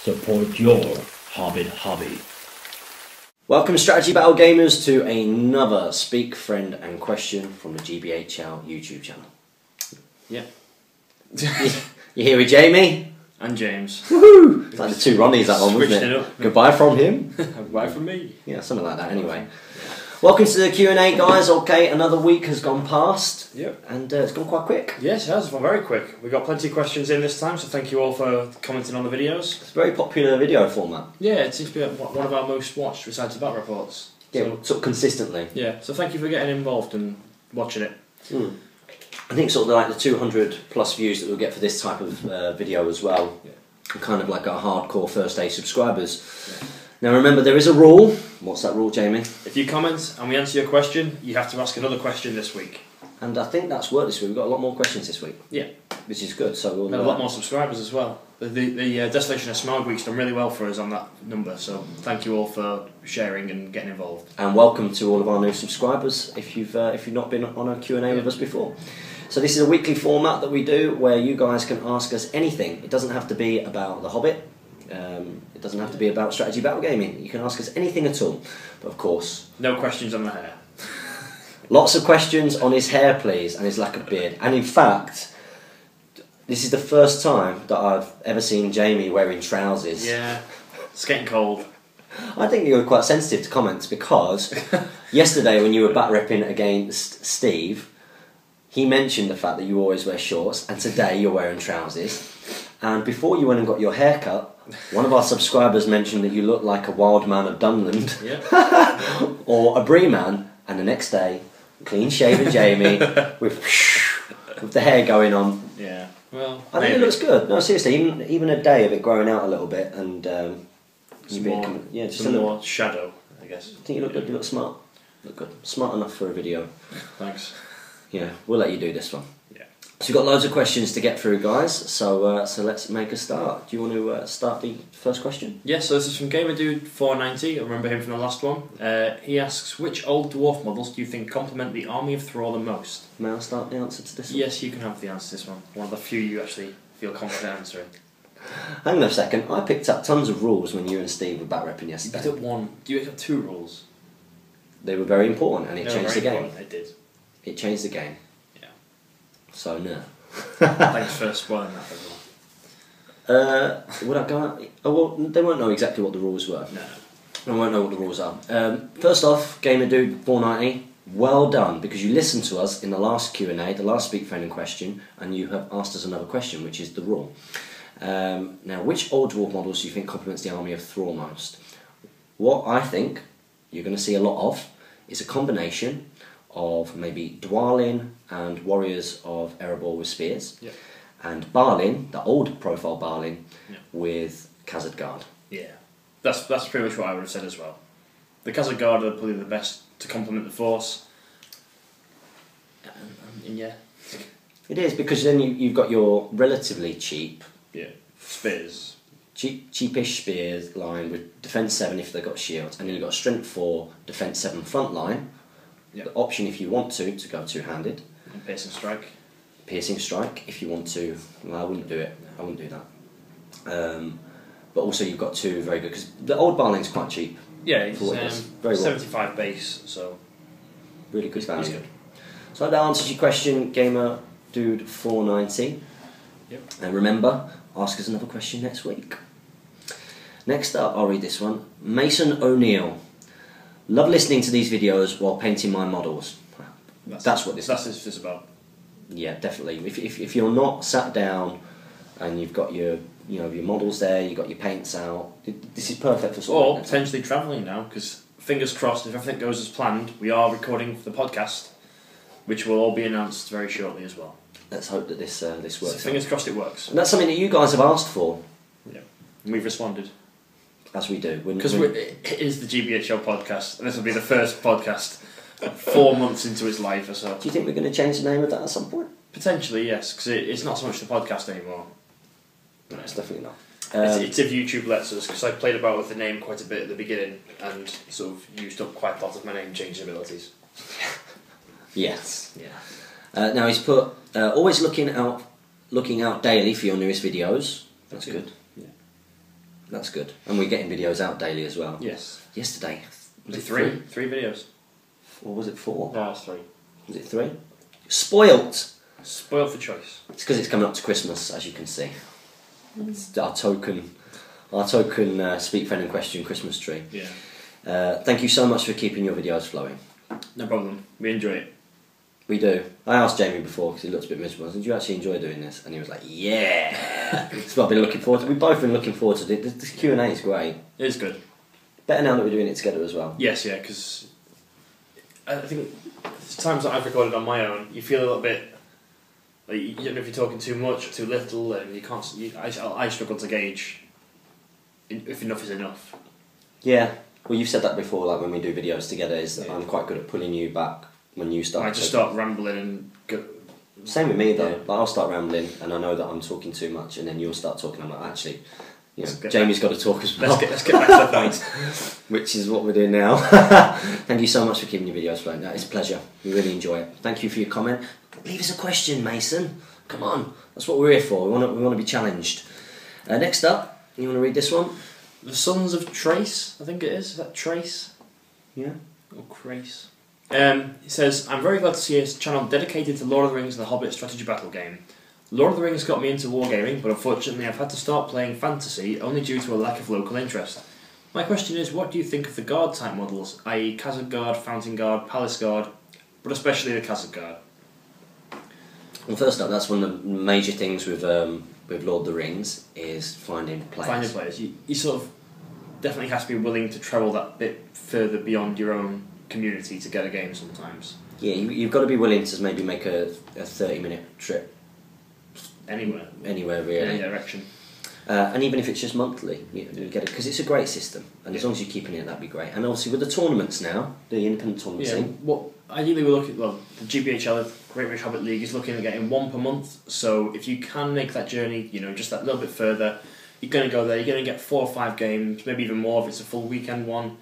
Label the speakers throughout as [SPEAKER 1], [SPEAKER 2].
[SPEAKER 1] Support your Hobbit hobby.
[SPEAKER 2] Welcome Strategy Battle Gamers to another Speak, Friend and Question from the GBHL YouTube channel.
[SPEAKER 3] Yeah.
[SPEAKER 2] You here with Jamie?
[SPEAKER 3] And James.
[SPEAKER 2] Woohoo! It's like the two Ronnies that one, wasn't
[SPEAKER 3] Switched
[SPEAKER 2] it?
[SPEAKER 3] it up.
[SPEAKER 2] Goodbye from him.
[SPEAKER 3] Goodbye from me.
[SPEAKER 2] Yeah, something like that anyway. Welcome to the Q&A guys. Okay, another week has gone past.
[SPEAKER 3] Yep.
[SPEAKER 2] And it's gone quite quick.
[SPEAKER 3] Yes, it has gone very quick. We got plenty of questions in this time, so thank you all for commenting on the videos.
[SPEAKER 2] It's a very popular video format.
[SPEAKER 3] Yeah, it seems to be one of our most watched besides the battle reports.
[SPEAKER 2] Yeah,
[SPEAKER 3] So,
[SPEAKER 2] sort of consistently.
[SPEAKER 3] yeah, so thank you for getting involved and watching it.
[SPEAKER 2] Mm. I think sort of like the 200 plus views that we'll get for this type of video as well.
[SPEAKER 3] Yeah.
[SPEAKER 2] Kind of like our hardcore first day subscribers. Yeah. Now remember, there is a rule. What's that rule, Jamie?
[SPEAKER 3] If you comment and we answer your question, you have to ask another question this week.
[SPEAKER 2] And I think that's worked this week. We've got a lot more questions this week.
[SPEAKER 3] Yeah.
[SPEAKER 2] Which is good. So we'll
[SPEAKER 3] and a lot more subscribers as well. The Desolation of Smog Week's done really well for us on that number, so thank you all for sharing and getting involved.
[SPEAKER 2] And welcome to all of our new subscribers if you've not been on a Q&A with us before. So this is a weekly format that we do where you guys can ask us anything. It doesn't have to be about The Hobbit. It doesn't have to be about strategy battle gaming. You can ask us anything at all. But of course...
[SPEAKER 3] No questions on the hair.
[SPEAKER 2] Lots of questions on his hair, please, and his lack of beard. And in fact, this is the first time that I've ever seen Jamie wearing trousers.
[SPEAKER 3] Yeah, it's getting cold.
[SPEAKER 2] I think you were quite sensitive to comments because yesterday when you were back repping against Steve, he mentioned the fact that you always wear shorts, and today you're wearing trousers. And before you went and got your hair cut, one of our subscribers mentioned that you look like a wild man of Dunland, or a Bree man, and the next day, clean shaven Jamie with the hair going on.
[SPEAKER 3] Yeah, well,
[SPEAKER 2] I think it looks good. No, seriously, even a day of it growing out a little bit and
[SPEAKER 3] just some more shadow, I guess.
[SPEAKER 2] I think you look good. You look smart. Look good. Smart enough for a video.
[SPEAKER 3] Thanks.
[SPEAKER 2] Yeah, we'll let you do this one.
[SPEAKER 3] Yeah.
[SPEAKER 2] So we've got loads of questions to get through, guys. So let's make a start. Do you want to start the first question?
[SPEAKER 3] Yes, so this is from GamerDude490. I remember him from the last one. He asks, which old dwarf models do you think complement the army of Thrall the most?
[SPEAKER 2] May I start the answer to this one?
[SPEAKER 3] Yes, you can have the answer to this one. One of the few you actually feel confident answering.
[SPEAKER 2] Hang on a second. I picked up tons of rules when you and Steve were back repping yesterday.
[SPEAKER 3] You picked up one. You picked up two rules.
[SPEAKER 2] They were very important, and it changed the game.
[SPEAKER 3] It did.
[SPEAKER 2] It changed the game.
[SPEAKER 3] Yeah.
[SPEAKER 2] So no.
[SPEAKER 3] Thanks for spoiling that as well.
[SPEAKER 2] Would I go out? Oh, well, they won't know exactly what the rules were.
[SPEAKER 3] No.
[SPEAKER 2] They won't know what the rules are. First off, GamerDude490, well done, because you listened to us in the last Q&A, the last Speak, Friend and Question, and you have asked us another question, which is the rule. Now, which old dwarf models do you think complements the army of Thrall most? What I think you're going to see a lot of is a combination of maybe Dwalin and Warriors of Erebor with spears, and Balin, the old profile Balin, with Khazad Guard.
[SPEAKER 3] Yeah, that's pretty much what I would have said as well. The Khazad Guard are probably the best to complement the force. And yeah.
[SPEAKER 2] It is, because then you've got your relatively cheap
[SPEAKER 3] spears.
[SPEAKER 2] Cheapish spears line with defense 7 if they've got shields, and then you've got strength 4, defense 7 front line. The option if you want to go two-handed.
[SPEAKER 3] And piercing strike.
[SPEAKER 2] Piercing strike if you want to. Well, I wouldn't do it. I wouldn't do that. But also you've got two very good, because the old Barling's quite cheap.
[SPEAKER 3] Yeah, it's
[SPEAKER 2] very
[SPEAKER 3] 75 base, so
[SPEAKER 2] really good value.
[SPEAKER 3] Good.
[SPEAKER 2] So that answers your question, GamerDude490.
[SPEAKER 3] Yep.
[SPEAKER 2] And remember, ask us another question next week. Next up, I'll read this one. Mason O'Neill. Love listening to these videos while painting my models. That's what this
[SPEAKER 3] is about.
[SPEAKER 2] Yeah, definitely. If you're not sat down and you've got your your models there, you've got your paints out, this is perfect for sort
[SPEAKER 3] Or potentially travelling now, because fingers crossed, if everything goes as planned, we are recording for the podcast, which will all be announced very shortly as well.
[SPEAKER 2] Let's hope that this works. So
[SPEAKER 3] fingers crossed it works.
[SPEAKER 2] And that's something that you guys have asked for.
[SPEAKER 3] Yeah, and we've responded.
[SPEAKER 2] As we do.
[SPEAKER 3] Because it is the GBHL podcast, and this will be the first podcast 4 months into its life or so.
[SPEAKER 2] Do you think we're going to change the name of that at some point?
[SPEAKER 3] Potentially, yes, because it's not so much the podcast anymore.
[SPEAKER 2] No, it's definitely not.
[SPEAKER 3] It's if YouTube lets us, because I played about with the name quite a bit at the beginning and sort of used up quite a lot of my name changing abilities.
[SPEAKER 2] Yes.
[SPEAKER 3] Yeah.
[SPEAKER 2] Now he's put always looking out daily for your newest videos. That's good. Yeah. That's good. And we're getting videos out daily as well.
[SPEAKER 3] Yes.
[SPEAKER 2] Yesterday, was it
[SPEAKER 3] Three videos.
[SPEAKER 2] Or was it 4?
[SPEAKER 3] No, it's 3.
[SPEAKER 2] Was it 3? Spoilt!
[SPEAKER 3] Spoiled for choice.
[SPEAKER 2] It's because it's coming up to Christmas, as you can see. It's our token Speak Friend and Question Christmas tree.
[SPEAKER 3] Yeah.
[SPEAKER 2] Thank you so much for keeping your videos flowing.
[SPEAKER 3] No problem. We enjoy it.
[SPEAKER 2] We do. I asked Jamie before because he looked a bit miserable. I said, "Do you actually enjoy doing this?" And he was like, "Yeah." It's what I've been looking forward to. We've both been looking forward to it. This Q&A is great.
[SPEAKER 3] It is good.
[SPEAKER 2] Better now that we're doing it together as well.
[SPEAKER 3] Yes, yeah, because I think there's times that I've recorded on my own, you feel a little bit like you don't know if you're talking too much or too little, and you can't. I struggle to gauge if enough is enough.
[SPEAKER 2] Yeah. Well, you've said that before. Like when we do videos together, is that
[SPEAKER 3] Yeah.
[SPEAKER 2] I'm quite good at pulling you back when you start.
[SPEAKER 3] I just start rambling and go.
[SPEAKER 2] Same with me though.
[SPEAKER 3] Yeah.
[SPEAKER 2] Like I'll start rambling, and I know that I'm talking too much, and then you'll start talking. I'm like, actually, you know,
[SPEAKER 3] Let's get
[SPEAKER 2] Jamie's got to talk as well.
[SPEAKER 3] Let's get back to the point.
[SPEAKER 2] Which is what we're doing now. Thank you so much for keeping your videos flowing. That is a pleasure. We really enjoy it. Thank you for your comment. Leave us a question, Mason. Come on, that's what we're here for. We want to be challenged. Next up, you want to read this one?
[SPEAKER 3] The Sons of Trace, I think it is. Is that Trace?
[SPEAKER 2] Yeah.
[SPEAKER 3] Or Crace? It says, I'm very glad to see a channel dedicated to Lord of the Rings and the Hobbit strategy battle game. Lord of the Rings got me into wargaming, but unfortunately I've had to start playing fantasy only due to a lack of local interest. My question is, what do you think of the guard type models, i.e. Khazad Guard, Fountain Guard, Palace Guard, but especially the Khazad Guard?
[SPEAKER 2] Well, first up, that's one of the major things with Lord of the Rings is finding players.
[SPEAKER 3] Finding players. You sort of definitely have to be willing to travel that bit further beyond your own community to get a game sometimes.
[SPEAKER 2] Yeah, you've got to be willing to maybe make a 30-minute trip.
[SPEAKER 3] Anywhere.
[SPEAKER 2] Anywhere, really.
[SPEAKER 3] In any direction.
[SPEAKER 2] And even if it's just monthly, you get it because it's a great system, and as long as you're keeping it, that'd be great. And obviously with the tournaments now, the independent tournament scene.
[SPEAKER 3] What ideally we're looking. Well, the GBHL, Great British Hobbit League, is looking at getting one per month. So if you can make that journey, you know, just that little bit further, you're going to go there. You're going to get 4 or 5 games, maybe even more if it's a full weekend one,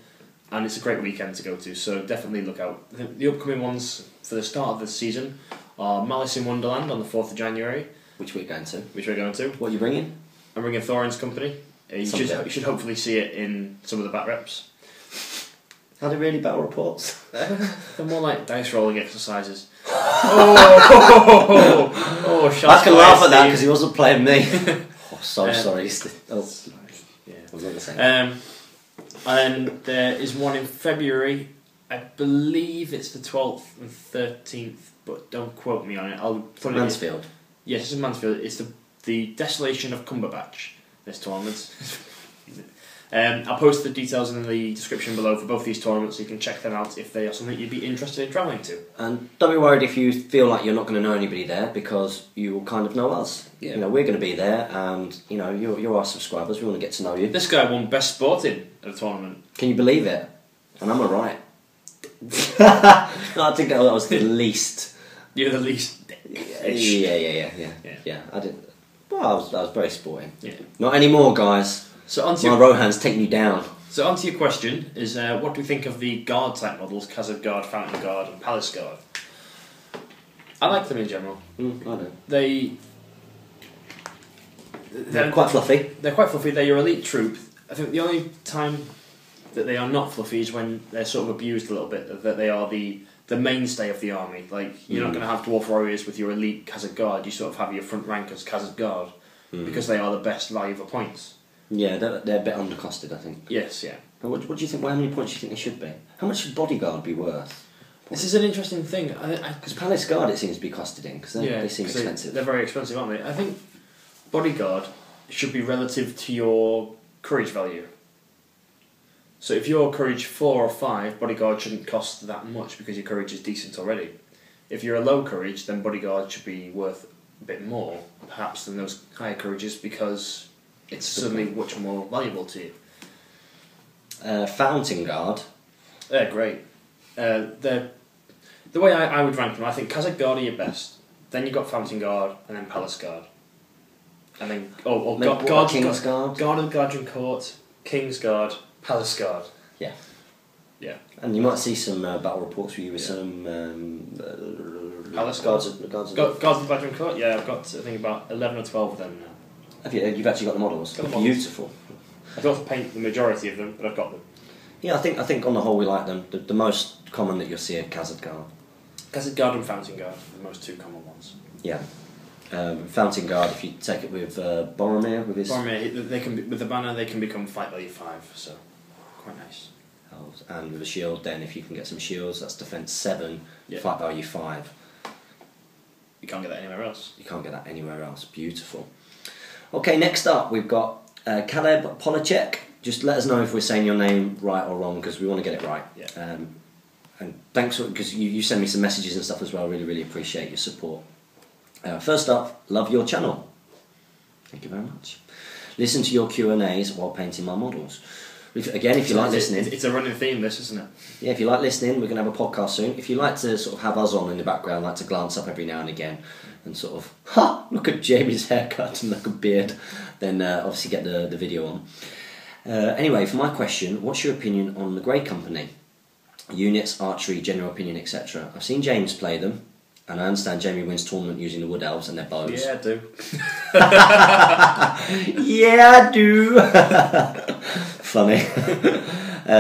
[SPEAKER 3] and it's a great weekend to go to. So definitely look out. I think the upcoming ones for the start of the season are Malice in Wonderland on the 4th of January.
[SPEAKER 2] Which we're going to.
[SPEAKER 3] Which we're going to.
[SPEAKER 2] What are you bringing?
[SPEAKER 3] I'm bringing Thorin's Company. You should hopefully see it in some of the back reps.
[SPEAKER 2] Are they really battle reports?
[SPEAKER 3] They're more like dice rolling exercises. Oh,
[SPEAKER 2] I can laugh at that because he wasn't playing me. Oh, so sorry.
[SPEAKER 3] Yeah.
[SPEAKER 2] I was not the same.
[SPEAKER 3] And then there is one in February. I believe it's the 12th and 13th, but don't quote me on it. I'll put
[SPEAKER 2] Mansfield.
[SPEAKER 3] Yes, it's in Mansfield. It's the Desolation of Cumberbatch, this tournament. I'll post the details in the description below for both these tournaments so you can check them out if they are something you'd be interested in travelling to.
[SPEAKER 2] And don't be worried if you feel like you're not going to know anybody there because you will kind of know us.
[SPEAKER 3] Yeah.
[SPEAKER 2] You know, we're going to be there and, you know, you're our subscribers. We want to get to know you.
[SPEAKER 3] This guy won Best Sporting at the tournament.
[SPEAKER 2] Can you believe it? And I'm alright. No, I think that was the least.
[SPEAKER 3] You're the least.
[SPEAKER 2] Yeah. I didn't. Well, I was very sporting.
[SPEAKER 3] Yeah.
[SPEAKER 2] Not anymore, guys.
[SPEAKER 3] So onto
[SPEAKER 2] my Rohan's taking you down.
[SPEAKER 3] So onto your question is, what do we think of the guard type models, Khazad Guard, Fountain Guard, and Palace Guard? I like them in general.
[SPEAKER 2] I know.
[SPEAKER 3] They're
[SPEAKER 2] quite fluffy.
[SPEAKER 3] They're quite fluffy. They're your elite troop. I think the only time that they are not fluffy is when they're sort of abused a little bit. That they are the mainstay of the army. Like you're not going to have dwarf warriors with your elite Khazad Guard. You sort of have your front rankers Khazad Guard because they are the best value for points.
[SPEAKER 2] Yeah, they're a bit undercosted, I think.
[SPEAKER 3] Yes, yeah.
[SPEAKER 2] What do you think? Well, how many points do you think they should be? How much should Bodyguard be worth?
[SPEAKER 3] This is an interesting thing.
[SPEAKER 2] Because Palace Guard it seems to be costed in because they seem expensive.
[SPEAKER 3] They're very expensive, aren't they? I think Bodyguard should be relative to your courage value. So if you're courage 4 or 5, Bodyguard shouldn't cost that much because your courage is decent already. If you're a low courage, then Bodyguard should be worth a bit more, perhaps, than those higher courages because it's suddenly much more valuable to you.
[SPEAKER 2] Fountain Guard.
[SPEAKER 3] They're great. The way I would rank them, I think Khazad Guard are your best. Then you've got Fountain Guard, and then Palace Guard. And then
[SPEAKER 2] King's Guard.
[SPEAKER 3] Guard of the Guardian Court, King's Guard, Palace Guard.
[SPEAKER 2] Yeah.
[SPEAKER 3] Yeah.
[SPEAKER 2] And you might see some battle reports for you with some
[SPEAKER 3] Palace
[SPEAKER 2] Guards of
[SPEAKER 3] the Guardian Court. Yeah, I've got I think about 11 or 12 of them now.
[SPEAKER 2] Have you? You've actually got the models.
[SPEAKER 3] Got the models.
[SPEAKER 2] Beautiful.
[SPEAKER 3] I don't have to paint the majority of them, but I've got them.
[SPEAKER 2] Yeah, I think on the whole we like them. The most common that you'll see are Khazad Guard.
[SPEAKER 3] Khazad Guard and Fountain Guard are the most two common ones.
[SPEAKER 2] Yeah. Fountain Guard, if you take it with Boromir, with his...
[SPEAKER 3] Boromir, they can be, with the banner, they can become fight value 5, so quite nice.
[SPEAKER 2] And with a shield, then if you can get some shields, that's defense 7,
[SPEAKER 3] Yeah.
[SPEAKER 2] fight value 5.
[SPEAKER 3] You can't get that anywhere else.
[SPEAKER 2] You can't get that anywhere else. Beautiful. Okay, next up we've got Caleb Polacek. Just let us know if we're saying your name right or wrong, because we want to get it right.
[SPEAKER 3] Yeah.
[SPEAKER 2] And thanks, because you send me some messages and stuff as well. Really, really appreciate your support. First up, love your channel. Thank you very much. Listen to your Q&As while painting my models. Again, if you like listening...
[SPEAKER 3] It's a running theme, this, isn't it?
[SPEAKER 2] Yeah, if you like listening, we're going to have a podcast soon. If you like to sort of have us on in the background, like to glance up every now and again and sort of, look at Jamie's haircut and look at beard, then obviously get the video on. Anyway, for my question, what's your opinion on the Grey Company? Units, archery, general opinion, etc. I've seen James play them, and I understand Jamie wins tournament using the Wood Elves and their bows.
[SPEAKER 3] Yeah, I do.
[SPEAKER 2] Yeah, I do. Funny.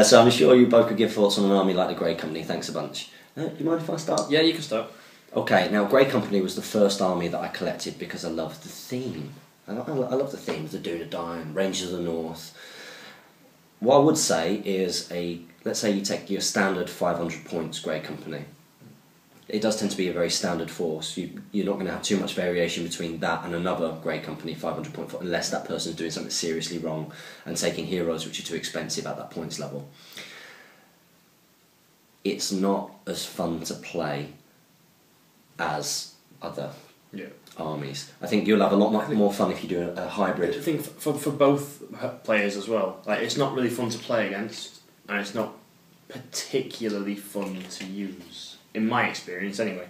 [SPEAKER 2] So I'm sure you both could give thoughts on an army like the Grey Company. Thanks a bunch. Do you mind if I start?
[SPEAKER 3] Yeah, you can start.
[SPEAKER 2] Okay, now Grey Company was the first army that I collected because I loved the theme. I love the theme of the Dunedain, Rangers of the North. What I would say is let's say you take your standard 500 points Grey Company. It does tend to be a very standard force. You're not going to have too much variation between that and another Grey Company 500 point force, unless that person's doing something seriously wrong and taking heroes which are too expensive at that points level. It's not as fun to play as other armies. I think you'll have a lot more fun if you do a hybrid.
[SPEAKER 3] I think for both players as well, like it's not really fun to play against, and it's not particularly fun to use, in my experience anyway.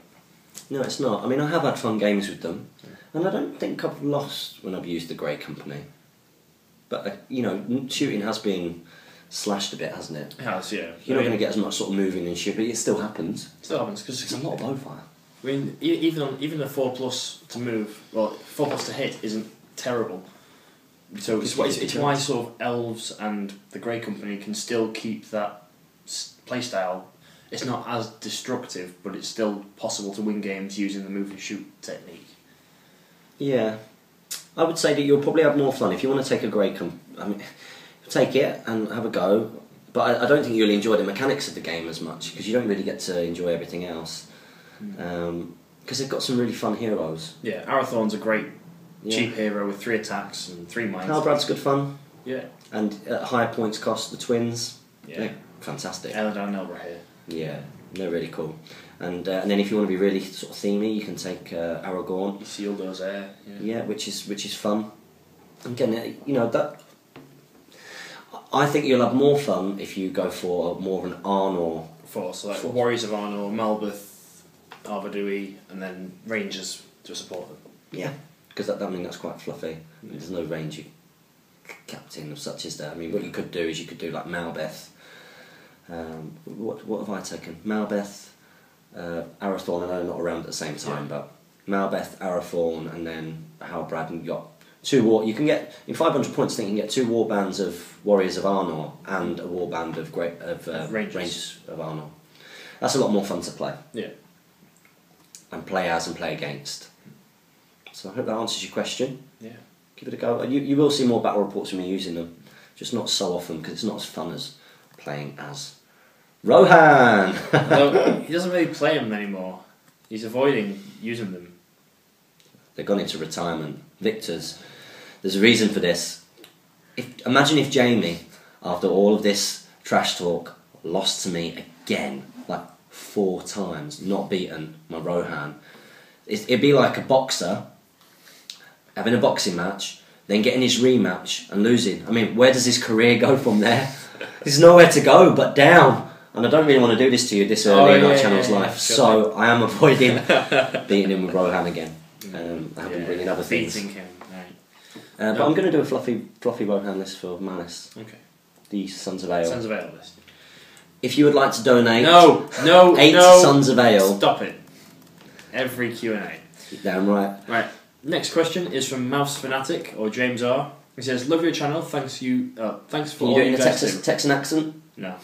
[SPEAKER 2] No, it's not. I mean, I have had fun games with them, and I don't think I've lost when I've used the Grey Company. But, you know, shooting has been slashed a bit, hasn't it?
[SPEAKER 3] It has, yeah.
[SPEAKER 2] You're not going to get as much sort of moving and shit, but it still happens.
[SPEAKER 3] It still happens, because
[SPEAKER 2] It's a lot of bow fire.
[SPEAKER 3] I mean, even a 4+ to move, well, 4+ to hit isn't terrible. So it's why sort of elves and the Grey Company can still keep that playstyle. It's not as destructive, but it's still possible to win games using the move and shoot technique.
[SPEAKER 2] Yeah, I would say that you'll probably have more fun if you want to take a Grey Company. I mean, take it and have a go, but I don't think you'll enjoy the mechanics of the game as much because you don't really get to enjoy everything else. Because they've got some really fun heroes.
[SPEAKER 3] Yeah, Arathorn's a great cheap hero with 3 attacks and 3 mines.
[SPEAKER 2] Halbrad's good fun.
[SPEAKER 3] Yeah.
[SPEAKER 2] And at higher points cost, the twins.
[SPEAKER 3] Yeah.
[SPEAKER 2] Fantastic.
[SPEAKER 3] Eladar and Elbrahir.
[SPEAKER 2] Yeah, they're really cool. And then if you want to be really sort of themey, you can take Aragorn.
[SPEAKER 3] Isildur's heir.
[SPEAKER 2] Yeah, which is fun. Again, you know that. I think you'll have more fun if you go for more of an Arnor
[SPEAKER 3] force, so like Warriors of Arnor, Malbeth, Arvadui, and then Rangers to support them.
[SPEAKER 2] Yeah, because that's quite fluffy. There's no range captain of such as there. I mean, what you could do is you could do like Malbeth. What have I taken? Malbeth, Arathorn. I know they're not around at the same time, but Malbeth, Arathorn, and then Halbrad, and you got 2 war. You can get in 500 points. I think you can get 2 war bands of Warriors of Arnor and a war band of Rangers of Arnor. That's a lot more fun to play.
[SPEAKER 3] Yeah.
[SPEAKER 2] And play as and play against. So I hope that answers your question.
[SPEAKER 3] Yeah.
[SPEAKER 2] Give it a go. You will see more battle reports from me using them, just not so often because it's not as fun as playing as Rohan.
[SPEAKER 3] Although he doesn't really play them anymore. He's avoiding using them.
[SPEAKER 2] They've gone into retirement. Victors. There's a reason for this. Imagine if Jamie, after all of this trash talk, lost to me again, like 4 times, not beaten my Rohan. It'd be like a boxer having a boxing match, then getting his rematch and losing. I mean, where does his career go from there? There's nowhere to go but down. And I don't really want to do this to you this early in our channel's life, so I am avoiding beating him with Rohan again. I have been bringing other things.
[SPEAKER 3] Beating him, right.
[SPEAKER 2] But I'm going to do a fluffy Rohan list for Malice.
[SPEAKER 3] Okay.
[SPEAKER 2] The Sons of Ale.
[SPEAKER 3] Sons of Ale list.
[SPEAKER 2] If you would like to donate...
[SPEAKER 3] No!
[SPEAKER 2] 8 Sons of Ale.
[SPEAKER 3] Stop it. Every Q&A.
[SPEAKER 2] Damn right.
[SPEAKER 3] Right. Next question is from Mouse Fanatic, or James R. He says, "Love your channel. Thanks for
[SPEAKER 2] Can you
[SPEAKER 3] all
[SPEAKER 2] do it in
[SPEAKER 3] you
[SPEAKER 2] a
[SPEAKER 3] guys do."
[SPEAKER 2] Texan accent?
[SPEAKER 3] No,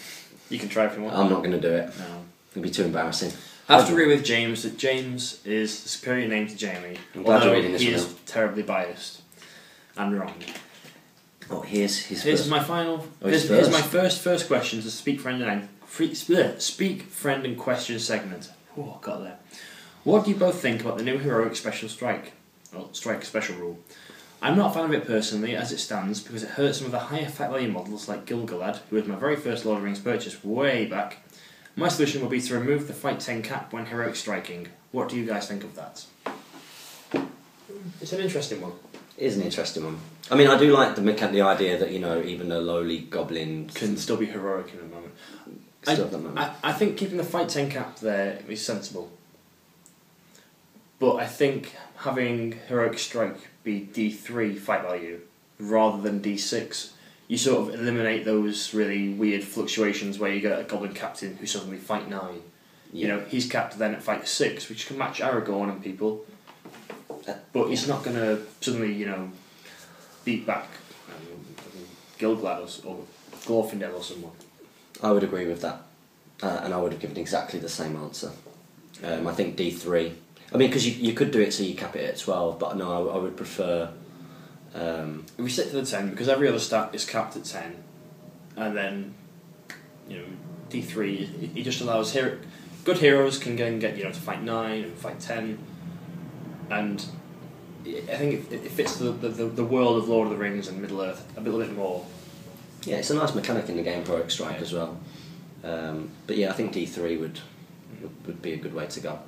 [SPEAKER 3] you can try if you want.
[SPEAKER 2] I'm not going to do it.
[SPEAKER 3] No.
[SPEAKER 2] It'll be too embarrassing.
[SPEAKER 3] I have to agree with James that James is the superior name to Jamie.
[SPEAKER 2] I'm glad you're
[SPEAKER 3] although
[SPEAKER 2] reading this
[SPEAKER 3] he
[SPEAKER 2] one
[SPEAKER 3] is
[SPEAKER 2] out.
[SPEAKER 3] terribly biased and wrong.
[SPEAKER 2] Oh, here's his
[SPEAKER 3] Here's
[SPEAKER 2] first.
[SPEAKER 3] my final.
[SPEAKER 2] Oh,
[SPEAKER 3] Here's
[SPEAKER 2] his
[SPEAKER 3] my
[SPEAKER 2] first.
[SPEAKER 3] first question to speak friend and speak friend and question segment. Oh, got there. What do you both think about the new heroic special strike? Well, strike special rule. I'm not a fan of it personally as it stands because it hurts some of the higher fat value models like Gilgalad, who was my very first Lord of the Rings purchase way back. My solution would be to remove the fight 10 cap when heroic striking. What do you guys think of that? It's an interesting one.
[SPEAKER 2] It is an interesting one. I mean, I do like the idea that, you know, even the lowly goblins
[SPEAKER 3] Can still be heroic in a moment.
[SPEAKER 2] still at the moment.
[SPEAKER 3] I think keeping the fight 10 cap there is sensible. But I think having heroic strike be D3 fight value rather than D6, you sort of eliminate those really weird fluctuations where you get a goblin captain who suddenly fight 9.
[SPEAKER 2] Yeah.
[SPEAKER 3] You know, he's capped then at fight 6, which can match Aragorn and people, but he's not going to suddenly, you know, beat back Gilgalad or Glorfindel or someone.
[SPEAKER 2] I would agree with that, and I would have given exactly the same answer. I think D3. I mean, because you could do it so you cap it at 12, but no, I would prefer.
[SPEAKER 3] If we stick to the 10, because every other stat is capped at 10, and then, you know, D3, it just allows good heroes can get you know to fight 9 and fight 10, and I think it fits the world of Lord of the Rings and Middle Earth a little bit more.
[SPEAKER 2] Yeah, it's a nice mechanic in the game, heroic strike as well. But yeah, I think D3 would be a good way to go.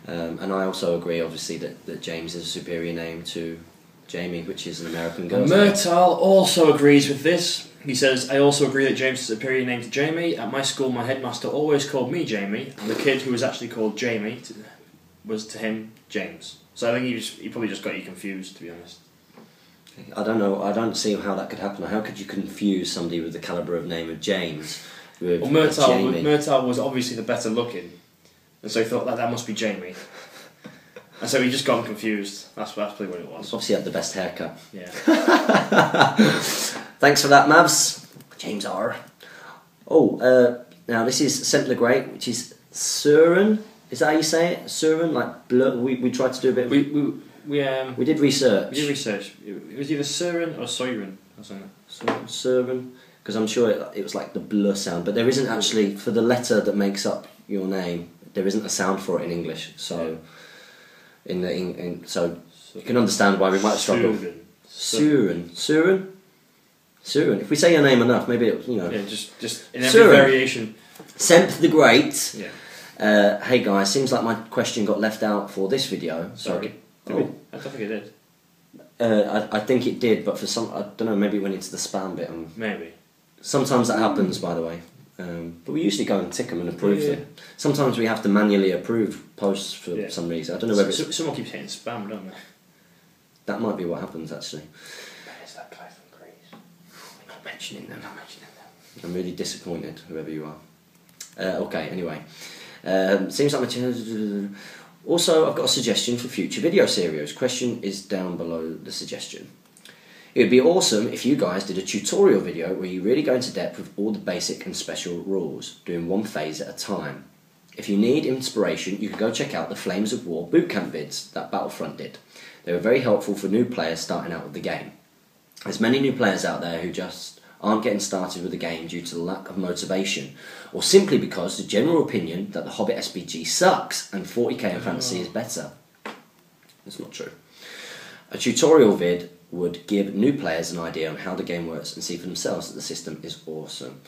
[SPEAKER 2] And I also agree, obviously, that James is a superior name to Jamie, which is an American girl's name.
[SPEAKER 3] Murtal also agrees with this. He says, "I also agree that James is a superior name to Jamie. At my school, my headmaster always called me Jamie, and the kid who was actually called Jamie was to him James." So I think he probably just got you confused, to be honest.
[SPEAKER 2] I don't know. I don't see how that could happen. How could you confuse somebody with the calibre of name of James with
[SPEAKER 3] Well,
[SPEAKER 2] Jamie?
[SPEAKER 3] Murtal was obviously the better looking, and so he thought that must be Jamie. And so he just got confused. That's probably what it was.
[SPEAKER 2] Obviously had the best haircut.
[SPEAKER 3] Yeah.
[SPEAKER 2] Thanks for that, Mavs. James R. Oh, now this is Simpler Great, which is Suren. Is that how you say it? Suren? Like, we tried to do a bit of...
[SPEAKER 3] We
[SPEAKER 2] did research.
[SPEAKER 3] We did research. It was either Suren or Soiren or something.
[SPEAKER 2] Suren. Because I'm sure it was like the bl sound, but there isn't actually, for the letter that makes up your name, there isn't a sound for it in English. So... So you can understand why we might struggle. Suren. If we say your name enough, maybe it, you know.
[SPEAKER 3] Yeah, just in every variation.
[SPEAKER 2] Semp the Great.
[SPEAKER 3] Yeah.
[SPEAKER 2] Hey guys, seems like my question got left out for this video.
[SPEAKER 3] Sorry. I don't think it did.
[SPEAKER 2] I think it did, but for some, I don't know. Maybe it went into the spam bit.
[SPEAKER 3] Maybe.
[SPEAKER 2] Sometimes that happens, by the way. But we usually go and tick them and approve them. Sometimes we have to manually approve posts for some reason. I don't know whether
[SPEAKER 3] someone keeps hitting spam, don't they?
[SPEAKER 2] That might be what happens actually.
[SPEAKER 3] Is that guy from Greece?
[SPEAKER 2] We're not mentioning them. I'm really disappointed, whoever you are. Okay, anyway. Seems like my also, I've got a suggestion for future video series. Question is down below the suggestion. It would be awesome if you guys did a tutorial video where you really go into depth with all the basic and special rules, doing one phase at a time. If you need inspiration, you can go check out the Flames of War bootcamp vids that Battlefront did. They were very helpful for new players starting out with the game. There's many new players out there who just aren't getting started with the game due to the lack of motivation, or simply because the general opinion that the Hobbit SBG sucks and 40k in fantasy is better. That's not true. A tutorial vid would give new players an idea on how the game works and see for themselves that the system is awesome.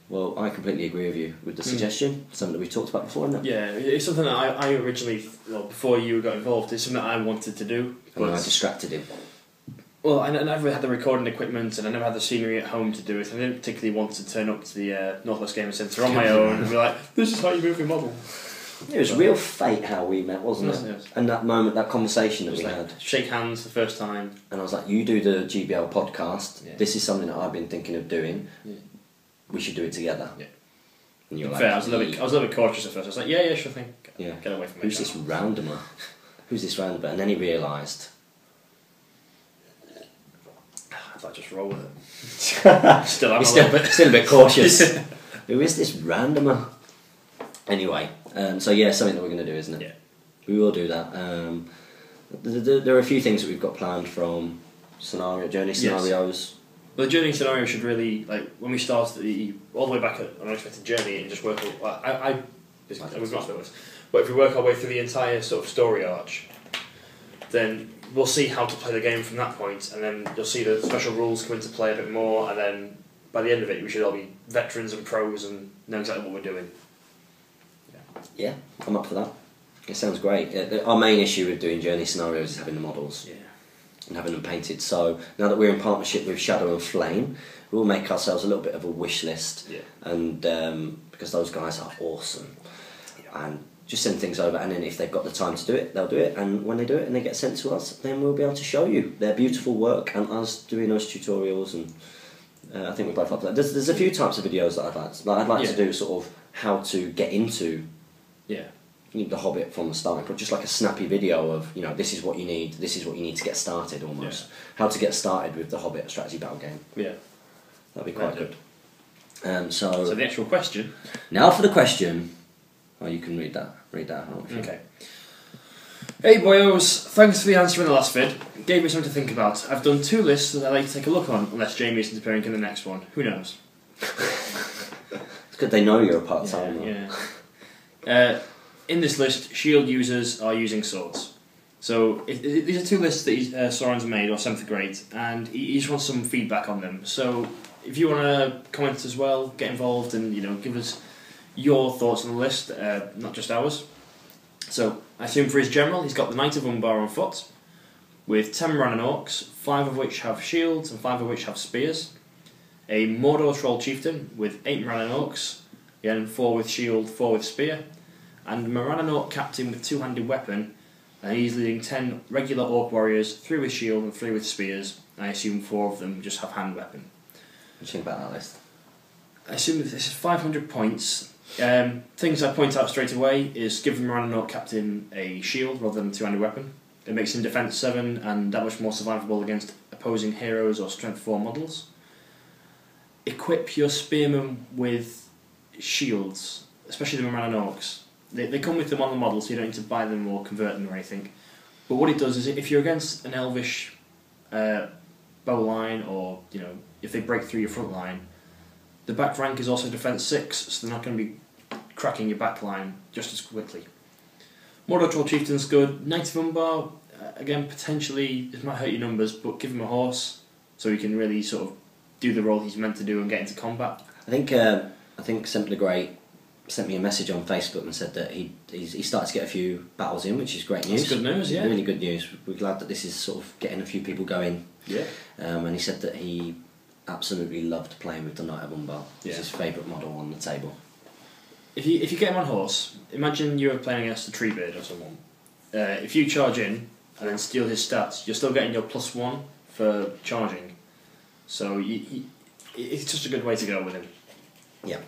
[SPEAKER 2] Well, I completely agree with you with the suggestion. Something that we've talked about before, isn't it?
[SPEAKER 3] Yeah, it's something that I originally, before you got involved, it's something that I wanted to do.
[SPEAKER 2] And I distracted him.
[SPEAKER 3] Well, I never had the recording equipment and I never had the scenery at home to do it. I didn't particularly want to turn up to the Northwest Gaming Centre on my own and be like, this is how you move your model.
[SPEAKER 2] It was real fate how we met, wasn't it?
[SPEAKER 3] Yes.
[SPEAKER 2] And that moment, that conversation that we had.
[SPEAKER 3] Shake hands the first time.
[SPEAKER 2] And I was like, you do the GBL podcast.
[SPEAKER 3] Yeah.
[SPEAKER 2] This is something that I've been thinking of doing.
[SPEAKER 3] Yeah.
[SPEAKER 2] We should do it together.
[SPEAKER 3] Yeah.
[SPEAKER 2] And you're
[SPEAKER 3] Fair,
[SPEAKER 2] like,
[SPEAKER 3] I was a little bit cautious at first. I was like, yeah, sure thing.
[SPEAKER 2] Yeah.
[SPEAKER 3] Get away from me.
[SPEAKER 2] Who's this roundabout? Who's this roundabout? And then he realised.
[SPEAKER 3] thought I'd just roll with it. Still, I'm
[SPEAKER 2] still a bit cautious. Who is this randomer? Anyway, so yeah, something that we're going to do, isn't it?
[SPEAKER 3] Yeah.
[SPEAKER 2] We will do that. There are a few things that we've got planned from journey scenarios.
[SPEAKER 3] Well, the journey scenario should really, like, when we started all the way back at an unexpected journey and just work. We've not spoken this, but if we work our way through the entire sort of story arch, then we'll see how to play the game from that point, and then you'll see the special rules come into play a bit more, and then by the end of it, we should all be veterans and pros and know exactly what we're doing.
[SPEAKER 2] Yeah, I'm up for that. It sounds great. Our main issue with doing journey scenarios is having the models and having them painted. So now that we're in partnership with Shadow and Flame, we'll make ourselves a little bit of a wish list, and because those guys are awesome, and just send things over, and then if they've got the time to do it, they'll do it, and when they do it and they get sent to us, then we'll be able to show you their beautiful work and us doing those tutorials. And I think we're both up for that. There's a few types of videos that I'd like to do, sort of how to get into the Hobbit from the starting point, just like a snappy video of, you know, this is what you need to get started, almost. How to get started with the Hobbit strategy battle game.
[SPEAKER 3] Yeah.
[SPEAKER 2] That'd be quite good.
[SPEAKER 3] So the actual question.
[SPEAKER 2] Now for the question. Oh, you can read that.
[SPEAKER 3] Okay. Hey boyos, thanks for the answer in the last vid. Gave me something to think about. I've done 2 lists that I'd like to take a look on, unless Jamie isn't appearing in the next one. Who knows?
[SPEAKER 2] It's good they know you're a part-timer.
[SPEAKER 3] Yeah. In this list, shield users are using swords. So these are 2 lists that Sauron's made, or 7th grade, and he just wants some feedback on them. So if you want to comment as well, get involved, and give us your thoughts on the list, not just ours. So I assume for his general, he's got the Knight of Umbar on foot, with 10 Morannon Orcs, 5 of which have shields and 5 of which have spears. A Mordor Troll Chieftain with 8 Morannon Orcs, again 4 with shield, 4 with spear, and a Morannon Orc Captain with 2-handed weapon, and he's leading 10 regular Orc Warriors, 3 with shield and 3 with spears, and I assume 4 of them just have hand weapon.
[SPEAKER 2] What do you think about that list?
[SPEAKER 3] I assume this is 500 points. Things I point out straight away is give the Morannon Orc Captain a shield rather than a 2-handed weapon. It makes him defense 7 and that much more survivable against opposing heroes or strength 4 models. Equip your spearmen with shields, especially the Morannon Orcs. They come with them on the model, so you don't need to buy them or convert them or anything. But what it does is, if you're against an Elvish bow line, or if they break through your front line, the back rank is also defense 6, so they're not going to be cracking your back line just as quickly. Mordor Troll Chieftain's good. Knight of Umbar, again, potentially it might hurt your numbers, but give him a horse so he can really sort of do the role he's meant to do and get into combat.
[SPEAKER 2] I think Simply Great sent me a message on Facebook and said that he started to get a few battles in, which is great news.
[SPEAKER 3] That's good news, yeah.
[SPEAKER 2] Really good news. We're glad that this is sort of getting a few people going.
[SPEAKER 3] Yeah.
[SPEAKER 2] And he said that he absolutely loved playing with the Knight of Umbar. It's his favourite model on the table.
[SPEAKER 3] If you get him on horse, imagine you're playing against a Treebeard or someone. If you charge in and then steal his stats, you're still getting your +1 for charging. So it's just a good way to go with him.
[SPEAKER 2] Yeah.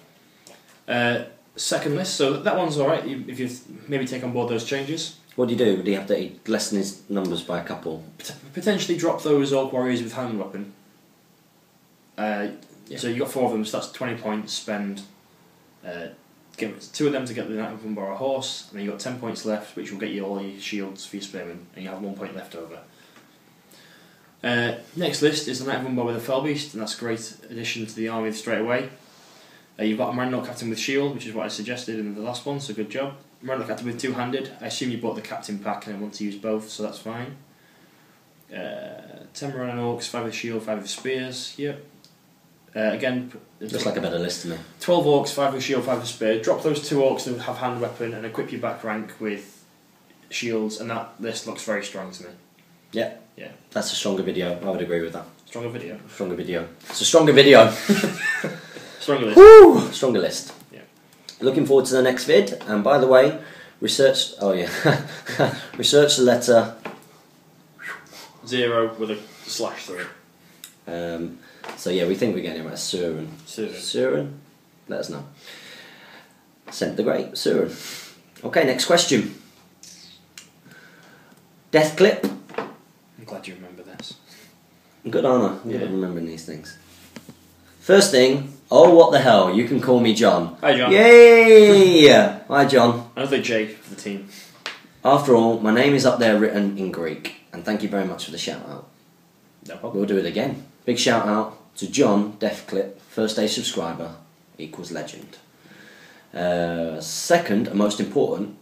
[SPEAKER 3] Second list, so that one's alright if you maybe take on board those changes.
[SPEAKER 2] What do you do? Do you have to lessen his numbers by a couple?
[SPEAKER 3] Potentially drop those Orc Warriors with hand weapon. So you got 4 of them, so that's 20 points. Spend give 2 of them to get the Knight of Umbar a horse, and then you got 10 points left, which will get you all your shields for your spearmen, and you have 1 point left over. Next list is the Knight of Umbar with a Fellbeast, and that's a great addition to the army straight away. You've got a Morannon Orc Captain with shield, which is what I suggested in the last one, so good job. Morannon Orc Captain with 2-handed. I assume you bought the Captain pack and I want to use both, so that's fine. 10 Morannon Orcs, 5 with shield, 5 with spears. Yep. Again,
[SPEAKER 2] looks like a better list to me.
[SPEAKER 3] 12 Orcs, 5 with shield, 5 with spear. Drop those 2 Orcs that have hand weapon and equip your back rank with shields, and that list looks very strong to me.
[SPEAKER 2] Yeah.
[SPEAKER 3] Yeah.
[SPEAKER 2] That's a stronger video. I would agree with that.
[SPEAKER 3] Stronger video.
[SPEAKER 2] Stronger video. It's a stronger video.
[SPEAKER 3] Stronger list.
[SPEAKER 2] Woo! Stronger list.
[SPEAKER 3] Yeah.
[SPEAKER 2] Looking forward to the next vid. And by the way, research the letter
[SPEAKER 3] 0 with a slash through it.
[SPEAKER 2] So yeah, we think we're getting it right. Surin. Let us know. Sent the Great. Surin. Okay, next question. Death clip.
[SPEAKER 3] I'm glad you remember this.
[SPEAKER 2] Good honour. I'm good at remembering these things. First thing, oh what the hell, you can call me John.
[SPEAKER 3] Hi John.
[SPEAKER 2] Yay! Hi John.
[SPEAKER 3] Another J for the team.
[SPEAKER 2] After all, my name is up there written in Greek, and thank you very much for the shout out.
[SPEAKER 3] No problem.
[SPEAKER 2] We'll do it again. Big shout out to John Deathclip, first day subscriber, equals legend. Second, and most important,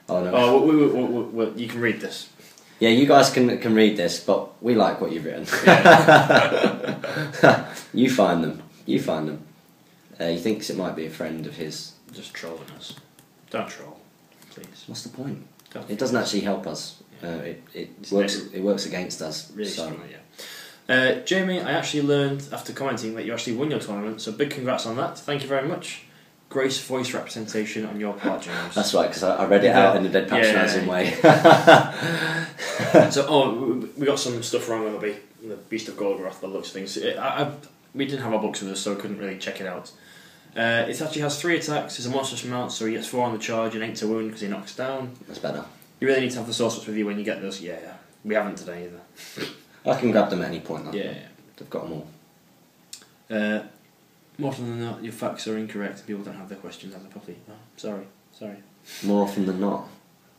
[SPEAKER 2] oh no.
[SPEAKER 3] Oh, you can read this.
[SPEAKER 2] Yeah, you guys can read this, but we like what you've written.
[SPEAKER 3] Yeah.
[SPEAKER 2] You find them. You find them. He thinks it might be a friend of his.
[SPEAKER 3] Just trolling us. Don't troll, please.
[SPEAKER 2] What's the point?
[SPEAKER 3] Don't
[SPEAKER 2] It doesn't actually help us.
[SPEAKER 3] Yeah.
[SPEAKER 2] It works. It works against us.
[SPEAKER 3] Really
[SPEAKER 2] so.
[SPEAKER 3] strong, yeah. Jamie, I actually learned after commenting that you actually won your tournament, so big congrats on that. Thank you very much. Great voice representation on your part, James.
[SPEAKER 2] That's right, because I read it out in a dead patronising way.
[SPEAKER 3] So, we got some stuff wrong on the Beast of Golgoroth, by the looks of things. We didn't have our books with us, so I couldn't really check it out. It actually has 3 attacks, it's a monstrous amount, so he gets 4 on the charge and 8 to wound because he knocks down.
[SPEAKER 2] That's better.
[SPEAKER 3] You really need to have the source books with you when you get those. Yeah, we haven't today either.
[SPEAKER 2] I can grab them at any point.
[SPEAKER 3] Yeah.
[SPEAKER 2] They've got them all.
[SPEAKER 3] More often than not, your facts are incorrect and people don't have their questions answered properly. Oh, sorry.
[SPEAKER 2] More often than not.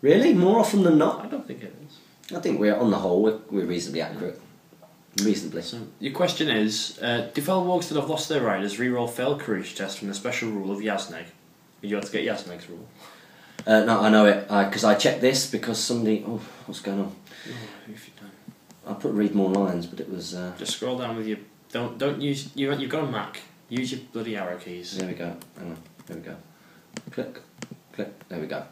[SPEAKER 2] Really? More often than not?
[SPEAKER 3] I don't think it is.
[SPEAKER 2] I think we're, on the whole, we're reasonably accurate. Reasonably.
[SPEAKER 3] So, your question is, do fell wargs that have lost their riders reroll failed courage test from the special rule of Yazneg? Would you like to get Yazneg's rule?
[SPEAKER 2] No, I know it, because I checked this because somebody... Oh, what's going on?
[SPEAKER 3] Oh, if you don't.
[SPEAKER 2] I put read more lines, but it was...
[SPEAKER 3] Just scroll down with your... Don't use... You've got a Mac. Use your bloody arrow keys.
[SPEAKER 2] There we go. Hang on. There we go. Click. Click. There we go.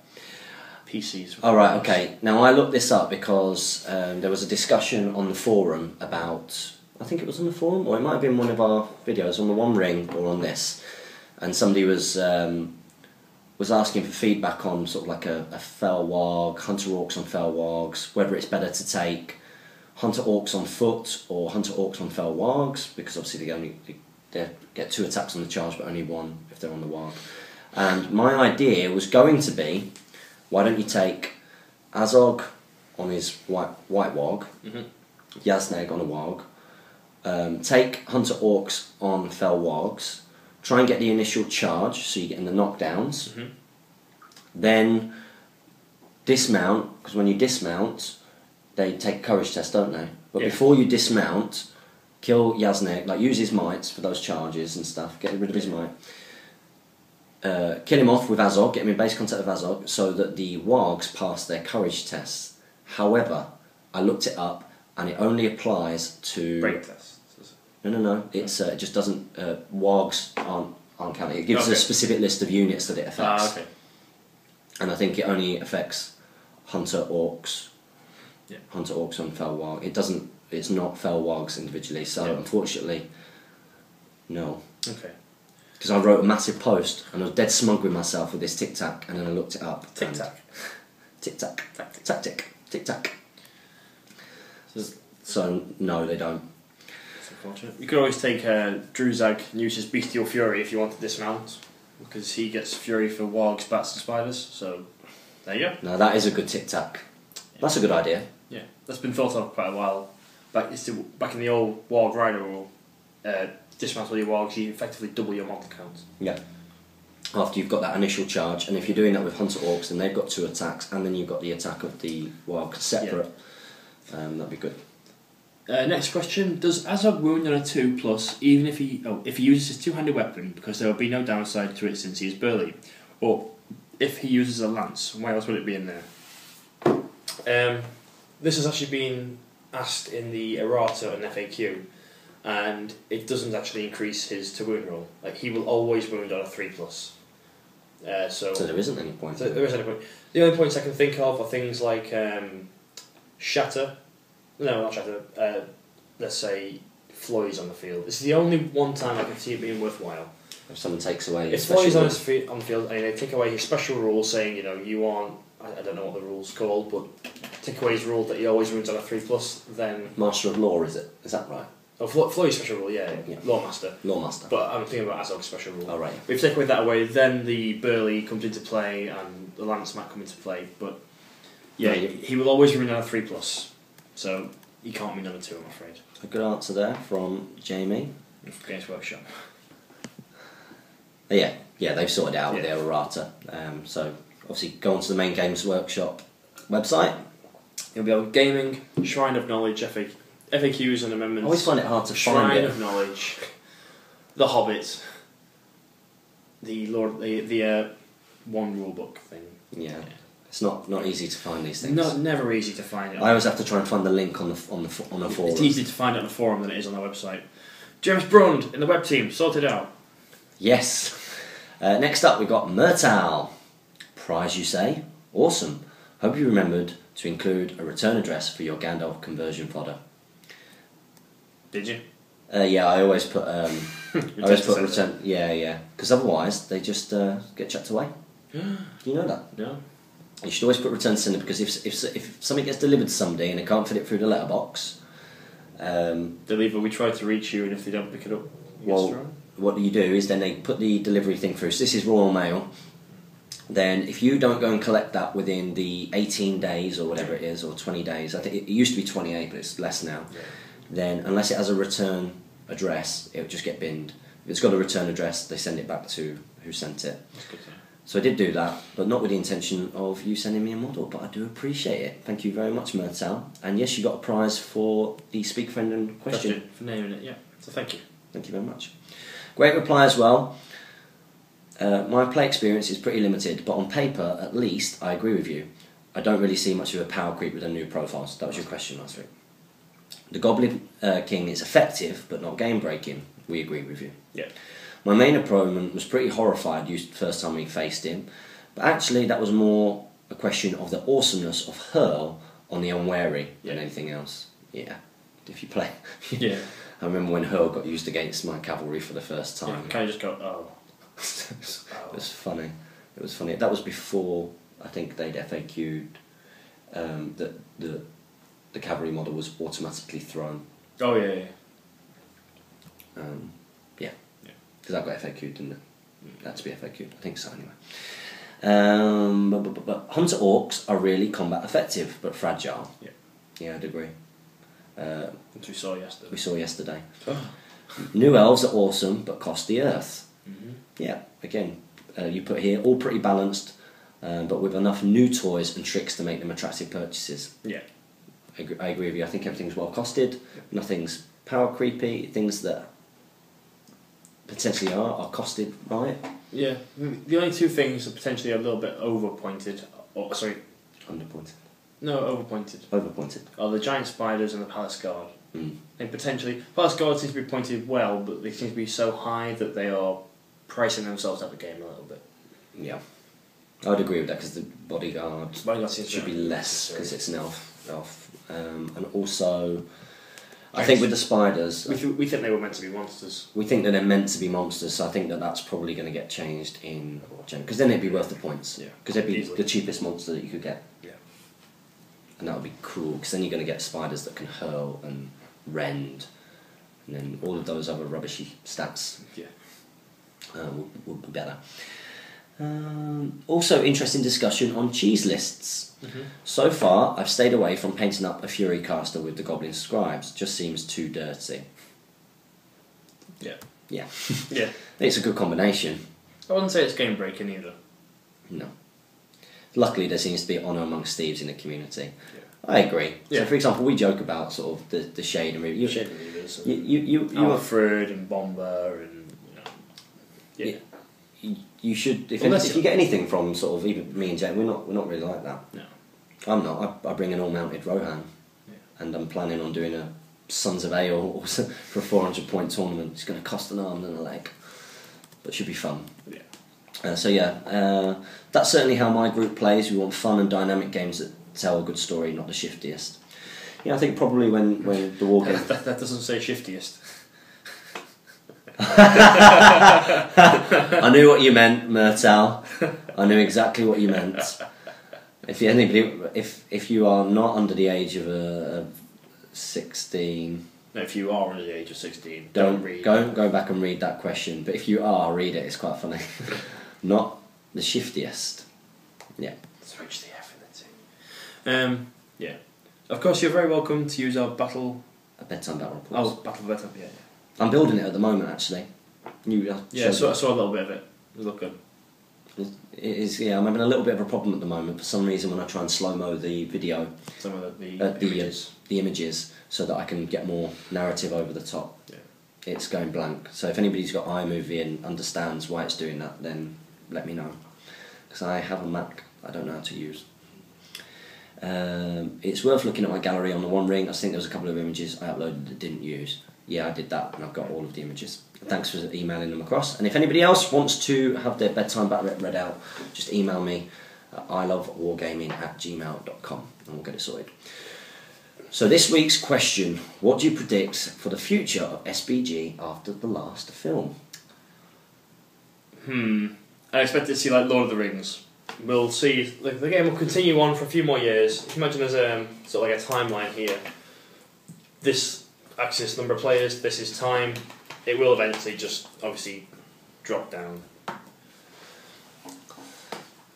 [SPEAKER 3] PCs.
[SPEAKER 2] Alright, okay. Now I looked this up because there was a discussion on the forum about... I think it was on the forum, or it might have been one of our videos, on the One Ring, or on this. And somebody was asking for feedback on sort of like a fell warg, hunter orcs on fell wargs, whether it's better to take hunter orcs on foot or hunter orcs on fell wargs, because obviously they get 2 attacks on the charge but only 1 if they're on the warg. And my idea was going to be, why don't you take Azog on his white warg, Yazneg on a warg, take hunter orcs on fell wargs, try and get the initial charge so you get in the knockdowns, then dismount, because when you dismount they take a courage test, don't they? But before you dismount, kill Yazneg, like use his mites for those charges and stuff, get rid of his might. Kill him off with Azog, get him in base contact with Azog, so that the wargs pass their courage tests. However, I looked it up and it only applies to...
[SPEAKER 3] Break tests.
[SPEAKER 2] No, it's, it just doesn't... wargs aren't counted. It gives a specific list of units that it affects.
[SPEAKER 3] Okay.
[SPEAKER 2] And I think it only affects hunter orcs.
[SPEAKER 3] Yeah.
[SPEAKER 2] Hunter orcs on fell warg. It doesn't... It's not fell wargs individually, so unfortunately, no.
[SPEAKER 3] Okay.
[SPEAKER 2] Because I wrote a massive post and I was dead smug with myself with this tic-tac, and then I looked it up.
[SPEAKER 3] Tic-tac.
[SPEAKER 2] Tic-tac. Tactic. Tic-tac.
[SPEAKER 3] So,
[SPEAKER 2] So, no, they don't.
[SPEAKER 3] that's unfortunate. You could always take Druzag and use his Bestial Fury if you want to dismount, because he gets Fury for wargs, bats and spiders, so there you go.
[SPEAKER 2] No, that is a good tic-tac. That's a good idea.
[SPEAKER 3] Yeah, that's been thought of quite a while. Back in the old Warg Rider rule, dismantle your wargs, you effectively double your model count.
[SPEAKER 2] Yeah. After you've got that initial charge, and if you're doing that with hunter orcs, then they've got 2 attacks, and then you've got the attack of the warg separate. That'd be good.
[SPEAKER 3] Next question: does Azog wound on a 2+ even if he uses his 2-handed weapon, because there will be no downside to it since he is burly, or if he uses a lance? Why else would it be in there? This has actually been asked in the errata and FAQ, and it doesn't actually increase his to wound roll. Like, he will always wound on a 3+. So
[SPEAKER 2] there isn't any point.
[SPEAKER 3] So there isn't any point. The only points I can think of are things like shatter. No, not shatter. Let's say Floy's on the field. It's the only one time I can see it being worthwhile.
[SPEAKER 2] If someone takes away...
[SPEAKER 3] If Floy's on the field and they take away his special rule saying, you aren't... I don't know what the rule's called, but take away his rule that he always runs on a 3+, then...
[SPEAKER 2] Master of Law, is it? Is that right?
[SPEAKER 3] Oh, Floyd's special rule, yeah. Lawmaster.
[SPEAKER 2] Lawmaster.
[SPEAKER 3] But I'm thinking about Azog's special rule.
[SPEAKER 2] Oh, right.
[SPEAKER 3] If you take away that away, then the Burly comes into play and the Lance might come into play, but yeah, he will always run on a 3+. So You can't be number 2, I'm afraid.
[SPEAKER 2] A good answer there from Jamie.
[SPEAKER 3] Games Workshop.
[SPEAKER 2] Yeah, they've sorted out their errata. So obviously go onto the main Games Workshop website.
[SPEAKER 3] You'll be able to Gaming, Shrine of Knowledge, FAQs and amendments.
[SPEAKER 2] I always find it hard to
[SPEAKER 3] Shrine
[SPEAKER 2] find it.
[SPEAKER 3] of Knowledge, The Hobbit, the one rulebook thing.
[SPEAKER 2] Yeah. It's not easy to find these things.
[SPEAKER 3] Never easy to find it.
[SPEAKER 2] I always have to try and find the link on a forum.
[SPEAKER 3] It's easier to find it on the forum than it is on the website. James Brund in the web team, sort it out.
[SPEAKER 2] Yes. Next up, we've got Murtal. Prize, you say? Awesome. Hope you remembered to include a return address for your Gandalf conversion fodder.
[SPEAKER 3] Did you?
[SPEAKER 2] Yeah, I always put. I always put return.
[SPEAKER 3] Center.
[SPEAKER 2] Yeah. Because otherwise, they just get chucked away. You know that?
[SPEAKER 3] No.
[SPEAKER 2] You should always put return to sender because if something gets delivered to somebody and they can't fit it through the letterbox,
[SPEAKER 3] They'll either we try to reach you, and if they don't pick it up,
[SPEAKER 2] what you do is then they put the delivery thing through. So this is Royal Mail. Then if you don't go and collect that within the 18 days or whatever it is, or 20 days, I think it used to be 28, but it's less now.
[SPEAKER 3] Yeah.
[SPEAKER 2] Then unless it has a return address, it'll just get binned. If it's got a return address, they send it back to who sent it.
[SPEAKER 3] That's good.
[SPEAKER 2] So I did do that, but not with the intention of you sending me a model, but I do appreciate it. Thank you very much, Murtal. And yes, you got a prize for the Speak Friend and Question.
[SPEAKER 3] For naming it, yeah. So thank you.
[SPEAKER 2] Thank you very much. Great reply as well. My play experience is pretty limited, but on paper, at least, I agree with you. I don't really see much of a power creep with the new profiles. That was your question last week. The Goblin King is effective, but not game-breaking. We agree with you.
[SPEAKER 3] Yeah.
[SPEAKER 2] My main opponent was pretty horrified the first time we faced him, but actually that was more a question of the awesomeness of Hurl on the Unwary than anything else. Yeah, if you play.
[SPEAKER 3] Yeah.
[SPEAKER 2] I remember when Hurl got used against my cavalry for the first time.
[SPEAKER 3] Yeah, kind of just go, oh.
[SPEAKER 2] It was funny. It was funny. That was before I think they'd FAQ'd that the cavalry model was automatically thrown.
[SPEAKER 3] Oh yeah.
[SPEAKER 2] Yeah. Because I got FAQ'd, didn't it? That to be FAQ'd. I think so anyway. But Hunter Orcs are really combat effective, but fragile.
[SPEAKER 3] Yeah.
[SPEAKER 2] Yeah, I'd agree.
[SPEAKER 3] Which we saw yesterday.
[SPEAKER 2] We saw yesterday.
[SPEAKER 3] Oh.
[SPEAKER 2] New elves are awesome, but cost the earth.
[SPEAKER 3] Mm-hmm.
[SPEAKER 2] Yeah, again, you put here all pretty balanced, but with enough new toys and tricks to make them attractive purchases.
[SPEAKER 3] Yeah.
[SPEAKER 2] I agree with you. I think everything's well costed. Nothing's power creepy. Things that potentially are costed right.
[SPEAKER 3] Yeah. The only two things that potentially are a little bit overpointed,
[SPEAKER 2] Underpointed.
[SPEAKER 3] No, overpointed.
[SPEAKER 2] Overpointed.
[SPEAKER 3] Are the giant spiders and the palace guard.
[SPEAKER 2] Mm.
[SPEAKER 3] And potentially, palace guard seems to be pointed well, but they seem to be so high that they are pricing themselves out of the game a little bit.
[SPEAKER 2] Yeah, I'd agree with that because the bodyguard
[SPEAKER 3] seems
[SPEAKER 2] should be less because it's an elf. And also, I
[SPEAKER 3] Yes.
[SPEAKER 2] think with the spiders,
[SPEAKER 3] We think they were meant to be monsters.
[SPEAKER 2] we think that they're meant to be monsters. So I think that that's probably going to get changed in because then it'd be worth the points.
[SPEAKER 3] Yeah.
[SPEAKER 2] Because they'd be
[SPEAKER 3] Easily.
[SPEAKER 2] the cheapest monster that you could get.
[SPEAKER 3] Yeah.
[SPEAKER 2] And that would be cool because then you're going to get spiders that can hurl and rend, and then all of those other rubbishy stats
[SPEAKER 3] Yeah.
[SPEAKER 2] will be better. Also, interesting discussion on cheese lists.
[SPEAKER 3] Mm-hmm.
[SPEAKER 2] So far, I've stayed away from painting up a Fury caster with the Goblin Scribes. Just seems too dirty.
[SPEAKER 3] Yeah.
[SPEAKER 2] Yeah,
[SPEAKER 3] Yeah.
[SPEAKER 2] it's a good combination.
[SPEAKER 3] I wouldn't say it's game breaking either.
[SPEAKER 2] No. Luckily, there seems to be honour amongst thieves in the community.
[SPEAKER 3] Yeah.
[SPEAKER 2] I agree.
[SPEAKER 3] Yeah.
[SPEAKER 2] So, for example, we joke about sort of the shade and you,
[SPEAKER 3] Shade Readers.
[SPEAKER 2] you
[SPEAKER 3] Alfred and Bomber and yeah.
[SPEAKER 2] You should if
[SPEAKER 3] Unless
[SPEAKER 2] you get anything from sort of even me and Jane, we're not really like that.
[SPEAKER 3] No.
[SPEAKER 2] I'm not. I bring an all-mounted Rohan, and I'm planning on doing a Sons of Ale for a 400-point tournament. It's going to cost an arm and a leg, but should be fun.
[SPEAKER 3] Yeah.
[SPEAKER 2] That's certainly how my group plays. We want fun and dynamic games that tell a good story, not the shiftiest. Yeah, I think probably when the war game.
[SPEAKER 3] that doesn't say shiftiest.
[SPEAKER 2] I knew what you meant, Murtal. I knew exactly what you meant. If you are not under the age of 16,
[SPEAKER 3] No, if you are under the age of 16,
[SPEAKER 2] don't
[SPEAKER 3] read.
[SPEAKER 2] go back and read that question. But if you are, read it. It's quite funny. Not the shiftiest. Yeah.
[SPEAKER 3] Switch the F in the T. Yeah. Of course, you're very welcome to use our battle.
[SPEAKER 2] A bedtime battle reports.
[SPEAKER 3] Oh, battle bedtime. Yeah.
[SPEAKER 2] I'm building it at the moment, actually.
[SPEAKER 3] So I saw a little bit of it. It looked good.
[SPEAKER 2] It is, yeah. I'm having a little bit of a problem at the moment for some reason when I try and slow mo the video.
[SPEAKER 3] Some of the
[SPEAKER 2] images. The images, so that I can get more narrative over the top.
[SPEAKER 3] Yeah.
[SPEAKER 2] It's going blank. So if anybody's got iMovie and understands why it's doing that, then let me know. Because I have a Mac I don't know how to use. It's worth looking at my gallery on the One Ring. I think there was a couple of images I uploaded that didn't use. Yeah, I did that, and I've got all of the images. Thanks for emailing them across. And if anybody else wants to have their bedtime battle read out, just email me at ilovewargaming@gmail.com and we'll get it sorted. So this week's question: what do you predict for the future of SBG after the last film?
[SPEAKER 3] I expect to see like Lord of the Rings. We'll see. Like, the game will continue on for a few more years. If you imagine there's sort of like a timeline here. This axis number of players. This is time. It will eventually just obviously drop down.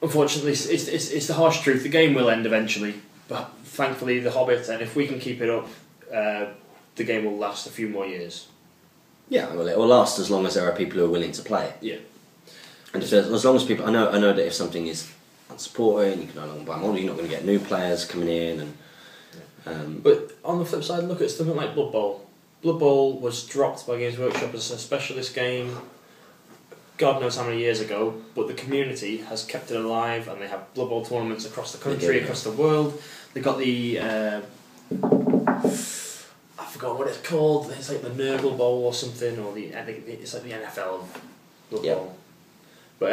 [SPEAKER 3] Unfortunately, it's the harsh truth. The game will end eventually, but thankfully, the Hobbit, and if we can keep it up, the game will last a few more years.
[SPEAKER 2] Yeah, well, it will last as long as there are people who are willing to play it.
[SPEAKER 3] Yeah.
[SPEAKER 2] And if as long as people, I know that if something is unsupported, and you can no longer buy model, you're not going to get new players coming in. And
[SPEAKER 3] but on the flip side, look at something like Blood Bowl. Blood Bowl was dropped by Games Workshop as a specialist game. God knows how many years ago, but the community has kept it alive, and they have Blood Bowl tournaments across the country, across the world. They got the I forgot what it's called. It's like the Nurgle Bowl or something, or I think it's like the NFL Blood Bowl. But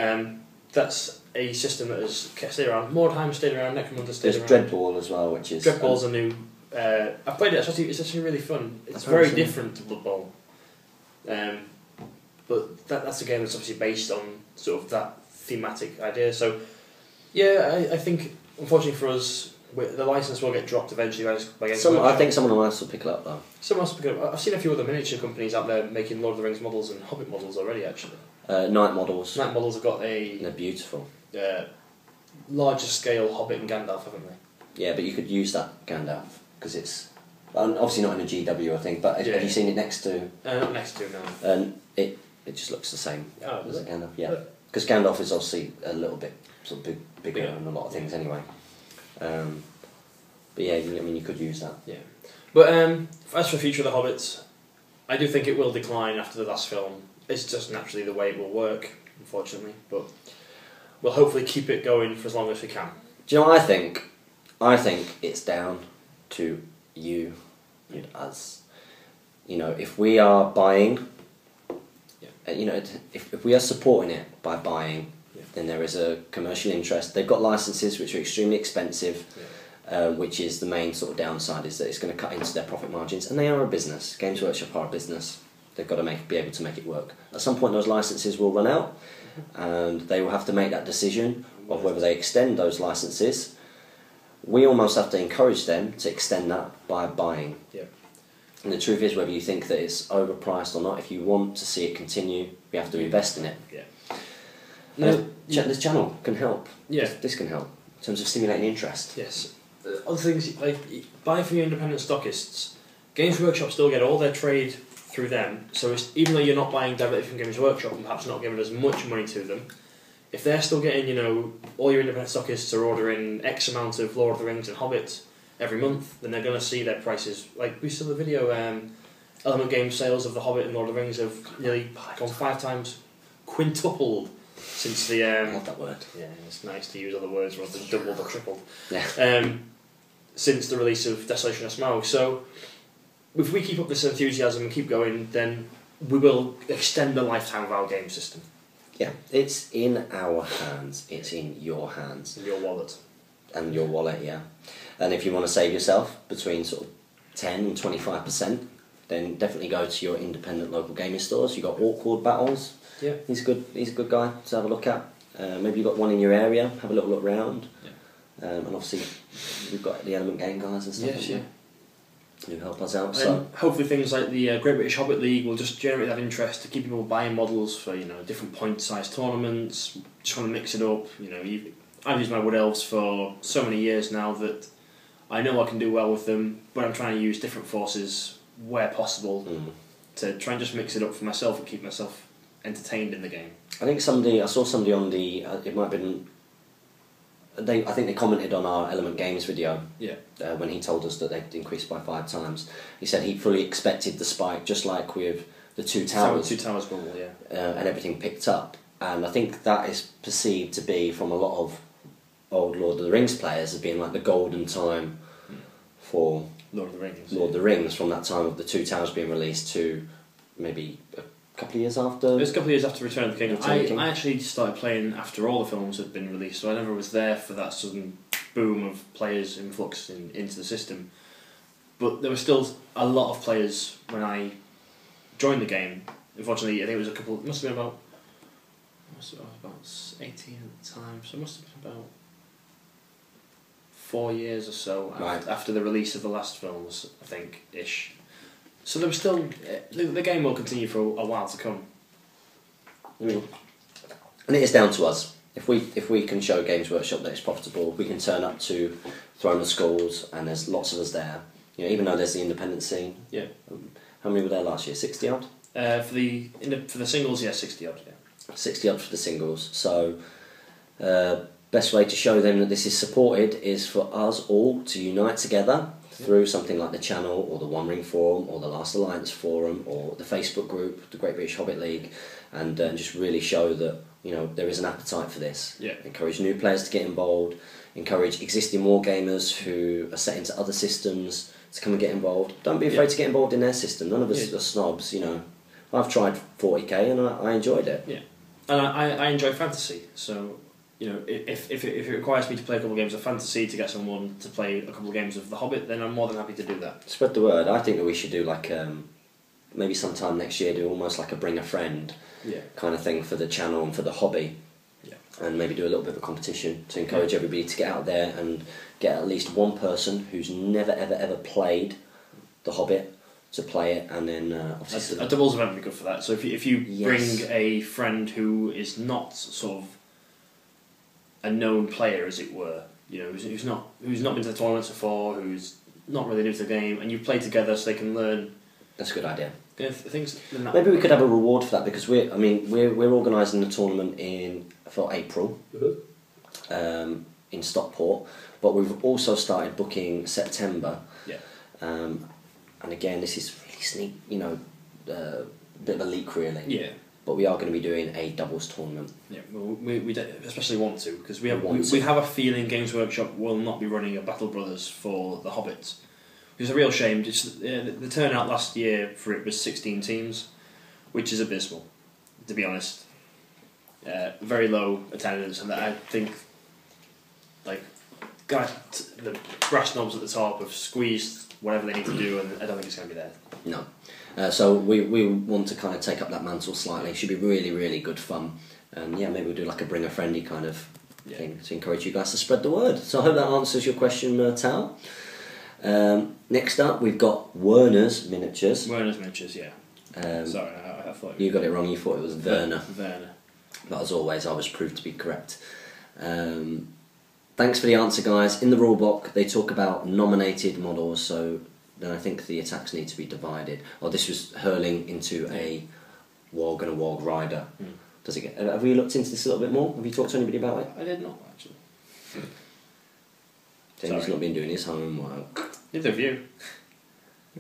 [SPEAKER 3] that's a system that has stayed around. Mordheim stayed around. Necromunda stayed around.
[SPEAKER 2] There's Dreadball as well, which is
[SPEAKER 3] Dreadball's a new. I've played it. It's actually really fun. It's very different to Blood Bowl. But that's a game that's obviously based on sort of that thematic idea. So, yeah, I think unfortunately for us, the license will get dropped eventually by Games Workshop.
[SPEAKER 2] I think someone else will pick it up though.
[SPEAKER 3] Someone else will pick it up. I've seen a few other miniature companies out there making Lord of the Rings models and Hobbit models already. Actually,
[SPEAKER 2] Night models.
[SPEAKER 3] Night models have got
[SPEAKER 2] They're beautiful.
[SPEAKER 3] Larger scale Hobbit and Gandalf, haven't they?
[SPEAKER 2] Yeah, but you could use that Gandalf because it's obviously not in a GW, I think. But have you seen it next to?
[SPEAKER 3] Not next to, no.
[SPEAKER 2] And it just looks the same as a Gandalf. Yeah, because Gandalf is obviously a little bit sort of bigger than a lot of things anyway. But yeah, I mean, you could use that.
[SPEAKER 3] Yeah, but as for the future of the Hobbits, I do think it will decline after the last film. It's just naturally the way it will work, unfortunately. But we'll hopefully keep it going for as long as we can.
[SPEAKER 2] Do you know what I think? I think it's down to you and us. You know, if we are buying, you know, if we are supporting it by buying, then there is a commercial interest. They've got licenses which are extremely expensive. Which is the main sort of downside, is that it's going to cut into their profit margins, and they are a business. Games Workshop are a business. They've got to be able to make it work. At some point those licenses will run out, and they will have to make that decision of whether they extend those licenses. We almost have to encourage them to extend that by buying. And the truth is, whether you think that it's overpriced or not, if you want to see it continue, we have to invest in it. This channel can help. This can help in terms of stimulating interest.
[SPEAKER 3] Yes. Other things, like buy from your independent stockists. Games Workshop still get all their trade through them, so even though you're not buying directly from Games Workshop and perhaps not giving as much money to them, if they're still getting, you know, all your independent stockists are ordering X amount of Lord of the Rings and Hobbit every month, then they're going to see their prices. Like we saw the video, Element Games sales of the Hobbit and Lord of the Rings have nearly gone 5 times, quintupled since the.
[SPEAKER 2] I love that word.
[SPEAKER 3] Yeah, it's nice to use other words rather than doubled or tripled.
[SPEAKER 2] Yeah.
[SPEAKER 3] Since the release of Desolation of Smaug. So, if we keep up this enthusiasm and keep going, then we will extend the lifetime of our game system.
[SPEAKER 2] Yeah, it's in our hands. It's in your hands.
[SPEAKER 3] In your wallet.
[SPEAKER 2] And your wallet, yeah. And if you want to save yourself between sort of 10 and 25%, then definitely go to your independent local gaming stores. You've got Awkward Battles.
[SPEAKER 3] Yeah.
[SPEAKER 2] He's a good guy to have a look at. Maybe you've got one in your area. Have a little look round. And obviously we've got the Element Game guys and stuff who help us out. So
[SPEAKER 3] hopefully things like the Great British Hobbit League will just generate that interest to keep people buying models for, you know, different point size tournaments. Just want to mix it up. You know, I've used my Wood Elves for so many years now that I know I can do well with them, but I'm trying to use different forces where possible to try and just mix it up for myself and keep myself entertained in the game.
[SPEAKER 2] I saw somebody on the, it might have been, I think they commented on our Element Games video when he told us that they'd increased by 5 times. He said he fully expected the spike, just like with the Two Towers.
[SPEAKER 3] Two Towers bubble, yeah.
[SPEAKER 2] And everything picked up. And I think that is perceived to be, from a lot of old Lord of the Rings players, as being like the golden time for
[SPEAKER 3] Lord of the Rings.
[SPEAKER 2] Lord of the Rings, from that time of the Two Towers being released to maybe a couple of years after.
[SPEAKER 3] It was a couple of years after Return of the King. I actually started playing after all the films had been released, so I never was there for that sudden boom of players influx into the system. But there were still a lot of players when I joined the game. Unfortunately, I think it was it must have been about 18 at the time, so it must have been about 4 years or so after the release of the last films, I think, ish. So there was still, the game will continue for a while to come.
[SPEAKER 2] And it is down to us. If we can show Games Workshop that it's profitable, we can turn up to Throne of Skulls, and there's lots of us there. You know, even though there's the independent scene.
[SPEAKER 3] Yeah.
[SPEAKER 2] How many were there last year? 60 odd.
[SPEAKER 3] For the singles, 60 odd. Yeah.
[SPEAKER 2] 60 odd for the singles. So, best way to show them that this is supported is for us all to unite together through something like the channel, or the One Ring Forum, or the Last Alliance Forum, or the Facebook group, the Great British Hobbit League, and just really show that, you know, there is an appetite for this.
[SPEAKER 3] Yeah.
[SPEAKER 2] Encourage new players to get involved. Encourage existing wargamers who are set into other systems to come and get involved. Don't be afraid to get involved in their system. None of us are snobs, you know. I've tried 40k and I enjoyed it.
[SPEAKER 3] Yeah, and I enjoy fantasy, so, you know, if it requires me to play a couple of games of fantasy to get someone to play a couple of games of The Hobbit, then I'm more than happy to do that.
[SPEAKER 2] Spread the word. I think that we should do like maybe sometime next year do almost like a bring a friend kind of thing for the channel and for the hobby. And maybe do a little bit of a competition to encourage everybody to get out there and get at least one person who's never ever played The Hobbit to play it, and then obviously
[SPEAKER 3] a doubles event would be good for that. So if you bring a friend who is not sort of a known player, as it were, you know, who's not been to the tournaments before, who's not really new to the game, and you play together so they can learn.
[SPEAKER 2] That's a good idea.
[SPEAKER 3] Yeah, things.
[SPEAKER 2] Maybe we could have a reward for that, because we're organising the tournament for April in Stockport, but we've also started booking September.
[SPEAKER 3] Yeah.
[SPEAKER 2] And again, this is really sneak, you know, a bit of a leak really.
[SPEAKER 3] Yeah.
[SPEAKER 2] But we are going to be doing a doubles tournament.
[SPEAKER 3] Yeah, well, we especially want to, because we have a feeling Games Workshop will not be running a Battle Brothers for the Hobbits. It's a real shame. The turnout last year for it was 16 teams, which is abysmal, to be honest. Very low attendance, and I think, like, the brass knobs at the top have squeezed whatever they need to do, and I don't think it's going to be there.
[SPEAKER 2] No. So we want to kind of take up that mantle slightly. It should be really, really good fun. And maybe we'll do like a bring a friendly kind of thing to encourage you guys to spread the word. So I hope that answers your question, Tal. Next up, we've got Werner's Miniatures.
[SPEAKER 3] Werner's Miniatures, yeah. Sorry, I thought
[SPEAKER 2] you got it wrong. You thought it was Werner.
[SPEAKER 3] Werner.
[SPEAKER 2] But as always, I was proved to be correct. Thanks for the answer, guys. In the rulebook, they talk about nominated models, so then I think the attacks need to be divided. Or this was hurling into a Warg and a Warg rider. Does it get? Have we looked into this a little bit more? Have you talked to anybody about it?
[SPEAKER 3] I did not, actually.
[SPEAKER 2] Jamie's not been doing his homework.
[SPEAKER 3] Neither of you.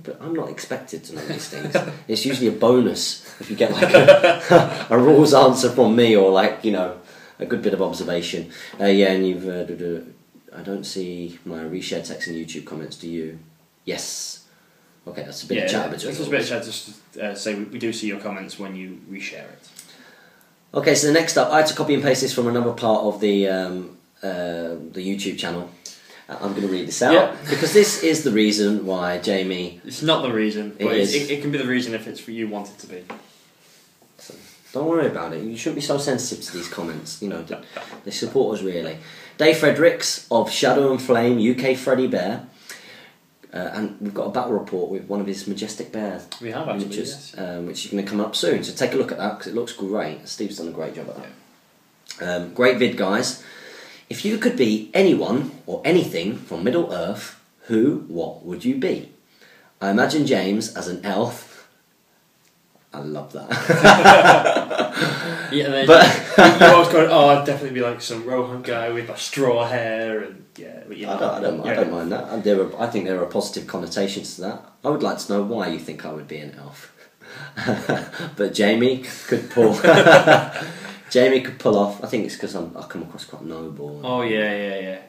[SPEAKER 2] But I'm not expected to know these things. It's usually a bonus if you get like a rules answer from me, or like, you know, a good bit of observation. And you've I don't see my reshare text in YouTube comments. Do you? Yes. Okay, that's a bit of chat between us.
[SPEAKER 3] That's a bit of chat. Just say we do see your comments when you reshare it.
[SPEAKER 2] Okay, so next up, I had to copy and paste this from another part of the YouTube channel. I'm going to read this out because this is the reason why Jamie.
[SPEAKER 3] It's not the reason, but it can be the reason if it's for you want it to be.
[SPEAKER 2] So don't worry about it. You shouldn't be so sensitive to these comments. You know, they support us really. Dave Fredericks of Shadow and Flame, UK Freddy Bear, and we've got a battle report with one of his majestic bears.
[SPEAKER 3] We have actually, yes.
[SPEAKER 2] Which is going to come up soon. So take a look at that because it looks great. Steve's done a great job at that. Great vid, guys. If you could be anyone or anything from Middle Earth, what would you be? I imagine James as an elf. I love that.
[SPEAKER 3] Yeah, and then
[SPEAKER 2] But
[SPEAKER 3] you always go, oh, I'd definitely be like some Rohan guy with like straw hair and yeah. But, you know,
[SPEAKER 2] I don't mind that. I think there are positive connotations to that. I would like to know why you think I would be an elf. But Jamie could pull. Jamie could pull off. I think it's because I come across quite noble.
[SPEAKER 3] Oh yeah.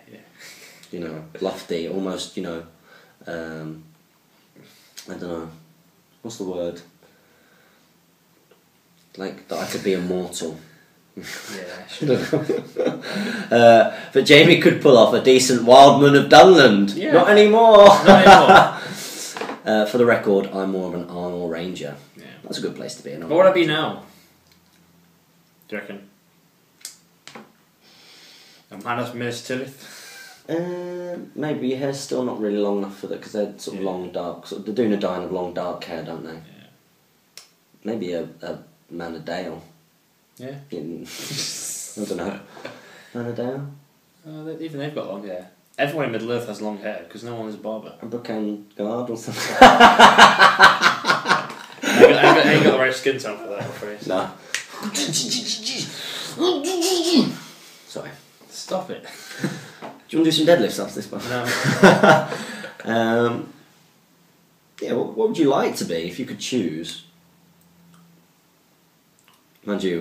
[SPEAKER 2] You know, lofty, almost. You know, I don't know. What's the word? Like that I could be immortal.
[SPEAKER 3] Yeah, sure.
[SPEAKER 2] But Jamie could pull off a decent Wildman of Dunland.
[SPEAKER 3] Yeah.
[SPEAKER 2] Not anymore.
[SPEAKER 3] Not anymore.
[SPEAKER 2] For the record, I'm more of an Arnold Ranger.
[SPEAKER 3] Yeah.
[SPEAKER 2] That's a good place to be.
[SPEAKER 3] What would I be now? Do you reckon? A man of Minas Tirith?
[SPEAKER 2] Maybe your hair's still not really long enough for that because they're sort of long, dark. Sort of, they're doing a dine of long, dark hair, don't they?
[SPEAKER 3] Yeah.
[SPEAKER 2] Maybe a Man of Dale.
[SPEAKER 3] Yeah.
[SPEAKER 2] I don't know. Man of Dale?
[SPEAKER 3] Even they've got long hair. Everyone in Middle Earth has long hair because no one is a barber.
[SPEAKER 2] A Brookham Guard or something?
[SPEAKER 3] I ain't got the right skin tone for that, I'm afraid.
[SPEAKER 2] No. Sorry.
[SPEAKER 3] Stop it.
[SPEAKER 2] Do you want to do some deadlifts after this one?
[SPEAKER 3] No.
[SPEAKER 2] Yeah, what would you like to be if you could choose? Mind you,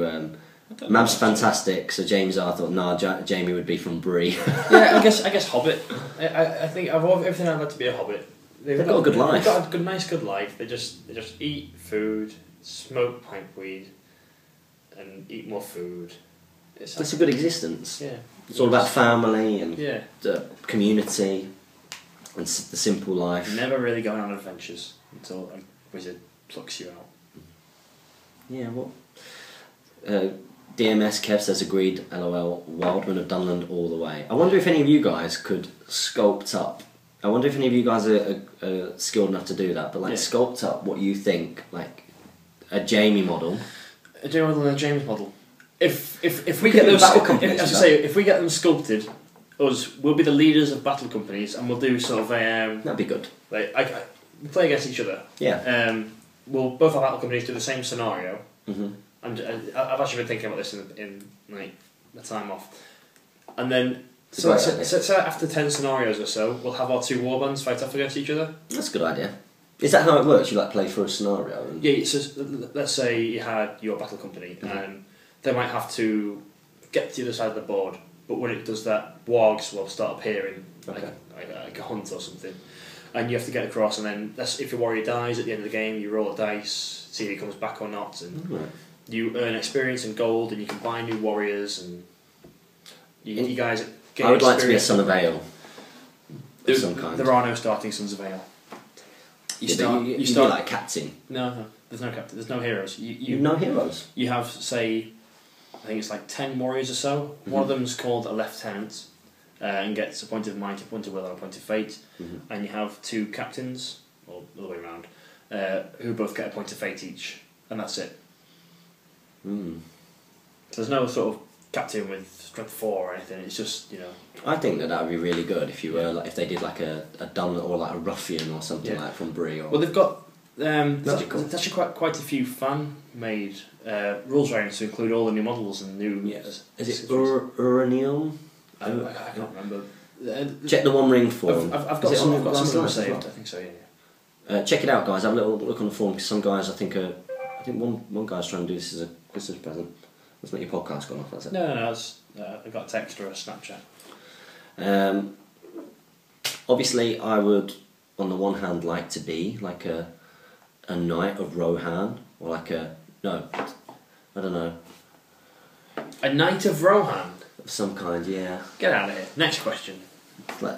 [SPEAKER 2] Mav's fantastic, so James I thought, Jamie would be from Bree.
[SPEAKER 3] Yeah, I guess Hobbit. I think of everything I'd like to be a Hobbit.
[SPEAKER 2] They've got a good life.
[SPEAKER 3] They've got a nice good life. They just eat food, smoke pipe weed, and eat more food.
[SPEAKER 2] It's a good existence.
[SPEAKER 3] Yeah.
[SPEAKER 2] It's all about family and
[SPEAKER 3] yeah.
[SPEAKER 2] the community and the simple life.
[SPEAKER 3] Never really going on adventures until a wizard plucks you out.
[SPEAKER 2] Yeah, what? DMS Kev says agreed, LOL, Wildman of Dunland all the way. I wonder if any of you guys could sculpt up. I wonder if any of you guys are skilled enough to do that, but sculpt up what you think, like a Jamie model.
[SPEAKER 3] A Jamie model and a James model. If we get those, if we get them sculpted, we'll be the leaders of battle companies, and we'll do sort of a.
[SPEAKER 2] That'd be good.
[SPEAKER 3] Like we play against each other.
[SPEAKER 2] Yeah.
[SPEAKER 3] We'll both our battle companies do the same scenario.
[SPEAKER 2] Mm-hmm.
[SPEAKER 3] And I've actually been thinking about this in like the time off, and then so after 10 scenarios or so, we'll have our two warbands fight off against each other.
[SPEAKER 2] That's a good idea. Is that how it works? You play for a scenario? And...
[SPEAKER 3] Yeah. So let's say you had your battle company, and they might have to get to the other side of the board, but when it does that, wargs will start appearing like a hunt or something, and you have to get across. And then if your warrior dies at the end of the game, you roll a dice, see if he comes back or not, and. You earn experience and gold, and you can buy new warriors, and you guys get.
[SPEAKER 2] I would like to be a Son of Ale of some kind.
[SPEAKER 3] There are no starting Sons of Ale. You
[SPEAKER 2] start like captain.
[SPEAKER 3] No, there's no captain. There's no heroes. You
[SPEAKER 2] no heroes.
[SPEAKER 3] You have, say, I think it's like 10 warriors or so. Mm-hmm. One of them's called a lieutenant, and gets a point of might, a point of will, and a point of fate. Mm-hmm. And you have 2 captains, or the other way around, who both get a point of fate each, and that's it.
[SPEAKER 2] Mm.
[SPEAKER 3] So there's no sort of captain with strength 4 or anything. It's just
[SPEAKER 2] I think that would be really good if you were if they did like a dun or like a ruffian or something like from Bree. Or...
[SPEAKER 3] Well, they've got there's actually quite a few fan made rules variants to include all the new models and new.
[SPEAKER 2] Yes. Is it Uranium?
[SPEAKER 3] I can't remember.
[SPEAKER 2] Check the One Ring form.
[SPEAKER 3] I've got some of them saved. I think so. Yeah.
[SPEAKER 2] Check it out, guys. Have a little look on the form because some guys I think one guy's trying to do this as a Christmas present. Let's make your podcast gone off. That's it.
[SPEAKER 3] No. I got a text or a Snapchat.
[SPEAKER 2] Obviously, I would, on the one hand, like to be like a knight of Rohan, or like I don't know.
[SPEAKER 3] A knight of Rohan?
[SPEAKER 2] Of some kind, yeah.
[SPEAKER 3] Get out of here. Next question.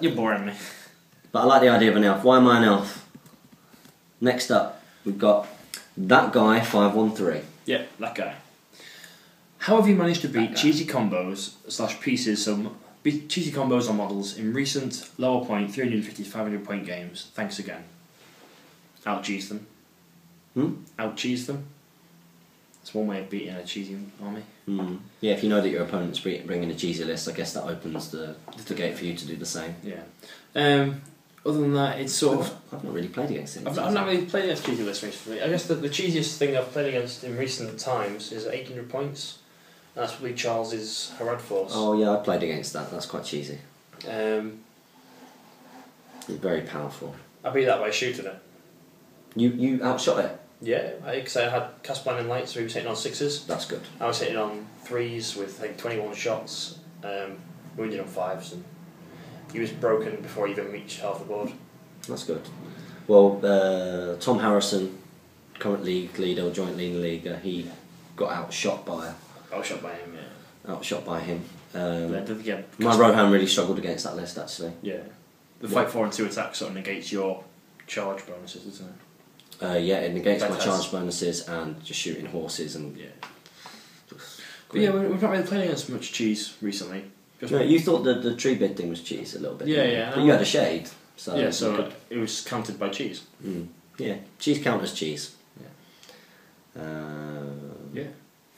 [SPEAKER 3] You're boring me.
[SPEAKER 2] But I like the idea of an elf. Why am I an elf? Next up, we've got that guy, 513.
[SPEAKER 3] Yeah, that guy. How have you managed to beat cheesy combos / pieces, cheesy combos or models in recent lower point 350 to 500 point games? Thanks again. Out-cheese them. Out-cheese them. That's one way of beating a cheesy army.
[SPEAKER 2] Yeah, if you know that your opponent's bringing a cheesy list, I guess that opens the gate for you to do the same.
[SPEAKER 3] Yeah. other than that, it's sort of...
[SPEAKER 2] I've not really played against him.
[SPEAKER 3] I've not really played against cheesy lists recently. I guess the cheesiest thing I've played against in recent times is 800 points. And that's probably Charles's Harad Force.
[SPEAKER 2] Oh yeah, I played against that. That's quite cheesy. It's very powerful.
[SPEAKER 3] I beat that by shooting it.
[SPEAKER 2] You outshot it?
[SPEAKER 3] Yeah, because I had cast plan in light, so he was hitting on 6s.
[SPEAKER 2] That's good.
[SPEAKER 3] I was hitting on 3s with, I think, 21 shots, wounded on 5s, and he was broken before he even reached half the board.
[SPEAKER 2] That's good. Well, Tom Harrison, current league leader, or joint league leader, he got outshot by...
[SPEAKER 3] Outshot by him, yeah.
[SPEAKER 2] Outshot by him.
[SPEAKER 3] Yeah,
[SPEAKER 2] my Rohan really struggled against that list, actually.
[SPEAKER 3] Yeah. The fight 4 and 2 attack sort of negates your charge bonuses, doesn't it?
[SPEAKER 2] Yeah, it negates my charge bonuses and just shooting horses and...
[SPEAKER 3] Yeah. But yeah, we've not really played against much cheese recently.
[SPEAKER 2] No, you thought the tree bid thing was cheese a little bit.
[SPEAKER 3] Yeah, yeah.
[SPEAKER 2] But you had a shade. So
[SPEAKER 3] yeah, so it was counted by cheese.
[SPEAKER 2] Yeah, cheese counters cheese.
[SPEAKER 3] Yeah.
[SPEAKER 2] Yeah.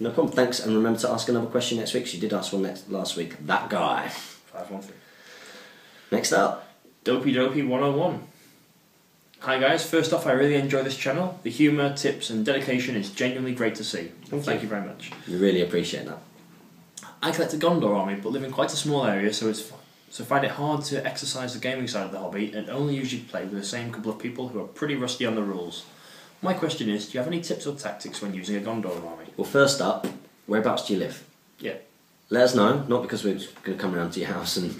[SPEAKER 2] No problem, thanks. And remember to ask another question next week. She did ask one last week. That guy.
[SPEAKER 3] 513.
[SPEAKER 2] Next up.
[SPEAKER 3] Dopey 101. Hi guys, first off I really enjoy this channel. The humour, tips and dedication is genuinely great to see. Thank you very much.
[SPEAKER 2] We really appreciate that.
[SPEAKER 3] I collect a Gondor army but live in quite a small area so find it hard to exercise the gaming side of the hobby and only usually play with the same couple of people who are pretty rusty on the rules. My question is, do you have any tips or tactics when using a Gondor army?
[SPEAKER 2] Well, first up, whereabouts do you live?
[SPEAKER 3] Yeah.
[SPEAKER 2] Let us know, not because we're going to come around to your house and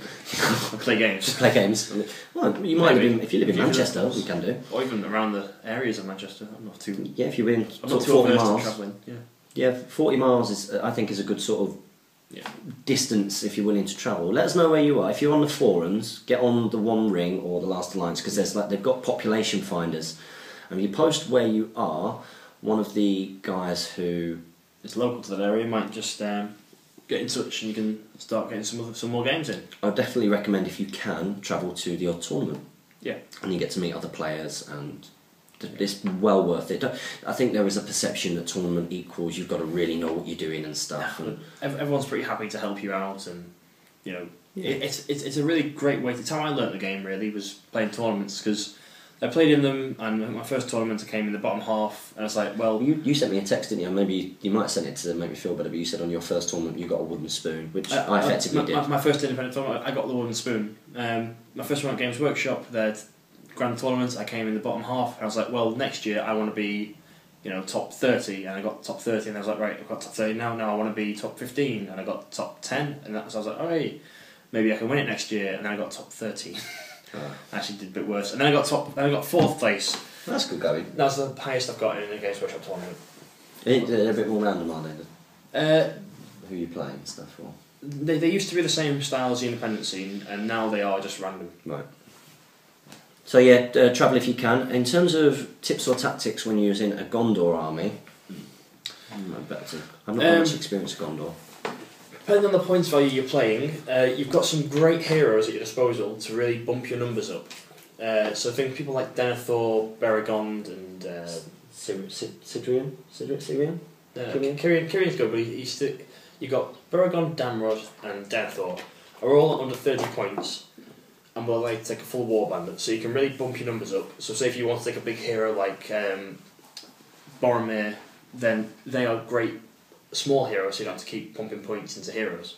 [SPEAKER 3] play games.
[SPEAKER 2] Play games. Well, you might live in, if you live in Manchester, we can do.
[SPEAKER 3] Or even around the areas of Manchester. I'm not too.
[SPEAKER 2] Yeah, if you're in
[SPEAKER 3] I'm
[SPEAKER 2] sort
[SPEAKER 3] not
[SPEAKER 2] of
[SPEAKER 3] too
[SPEAKER 2] 40 miles.
[SPEAKER 3] travelling. Yeah.
[SPEAKER 2] Yeah, 40 miles is, I think, is a good sort of distance if you're willing to travel. Let us know where you are. If you're on the forums, get on the One Ring or the Last Alliance because they've got population finders, and if you post where you are, one of the guys who
[SPEAKER 3] is local to that area might just get in touch and you can start getting some more games in.
[SPEAKER 2] I would definitely recommend, if you can, travel to the odd tournament.
[SPEAKER 3] Yeah. And
[SPEAKER 2] you get to meet other players and it's well worth it. I think there is a perception that tournament equals you've got to really know what you're doing and stuff. And
[SPEAKER 3] everyone's pretty happy to help you out, and you know, it's a really great way. It's how I learnt the game. Really, was playing tournaments because I played in them, and my first tournament I came in the bottom half, and I was like, well,
[SPEAKER 2] you sent me a text, didn't you? Maybe you might have sent it to make me feel better, but you said on your first tournament you got a wooden spoon, which I effectively did.
[SPEAKER 3] My first independent tournament, I got the wooden spoon. My first one at Games Workshop, their grand tournament, I came in the bottom half, and I was like, well, next year I want to be, you know, top 30, and I got top 30, and I was like, right, I've got top 30 now I want to be top 15, and I got top 10, and so I was like, alright, maybe I can win it next year, and then I got top 30. I actually did a bit worse, and then I got 4th place.
[SPEAKER 2] That's good going.
[SPEAKER 3] That's the highest I've got in a Games Workshop tournament.
[SPEAKER 2] They're a bit more random, are
[SPEAKER 3] they?
[SPEAKER 2] Who you playing and stuff for?
[SPEAKER 3] They used to be the same style as the independent scene, and now they are just random.
[SPEAKER 2] Right. So yeah, travel if you can. In terms of tips or tactics when using a Gondor army, I've not got much experience with Gondor.
[SPEAKER 3] Depending on the points value you're playing, you've got some great heroes at your disposal to really bump your numbers up. So think people like Denethor, Beregond, and
[SPEAKER 2] Sidrian.
[SPEAKER 3] Kirian's good, but you've got Beregond, Damrod, and Denethor are all under 30 points. And will like take a full war bandit, so you can really bump your numbers up. So say if you want to take a big hero like Boromir, then they are great small heroes, so you don't have to keep pumping points into heroes.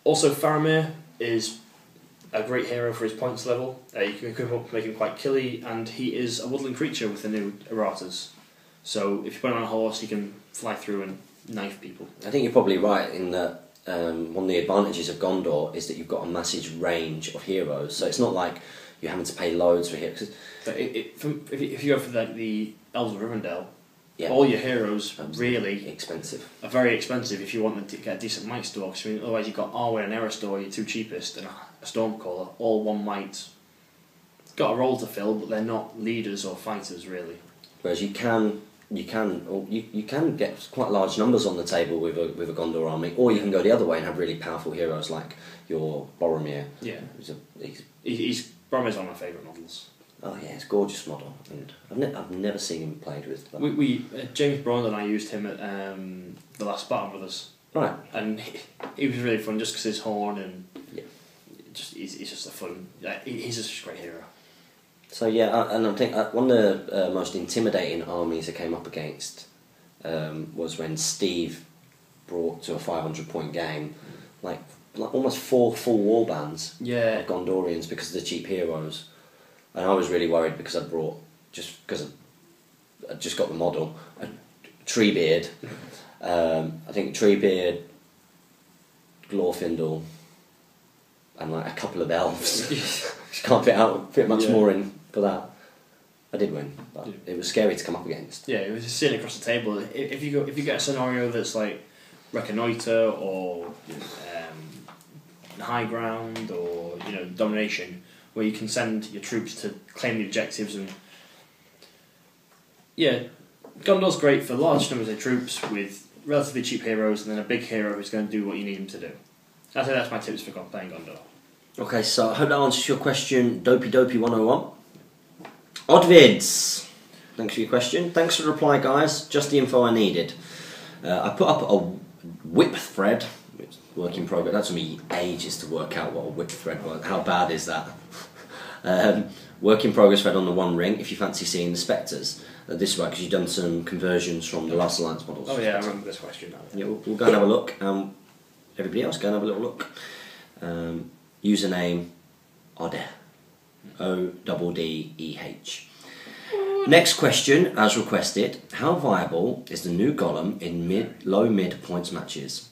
[SPEAKER 3] Also, Faramir is a great hero for his points level. You can equip up, make him quite killy, and he is a woodland creature with the new erratas. So if you put him on a horse, he can fly through and knife people.
[SPEAKER 2] I think you're probably right in that. One of the advantages of Gondor is that you've got a massive range of heroes, so it's not like you're having to pay loads for heroes.
[SPEAKER 3] If you go for the Elves of Rivendell, all your heroes really are very expensive if you want to get a decent might store. Cause, I mean, otherwise you've got Arwen and Erestor, your two cheapest, and a Stormcaller, all one might. Got a role to fill, but they're not leaders or fighters really.
[SPEAKER 2] Whereas you can get quite large numbers on the table with a Gondor army, or you can go the other way and have really powerful heroes like your Boromir.
[SPEAKER 3] Yeah, Boromir's one of my favourite models.
[SPEAKER 2] Oh yeah, it's a gorgeous model, and I've never seen him played with.
[SPEAKER 3] James Braun and I used him at the last Spartan Brothers.
[SPEAKER 2] Right,
[SPEAKER 3] and he was really fun just because his horn and he's just a fun. He's just a great hero.
[SPEAKER 2] So yeah, and I think one of the most intimidating armies I came up against was when Steve brought to a 500-point game, like almost 4 full war bands of Gondorians because of the cheap heroes, and I was really worried because I just got the model, a Treebeard, I think Treebeard, Glorfindel, and like a couple of elves. Just can't fit much more in for that. I did win, but it was scary to come up against.
[SPEAKER 3] Yeah, it was just sitting across the table. If you get a scenario that's like reconnoiter or high ground or domination, where you can send your troops to claim the objectives, and Gondor's great for large numbers of troops with relatively cheap heroes, and then a big hero who's going to do what you need him to do. I think that's my tips for playing Gondor.
[SPEAKER 2] Okay, so I hope that answers your question, Dopey 101. Oddvids, thanks for your question. Thanks for the reply, guys. Just the info I needed. I put up a whip thread, which is work in progress. That took me ages to work out what a whip thread was. How bad is that? Work in progress thread on the One Ring. If you fancy seeing the Spectres, this is right because you've done some conversions from the Last Alliance models.
[SPEAKER 3] Oh yeah, I remember this question now.
[SPEAKER 2] Yeah, we'll go and have a look. Everybody else, go and have a little look. Username Oddeh. ODDEH. Next question, as requested. How viable is the new Golem in low-mid points matches?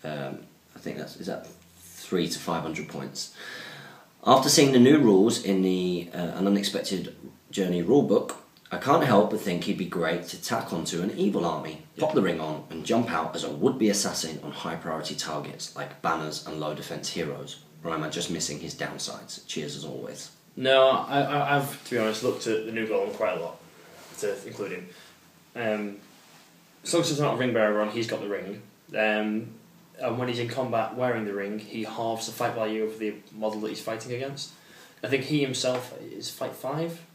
[SPEAKER 2] I think is that 300 to 500 points. After seeing the new rules in the An Unexpected Journey rulebook, I can't help but think he'd be great to tack onto an evil army, pop the ring on, and jump out as a would-be assassin on high-priority targets like banners and low-defense heroes. Or am I just missing his downsides? Cheers as always.
[SPEAKER 3] No, I've, to be honest, looked at the new Golem quite a lot to include him. As long as there's not a ring bearer on, he's got the ring. And when he's in combat wearing the ring, he halves the fight value of the model that he's fighting against. I think he himself is fight 5.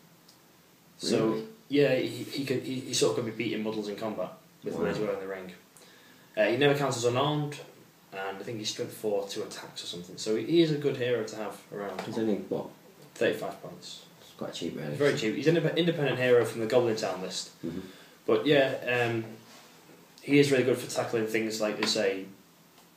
[SPEAKER 3] So,
[SPEAKER 2] really?
[SPEAKER 3] Yeah, he sort of could be beating models in combat with when he's wearing the ring. He never counts as unarmed, and I think he's strength 4 to attacks or something. So he is a good hero to have around.
[SPEAKER 2] He's only, what?
[SPEAKER 3] 35 points.
[SPEAKER 2] It's quite cheap, really.
[SPEAKER 3] Very cheap. He's an independent hero from the Goblin Town list.
[SPEAKER 2] Mm-hmm.
[SPEAKER 3] But yeah, he is really good for tackling things like, they say,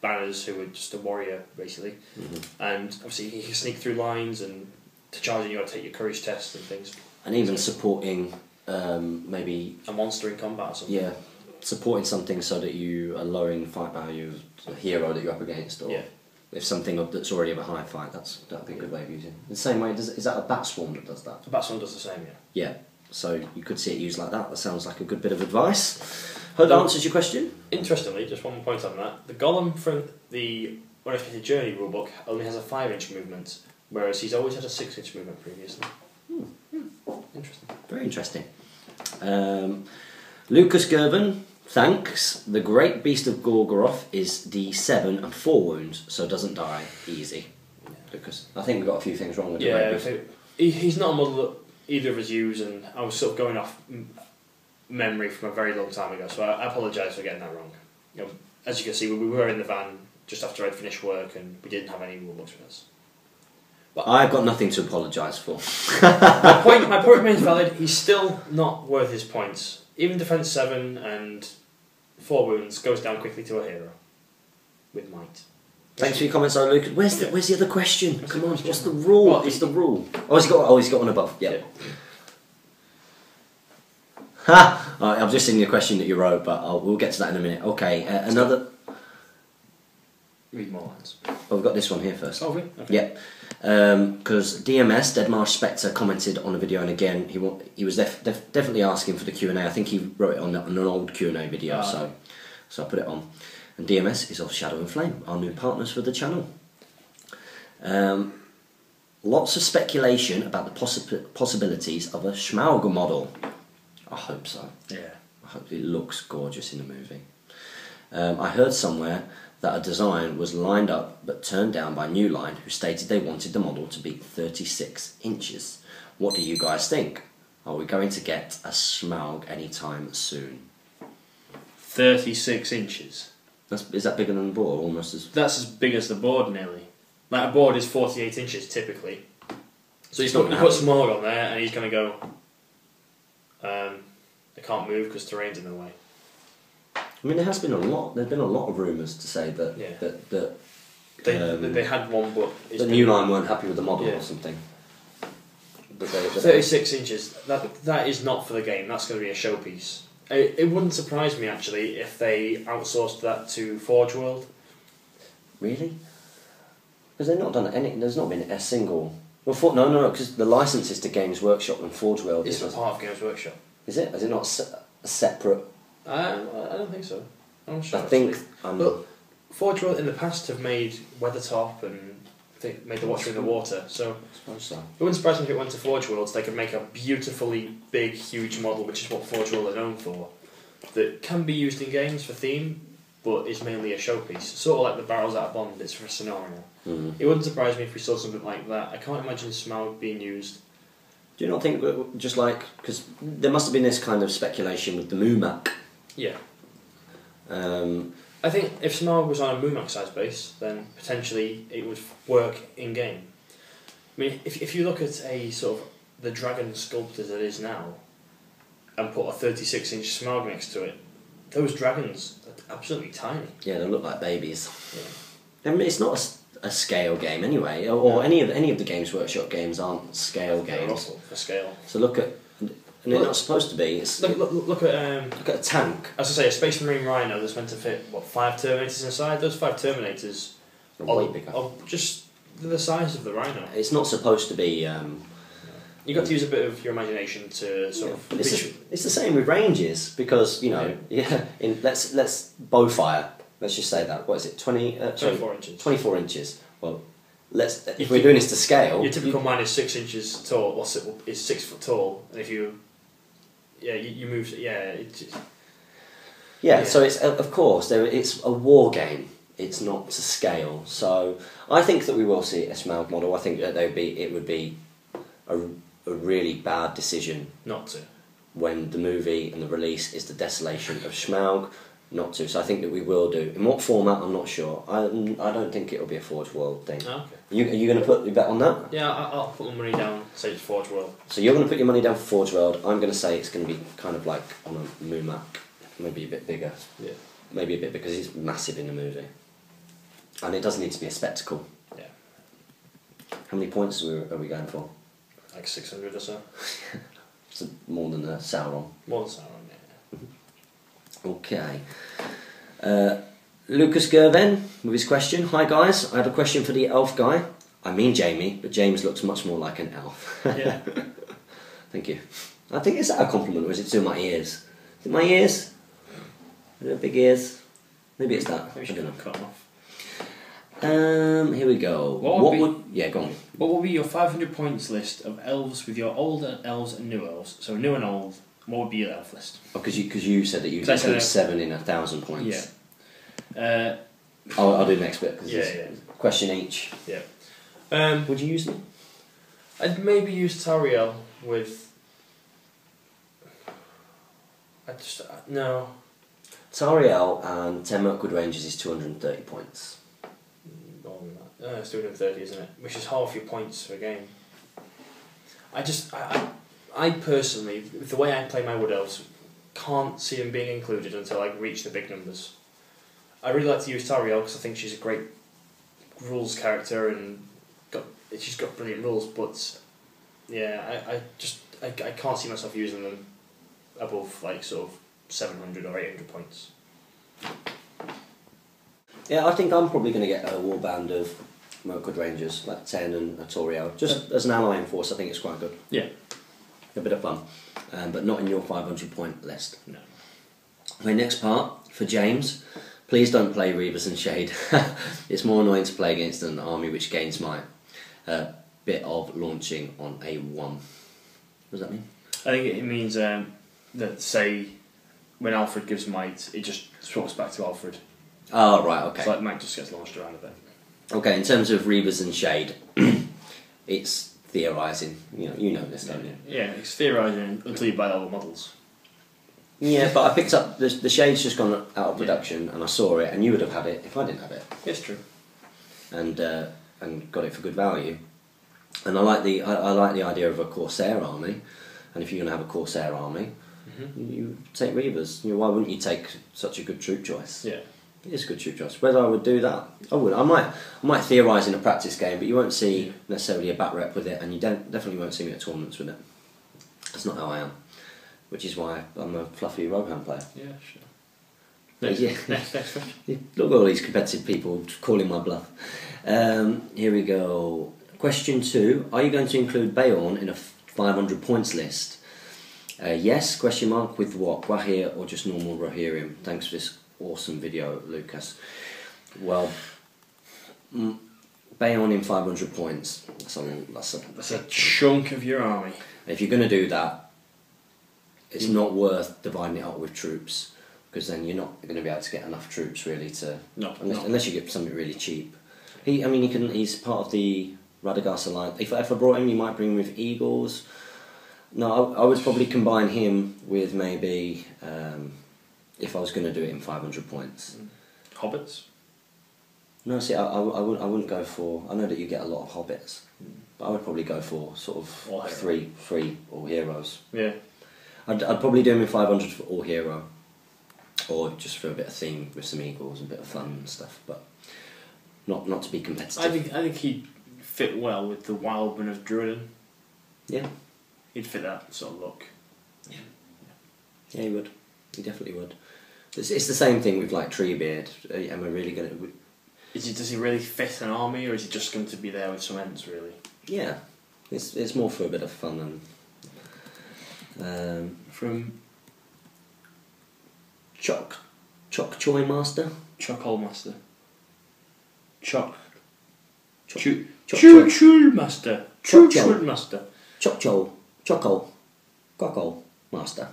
[SPEAKER 3] banners, who are just a warrior, basically.
[SPEAKER 2] Mm-hmm.
[SPEAKER 3] And obviously he can sneak through lines, and to charge you got to take your courage test and things.
[SPEAKER 2] And even supporting maybe...
[SPEAKER 3] a monster in combat or something.
[SPEAKER 2] Yeah, supporting something so that you are lowering the fight value of the hero that you're up against, or if something that's already of a high fight, that'd be a good way of using it. The same way, is that a bat swarm that does that?
[SPEAKER 3] A bat swarm does the same, yeah.
[SPEAKER 2] Yeah, so you could see it used like that. That sounds like a good bit of advice. Hope that answers your question.
[SPEAKER 3] Interestingly, just one more point on that, the Golem from the Unexpected Journey rulebook only has a 5-inch movement, whereas he's always had a 6-inch movement previously. Interesting.
[SPEAKER 2] Very interesting. Lucas Gervin, thanks. The Great Beast of Gorgoroth is D7 and 4 wounds, so doesn't die easy. Yeah. Lucas, I think we've got a few things wrong with the Great Beast.
[SPEAKER 3] He's not a model that either of us use, and I was sort of going off memory from a very long time ago, so I apologise for getting that wrong. As you can see, we were in the van just after I'd finished work, and we didn't have any rulebooks with us.
[SPEAKER 2] But I've got nothing to apologise for.
[SPEAKER 3] my point remains valid. He's still not worth his points. Even defence 7 and 4 wounds goes down quickly to a hero with might.
[SPEAKER 2] Thanks for your comments, though, Lucas. Where's the other question? Come on, what's the rule? What is the rule? Oh, he's got one above. Yep. Yeah. Ha! I've just seen your question that you wrote, but we'll get to that in a minute. Okay, another.
[SPEAKER 3] Read more lines.
[SPEAKER 2] Oh, we've got this one here first.
[SPEAKER 3] Oh, really? Okay.
[SPEAKER 2] Yep. Because DMS, Deadmarsh Spectre, commented on a video, and again, he was definitely asking for the Q&A. I think he wrote it on an old Q&A video, so I put it on. And DMS is of Shadow and Flame, our new partners for the channel. Lots of speculation about the possibilities of a Schmaug model. I hope so.
[SPEAKER 3] Yeah.
[SPEAKER 2] I hope it looks gorgeous in the movie. I heard somewhere that a design was lined up but turned down by New Line, who stated they wanted the model to be 36 inches. What do you guys think? Are we going to get a Schmaug anytime soon?
[SPEAKER 3] 36 inches.
[SPEAKER 2] Is that bigger than the board? Almost as...
[SPEAKER 3] That's as big as the board, nearly. Like a board is 48 inches typically. So you
[SPEAKER 2] not
[SPEAKER 3] put Smog on there and he's going to go, I can't move because terrain's in the way.
[SPEAKER 2] I mean, there's been a lot of rumours to say that
[SPEAKER 3] They had one, but
[SPEAKER 2] the New Line weren't happy with the model or something. But
[SPEAKER 3] 36 inches. That is not for the game. That's going to be a showpiece. It wouldn't surprise me actually if they outsourced that to Forge World.
[SPEAKER 2] Really? Because they've not done any. There's not been a single. Well, no, because the license is to Games Workshop and Forge World.
[SPEAKER 3] It's not part of Games Workshop.
[SPEAKER 2] Is it? Is it not a separate?
[SPEAKER 3] I don't think so. I'm sure.
[SPEAKER 2] I think.
[SPEAKER 3] Look, Forge World in the past have made Weathertop and made the Watcher in the Water. So
[SPEAKER 2] I suppose so.
[SPEAKER 3] it wouldn't surprise me if it went to Forge World, so they could make a beautifully big, huge model, which is what Forge World are known for, that can be used in games for theme, but is mainly a showpiece. Sort of like the barrels out of Bond, it's for a scenario.
[SPEAKER 2] Mm.
[SPEAKER 3] It wouldn't surprise me if we saw something like that. I can't imagine Smaug being used.
[SPEAKER 2] Do you not think just like because there must have been this kind of speculation with the Mumak?
[SPEAKER 3] Yeah. I think if Smaug was on a Mumak size base, then potentially it would work in game. I mean, if you look at a sort of the dragon sculpt as it is now, and put a 36-inch Smaug next to it, those dragons are absolutely tiny.
[SPEAKER 2] Yeah, they look like babies.
[SPEAKER 3] Yeah.
[SPEAKER 2] I mean, it's not a scale game anyway, or any of the Games Workshop games aren't scale
[SPEAKER 3] They're
[SPEAKER 2] games.
[SPEAKER 3] awful for scale.
[SPEAKER 2] So look at, and they're not supposed to be. It's,
[SPEAKER 3] Look at
[SPEAKER 2] look at a tank.
[SPEAKER 3] as I say, a Space Marine Rhino that's meant to fit 5 Terminators inside. Those 5 Terminators
[SPEAKER 2] They're way bigger.
[SPEAKER 3] are just the size of the Rhino.
[SPEAKER 2] It's not supposed to be.
[SPEAKER 3] You got to use a bit of your imagination to sort of.
[SPEAKER 2] But it's the same with ranges because let's bow fire. Let's just say that. What is it?
[SPEAKER 3] 24 inches.
[SPEAKER 2] 24 inches. Well, if we're doing this to scale.
[SPEAKER 3] Your typical mine is 6 inches tall. Or is 6 foot tall, and if you move.
[SPEAKER 2] So it's of course it's a war game. It's not to scale. So I think that we will see a Smaug model. I think that it would be a really bad decision
[SPEAKER 3] Not to.
[SPEAKER 2] when the movie and the release is the desolation of Smaug not to. So I think that we will do. In what format, I'm not sure. I don't think it'll be a Forge World thing.
[SPEAKER 3] Oh, okay.
[SPEAKER 2] Are you going to put your bet on that?
[SPEAKER 3] Yeah, I'll put my money down, say it's Forge World.
[SPEAKER 2] So you're going to put your money down for Forge World. I'm going to say it's going to be kind of like on a Mumak, maybe a bit bigger.
[SPEAKER 3] Yeah.
[SPEAKER 2] Maybe a bit because he's massive in the movie. And it does need to be a spectacle.
[SPEAKER 3] Yeah.
[SPEAKER 2] How many points are we going for?
[SPEAKER 3] Like 600 or so.
[SPEAKER 2] It's more than a Sauron.
[SPEAKER 3] More than Sauron, yeah.
[SPEAKER 2] Okay. Lucas Gerven with his question. Hi guys, I have a question for the elf guy. I mean Jamie, but James looks much more like an elf.
[SPEAKER 3] Yeah.
[SPEAKER 2] Thank you. I think is that a compliment or is it to my ears? Is it my ears? Are they big ears? Maybe it's that.
[SPEAKER 3] I don't know. Cut them off.
[SPEAKER 2] Here we go. Go on.
[SPEAKER 3] What would be your 500 points list of elves with your old elves and new elves? So new and old. What would be your elf list?
[SPEAKER 2] Oh, because you said that you include 7 in 1,000 points.
[SPEAKER 3] Yeah.
[SPEAKER 2] I'll do the next bit. Cause
[SPEAKER 3] Yeah.
[SPEAKER 2] Question each.
[SPEAKER 3] Yeah.
[SPEAKER 2] Would you use them?
[SPEAKER 3] I'd maybe use Tariel with. No.
[SPEAKER 2] Tariel and 10 Mirkwood Rangers is 230 points.
[SPEAKER 3] More than that. It's 230, isn't it? Which is half your points for a game. I personally, with the way I play my Wood Elves, can't see them being included until I reach the big numbers. I really like to use Tariel because I think she's a great rules character and she's got brilliant rules, but yeah, I can't see myself using them above like sort of 700 or 800 points.
[SPEAKER 2] Yeah, I think I'm probably going to get a warband of Mirkwood Rangers, like 10 and a Toriel. Just as an allying force, I think it's quite good.
[SPEAKER 3] Yeah.
[SPEAKER 2] A bit of fun. But not in your 500 point list.
[SPEAKER 3] No.
[SPEAKER 2] Okay, next part, for James. Please don't play Reavers and Shade. It's more annoying to play against an army which gains might. Bit of launching on a 1. What does that mean?
[SPEAKER 3] I think it means that, say, when Alfred gives might, it just swaps back to Alfred.
[SPEAKER 2] Oh, right, okay.
[SPEAKER 3] So like might just gets launched around a bit.
[SPEAKER 2] Okay, in terms of Reavers and Shade, it's theorising. You know this, don't you?
[SPEAKER 3] Yeah, it's theorising until you buy all the models.
[SPEAKER 2] Yeah, but I picked up the Shade's just gone out of production, and I saw it, and you would have had it if I didn't have it.
[SPEAKER 3] It's true.
[SPEAKER 2] And and got it for good value. And I like the idea of a Corsair army. And if you're going to have a Corsair army, you take Reavers. Why wouldn't you take such a good troop choice?
[SPEAKER 3] Yeah.
[SPEAKER 2] It is a good troop choice. Whether I would do that, I would. I might theorise in a practice game, but you won't see necessarily a bat rep with it, and you definitely won't see me at tournaments with it. That's not how I am, which is why I'm a fluffy Rohan player.
[SPEAKER 3] Yeah, sure.
[SPEAKER 2] Next
[SPEAKER 3] question.
[SPEAKER 2] Look at all these competitive people calling my bluff. Here we go. Question 2: are you going to include Beorn in a 500 points list? Yes? Question mark. With what? Wahir or just normal Rohirrim? Thanks for this awesome video, Lucas. Well, Beorn in 500 points. That's
[SPEAKER 3] a chunk of your army.
[SPEAKER 2] If you're going to do that, it's not worth dividing it up with troops, because then you're not going to be able to get enough troops really to. Unless you get something really cheap. He's part of the Radagast Alliance. If I brought him, you might bring him with Eagles. No, I would probably combine him with maybe, if I was going to do it in 500 points.
[SPEAKER 3] Hobbits?
[SPEAKER 2] No, see, I wouldn't go for. I know that you get a lot of hobbits, but I would probably go for sort of
[SPEAKER 3] All
[SPEAKER 2] three all heroes.
[SPEAKER 3] Yeah.
[SPEAKER 2] I'd probably do him in 500 for all hero, or just for a bit of theme with some eagles and a bit of fun and stuff, but not to be competitive.
[SPEAKER 3] I think he'd fit well with the Wildman of Druiden.
[SPEAKER 2] Yeah.
[SPEAKER 3] He'd fit that sort of look.
[SPEAKER 2] Yeah, he would. He definitely would. It's the same thing with like Treebeard. Am I really going to?
[SPEAKER 3] Does he really fit an army, or is he just going to be there with some ends, really?
[SPEAKER 2] Yeah, it's more for a bit of fun and
[SPEAKER 3] from
[SPEAKER 2] Chok Choi Master.
[SPEAKER 3] Chok Master. Choo Master. Choo Master.
[SPEAKER 2] Choco Master.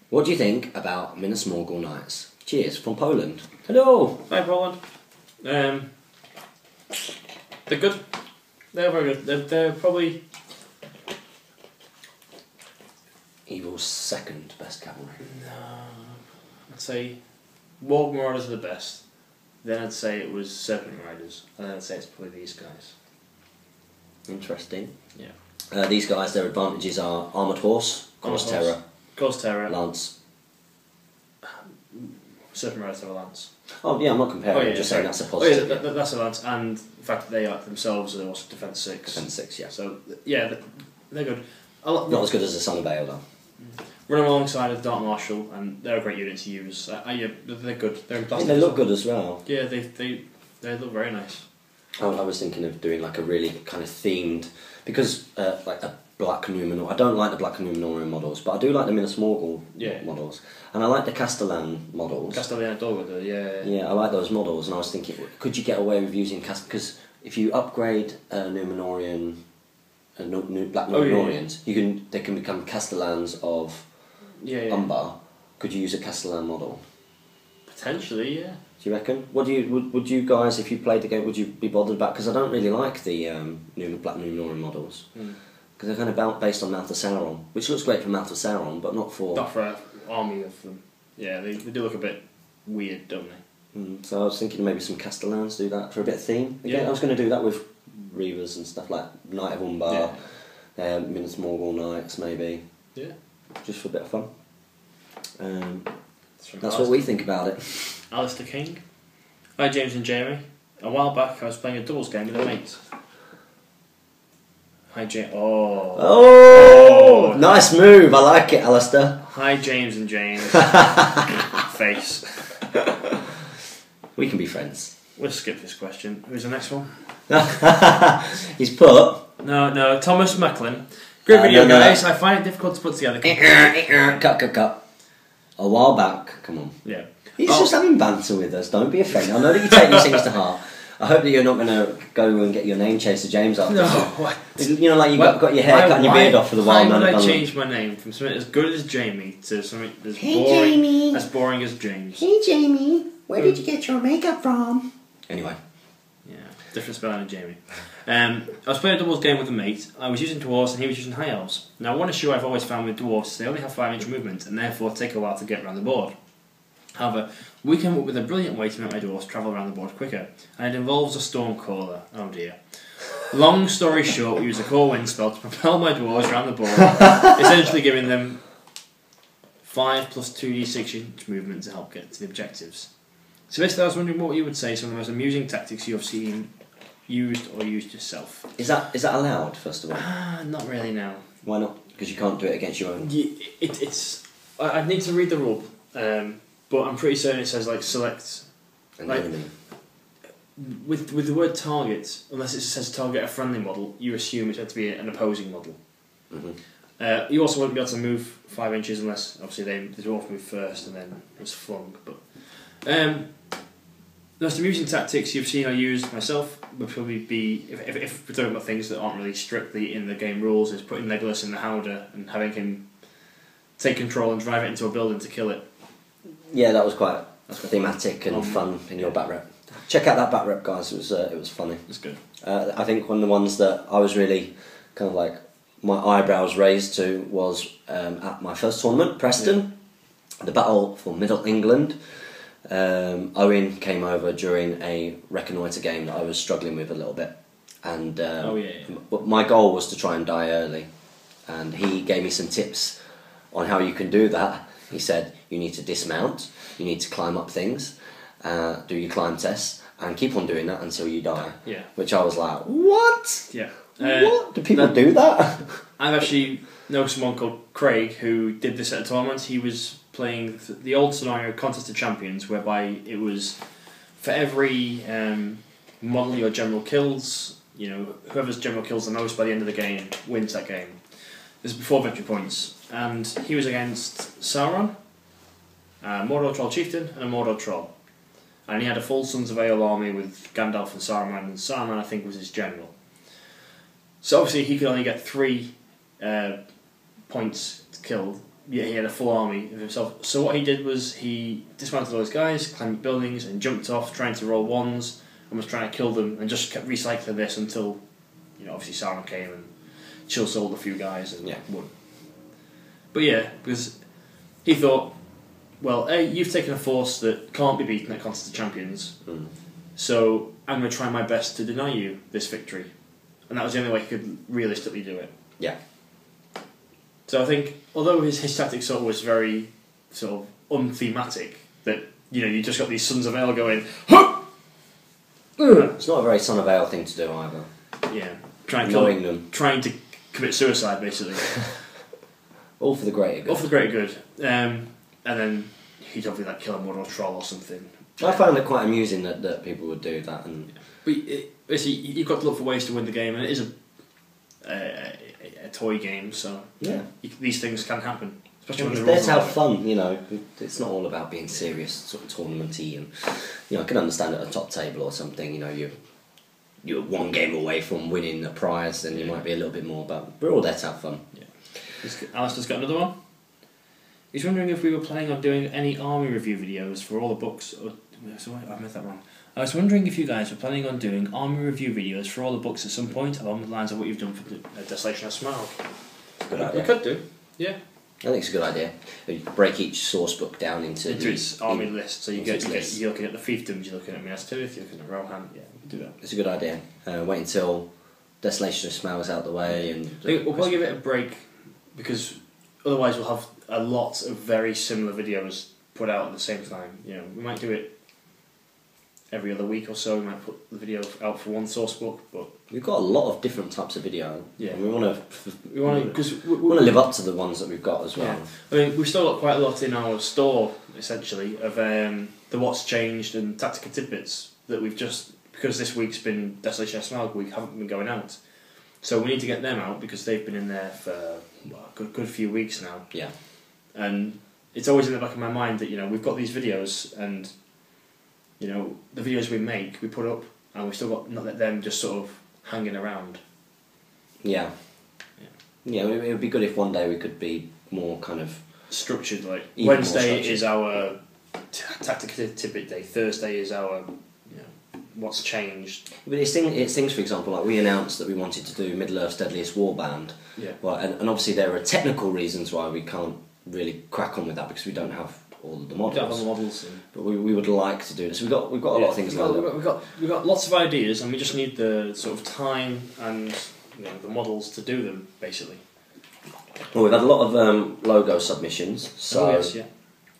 [SPEAKER 2] What do you think about Minas Morgul Knights? Cheers from Poland. Hello.
[SPEAKER 3] Hi Poland. They're good. They're very good. They're probably
[SPEAKER 2] Evil's second best cavalry.
[SPEAKER 3] no. I'd say Warg Marauders are the best. Then I'd say it was Serpent Riders, and then I'd say it's probably these guys.
[SPEAKER 2] Interesting.
[SPEAKER 3] Yeah.
[SPEAKER 2] These guys, their advantages are Armoured Horse, Ghost Terror, Lance.
[SPEAKER 3] Serpent Riders have a lance.
[SPEAKER 2] Oh yeah, I'm not comparing. I'm just saying that's a positive.
[SPEAKER 3] Oh, yeah, that's a lance, and the fact that they are themselves are also defense 6.
[SPEAKER 2] Defense 6, yeah.
[SPEAKER 3] So yeah, they're good.
[SPEAKER 2] Not as good as the Son of Baal though.
[SPEAKER 3] Run them alongside of Dark Marshal, and they're a great unit to use. Yeah, they're good.
[SPEAKER 2] They look good as well.
[SPEAKER 3] Yeah, they look very nice.
[SPEAKER 2] I was thinking of doing like a really kind of themed, because like a Black Numenor. I don't like the Black Numenorian models, but I do like the Minas Morgul models, and I like the Castellan models.
[SPEAKER 3] Castellan Dolgado, yeah.
[SPEAKER 2] Yeah, I like those models, and I was thinking, could you get away with using because if you upgrade Numenorian, Black Numenorians, they can become Castellans of Umbar. Could you use a Castellan model?
[SPEAKER 3] Potentially, yeah.
[SPEAKER 2] Do you reckon? What do you would you guys, if you played the game, would you be bothered about? Because I don't really like the Black Numenorian models. Because they're kind of based on Mouth of Sauron, which looks great for Mouth of Sauron, but not for
[SPEAKER 3] an army of them. Yeah, they do look a bit weird, don't they?
[SPEAKER 2] So I was thinking maybe some Castellans do that for a bit of theme. Again, I was going to do that with Reavers and stuff like Knight of Umbar, Minas Morgul Knights maybe.
[SPEAKER 3] Yeah.
[SPEAKER 2] Just for a bit of fun. That's what we think about it.
[SPEAKER 3] Alistair King. Hi James and Jamie. A while back I was playing a doubles game with a mate. Hi James. Oh,
[SPEAKER 2] nice move. I like it, Alistair.
[SPEAKER 3] Hi James and James. Face.
[SPEAKER 2] We can be friends.
[SPEAKER 3] We'll skip this question. Who's the next one?
[SPEAKER 2] He's put.
[SPEAKER 3] No. Thomas Macklin. Great video, guys. I find it difficult to put together.
[SPEAKER 2] Cut. A while back. Come on.
[SPEAKER 3] Yeah.
[SPEAKER 2] He's just having banter with us. Don't be offended. I know that you take these things to heart. I hope that you're not going to go and get your name changed to James after.
[SPEAKER 3] No, what?
[SPEAKER 2] You know, like you got your hair cut and your beard off for the wild man.
[SPEAKER 3] Why would I change my name from something as good as Jamie to something as boring as James?
[SPEAKER 2] Hey Jamie, where did you get your makeup from? Anyway.
[SPEAKER 3] Yeah, different spelling of Jamie. I was playing a doubles game with a mate. I was using dwarves and he was using high elves. Now, one issue I've always found with dwarves is they only have 5-inch movement and therefore take a while to get around the board. However, we came up with a brilliant way to make my dwarves travel around the board quicker, and it involves a Stormcaller. Oh dear. Long story short, we use a core wind spell to propel my dwarves around the board, essentially giving them 5 plus 2d6 inch movement to help get to the objectives. So basically I was wondering what you would say some of the most amusing tactics you have seen used or used yourself.
[SPEAKER 2] Is that allowed, first of all?
[SPEAKER 3] Not really now.
[SPEAKER 2] Why not? Because you can't do it against your own.
[SPEAKER 3] Yeah, I'd need to read the rule, but I'm pretty certain it says like select
[SPEAKER 2] An enemy.
[SPEAKER 3] with the word target, unless it says target a friendly model, you assume it had to be an opposing model.
[SPEAKER 2] Mm-hmm.
[SPEAKER 3] You also wouldn't be able to move 5 inches unless obviously the dwarf moved first and then was flung. But the most amusing tactics you've seen or used myself would probably be, if we're talking about things that aren't really strictly in the game rules, is putting Legolas in the Howdah and having him take control and drive it into a building to kill it.
[SPEAKER 2] Yeah, that was quite thematic and fun in your bat rep. Check out that bat rep, guys. It was funny.
[SPEAKER 3] It's good.
[SPEAKER 2] I think one of the ones that I was really kind of like my eyebrows raised to was at my first tournament, Preston, the Battle for Middle England. Owen came over during a reconnoitre game that I was struggling with a little bit, and my goal was to try and die early, and he gave me some tips on how you can do that. He said you need to dismount, you need to climb up things, do your climb tests, and keep on doing that until you die.
[SPEAKER 3] Yeah.
[SPEAKER 2] Which I was like, what?
[SPEAKER 3] Yeah.
[SPEAKER 2] What? Do people do that?
[SPEAKER 3] I've actually know someone called Craig who did this at a tournament. He was playing the old scenario Contest of Champions, whereby it was for every model your general kills, whoever's general kills the most by the end of the game wins that game. This is before victory points. And he was against Sauron, a Mordor Troll Chieftain, and a Mordor Troll. And he had a full Sons of Eowl army with Gandalf and Saruman I think was his general. So obviously he could only get 3 points killed, yet he had a full army of himself. So what he did was he dismounted all his guys, climbed buildings and jumped off trying to roll ones and was trying to kill them, and just kept recycling this until obviously Sauron came and chill sold a few guys and won. But yeah, because he thought, well, you've taken a force that can't be beaten at Contest of Champions, so I'm going to try my best to deny you this victory. And that was the only way he could realistically do it.
[SPEAKER 2] Yeah.
[SPEAKER 3] So I think, although his tactics sort of was very sort of unthematic, that you just got these Sons of Eowl going, huh!
[SPEAKER 2] It's not a very Son of Ale thing to do either.
[SPEAKER 3] Yeah, trying to commit suicide basically.
[SPEAKER 2] All for the greater good.
[SPEAKER 3] All for the greater good. And then he'd obviously kill a Mordor Troll or something.
[SPEAKER 2] I found it quite amusing that people would do that.
[SPEAKER 3] But basically, you've got to look for ways to win the game, and it is a toy game, so these things can happen. Especially when
[SPEAKER 2] they're to have fun, It's not all about being serious, sort of tournament-y, and I can understand at a top table or something. You're one game away from winning a prize, then you might be a little bit more. But we're all there to have fun.
[SPEAKER 3] Yeah. Alistair's got another one. He's wondering if we were planning on doing any army review videos for all the books. Sorry, I made that wrong. I was wondering if you guys were planning on doing army review videos for all the books at some point, along the lines of what you've done for the Desolation of Smaug.
[SPEAKER 2] Good idea.
[SPEAKER 3] We could do, yeah.
[SPEAKER 2] I think it's a good idea. You break each source book down into
[SPEAKER 3] its army list. So you're looking at the fiefdoms, you're looking at Minas Tirith, you're looking at Rohan. Yeah, we could do that.
[SPEAKER 2] It's a good idea. Wait until Desolation of Smaug is out of the way, and
[SPEAKER 3] I think we'll probably give it a break, because otherwise we'll have a lot of very similar videos put out at the same time. We might do it every other week or so. We might put the video out for one source book, but
[SPEAKER 2] we've got a lot of different types of video.
[SPEAKER 3] Yeah,
[SPEAKER 2] and we want
[SPEAKER 3] to
[SPEAKER 2] live up to the ones that we've got as well.
[SPEAKER 3] Yeah. I mean, we've still got quite a lot in our store, essentially, of the what's changed and tactical tidbits that we've just, because this week's been Desolation of Smaug week, haven't been going out. So we need to get them out because they've been in there for a good few weeks now.
[SPEAKER 2] Yeah.
[SPEAKER 3] And it's always in the back of my mind that we've got these videos, and the videos we make, we put up, and we've still got not let them just sort of hanging around.
[SPEAKER 2] Yeah. It would be good if one day we could be more kind of
[SPEAKER 3] structured. Like Wednesday is our tactical tidbit day. Thursday is our what's changed.
[SPEAKER 2] But it's things, for example, like we announced that we wanted to do Middle Earth's Deadliest Warband.
[SPEAKER 3] Yeah.
[SPEAKER 2] Well, and obviously there are technical reasons why we can't really crack on with that, because we don't have all of the
[SPEAKER 3] We don't have
[SPEAKER 2] models.
[SPEAKER 3] the models in.
[SPEAKER 2] But we would like to do this. We've got a lot of things lined up.
[SPEAKER 3] We've got lots of ideas, and we just need the sort of time and the models to do them, basically.
[SPEAKER 2] Well, we've had a lot of logo submissions. So
[SPEAKER 3] yes, yeah.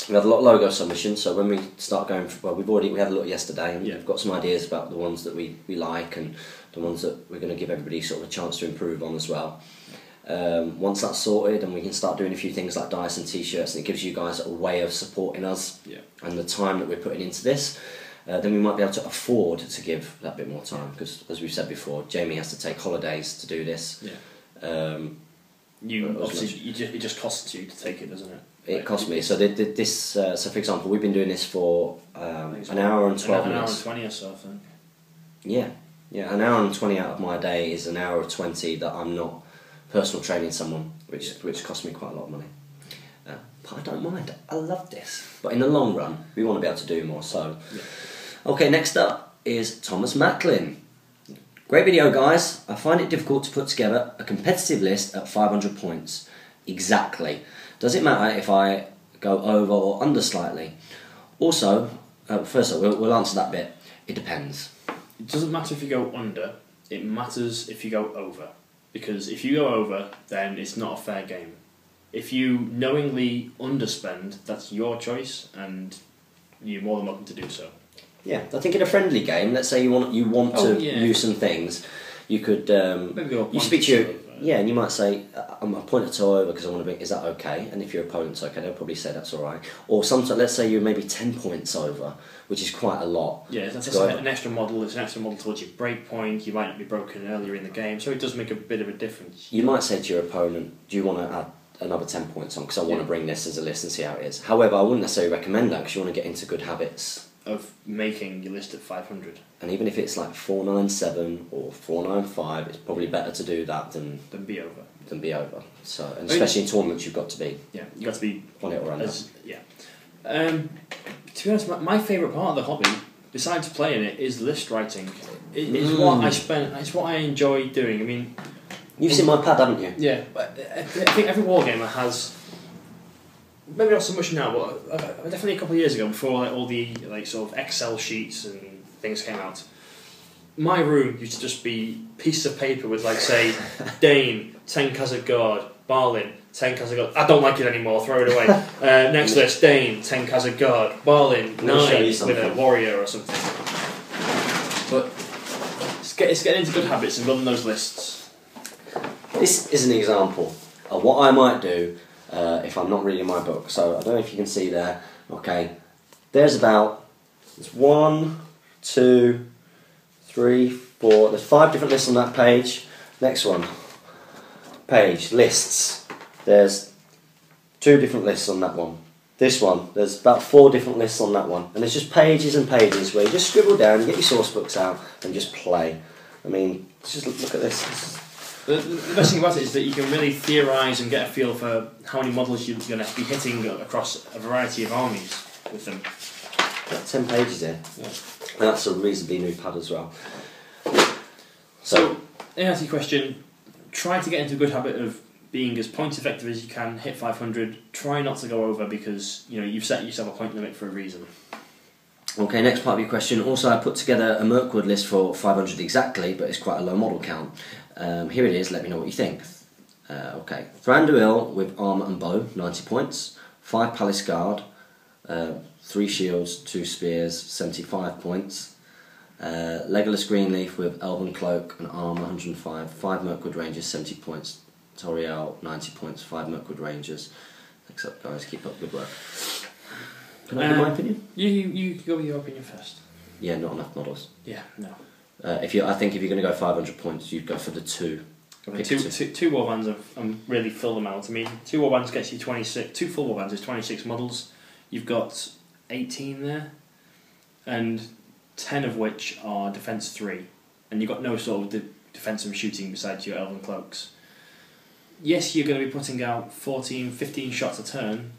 [SPEAKER 2] we've had a lot of logo submissions. So when we start going, we had a look yesterday, and
[SPEAKER 3] Yeah.
[SPEAKER 2] we've got some ideas about the ones that we like and the ones that we're going to give everybody sort of a chance to improve on as well. Once that's sorted, and we can start doing a few things like dice and t-shirts, and it gives you guys a way of supporting us and the time that we're putting into this, then we might be able to afford to give that bit more time, because as we've said before, Jamie has to take holidays to do this.
[SPEAKER 3] It just costs you to take it, doesn't it?
[SPEAKER 2] It cost me. So so for example, we've been doing this for an hour and 12 minutes.
[SPEAKER 3] An hour and 20 or so, I think.
[SPEAKER 2] Yeah, an hour and 20 out of my day is an hour of 20 that I'm not personal training someone, which cost me quite a lot of money. But I don't mind. I love this. But in the long run, we want to be able to do more. So, okay, next up is Thomas Macklin. Great video, guys. I find it difficult to put together a competitive list at 500 points. Exactly. Does it matter if I go over or under slightly? Also, first of all, we'll answer that bit. It depends.
[SPEAKER 3] It doesn't matter if you go under. It matters if you go over. Because if you go over, then it's not a fair game. If you knowingly underspend, that's your choice, and you're more than welcome to do so.
[SPEAKER 2] Yeah, I think in a friendly game, let's say you want to use some things, you could
[SPEAKER 3] maybe go
[SPEAKER 2] you speak to your and you might say I'm a point or two over because I want to be. Is that okay? And if your opponent's okay, they'll probably say that's all right. Or sometimes, let's say you're maybe 10 points over, which is quite a lot.
[SPEAKER 3] Yeah, that's an extra model. It's an extra model towards your break point. You might not be broken earlier in the game, so it does make a bit of a difference.
[SPEAKER 2] You might say to your opponent, "Do you want to add another 10 points on? Because I want to bring this as a list and see how it is." However, I wouldn't necessarily recommend that because you want to get into good habits
[SPEAKER 3] of making your list at 500.
[SPEAKER 2] And even if it's like 497 or 495, it's probably better to do that than
[SPEAKER 3] be over.
[SPEAKER 2] So, and especially in tournaments, you've got to be.
[SPEAKER 3] Yeah, you got to be
[SPEAKER 2] on it or under.
[SPEAKER 3] To be honest, my favourite part of the hobby, besides playing it, is list writing. It's what I enjoy doing. I mean,
[SPEAKER 2] you've seen my pad, haven't you?
[SPEAKER 3] Yeah, but I think every wargamer has. Maybe not so much now, but definitely a couple of years ago, before all the sort of Excel sheets and things came out, my room used to just be pieces of paper with say Dane, 10 Kazagard, Barlin, 10 Kazagard. I don't like it anymore, throw it away. Next list, Dane, 10 Kazagard, Barlin, 9 with a warrior or something. But it's getting into good habits and building those lists.
[SPEAKER 2] This is an example of what I might do if I'm not reading my book. So I don't know if you can see there. Okay, there's 1, 2, 3, 4. There's 5 different lists on that page. Next one, page lists. There's 2 different lists on that one. This one, there's about 4 different lists on that one, and there's just pages and pages where you just scribble down, you get your source books out, and just play. I mean, just look at this.
[SPEAKER 3] The best thing about it is that you can really theorise and get a feel for how many models you're going to be hitting across a variety of armies with them.
[SPEAKER 2] Got 10 pages here.
[SPEAKER 3] Yeah.
[SPEAKER 2] And that's a reasonably new pad as well.
[SPEAKER 3] So, in answer to your question, try to get into a good habit of being as point effective as you can, hit 500, try not to go over because you've set yourself a point limit for a reason.
[SPEAKER 2] Okay, next part of your question. Also, I put together a Mirkwood list for 500 exactly, but it's quite a low model count. Here it is, let me know what you think. Okay, Thranduil with armour and bow, 90 points. 5 Palace Guard, 3 shields, 2 spears, 75 points. Legolas Greenleaf with Elven Cloak and armour, 105. 5 Mirkwood Rangers, 70 points. Toriel, 90 points. 5 Mirkwood Rangers. Thanks up, guys. Keep up good work. Can I give my opinion?
[SPEAKER 3] You go with your opinion first.
[SPEAKER 2] Yeah, not enough models.
[SPEAKER 3] Yeah, no.
[SPEAKER 2] I think if you're going to go 500 points, you'd go for the 2.
[SPEAKER 3] Two warbands and really fill them out. I mean, 2 warbands gets you 26. 2 full warbands is 26 models. You've got 18 there, and 10 of which are defense 3, and you've got no sort of defense and shooting besides your Elven Cloaks. Yes, you're going to be putting out 14, 15 shots a turn,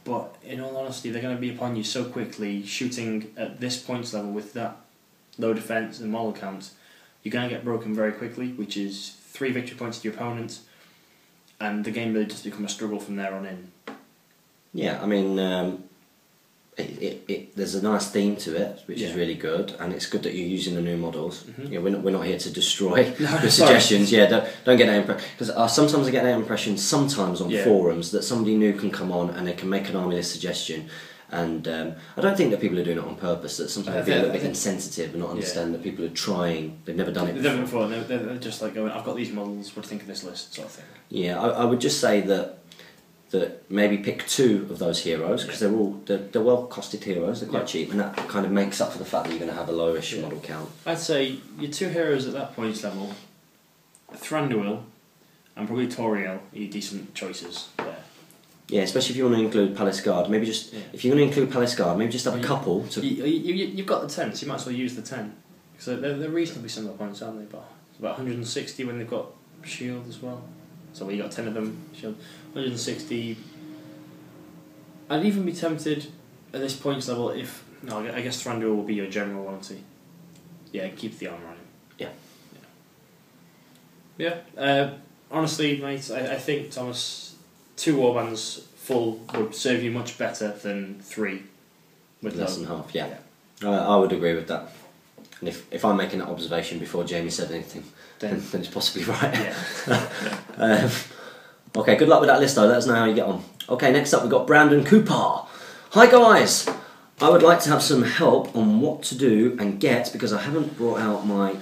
[SPEAKER 3] but in all honesty, they're going to be upon you so quickly. Shooting at this points level with that low defense and model count, you're going to get broken very quickly, which is 3 victory points to your opponent, and the game really just becomes a struggle from there on in.
[SPEAKER 2] Yeah, I mean, there's a nice theme to it, which is really good, and it's good that you're using the new models. You know, we're not here to destroy the suggestions. Yeah, don't get that impression, because sometimes I get that impression sometimes on forums that somebody new can come on and they can make an army list suggestion, and I don't think that people are doing it on purpose. That sometimes they be a little bit insensitive and not understand that people are trying. They've never done it before.
[SPEAKER 3] They've never before. They're just like going, I've got these models. What do you think of this list, sort of thing? Yeah,
[SPEAKER 2] I would just say that maybe pick 2 of those heroes, because they're well costed heroes, they're quite cheap, and that kind of makes up for the fact that you're going to have a lowish model count.
[SPEAKER 3] I'd say your 2 heroes at that points level, Thranduil and probably Toriel, are your decent choices there.
[SPEAKER 2] Yeah, especially if you want to include Palace Guard. Maybe just if you're going to include Palace Guard, maybe just have a couple.
[SPEAKER 3] You've got the 10, so you might as well use the 10, because they're reasonably similar points, aren't they? But it's about 160 when they've got shield as well. So when you got 10 of them, shield 160. I'd even be tempted at this points level if I guess Thranduil will be your general, won't he? Yeah, keep the armor on him. Yeah. Honestly, mate, I think Thomas, 2 warbands full would serve you much better than 3 with
[SPEAKER 2] less than half. Yeah. I would agree with that. And if I'm making that observation before Jamie said anything, then it's possibly right. Yeah. Okay, good luck with that list though. Let us know how you get on. Okay, next up we've got Brandon Cooper. Hi guys, I would like to have some help on what to do and get, because I haven't brought out my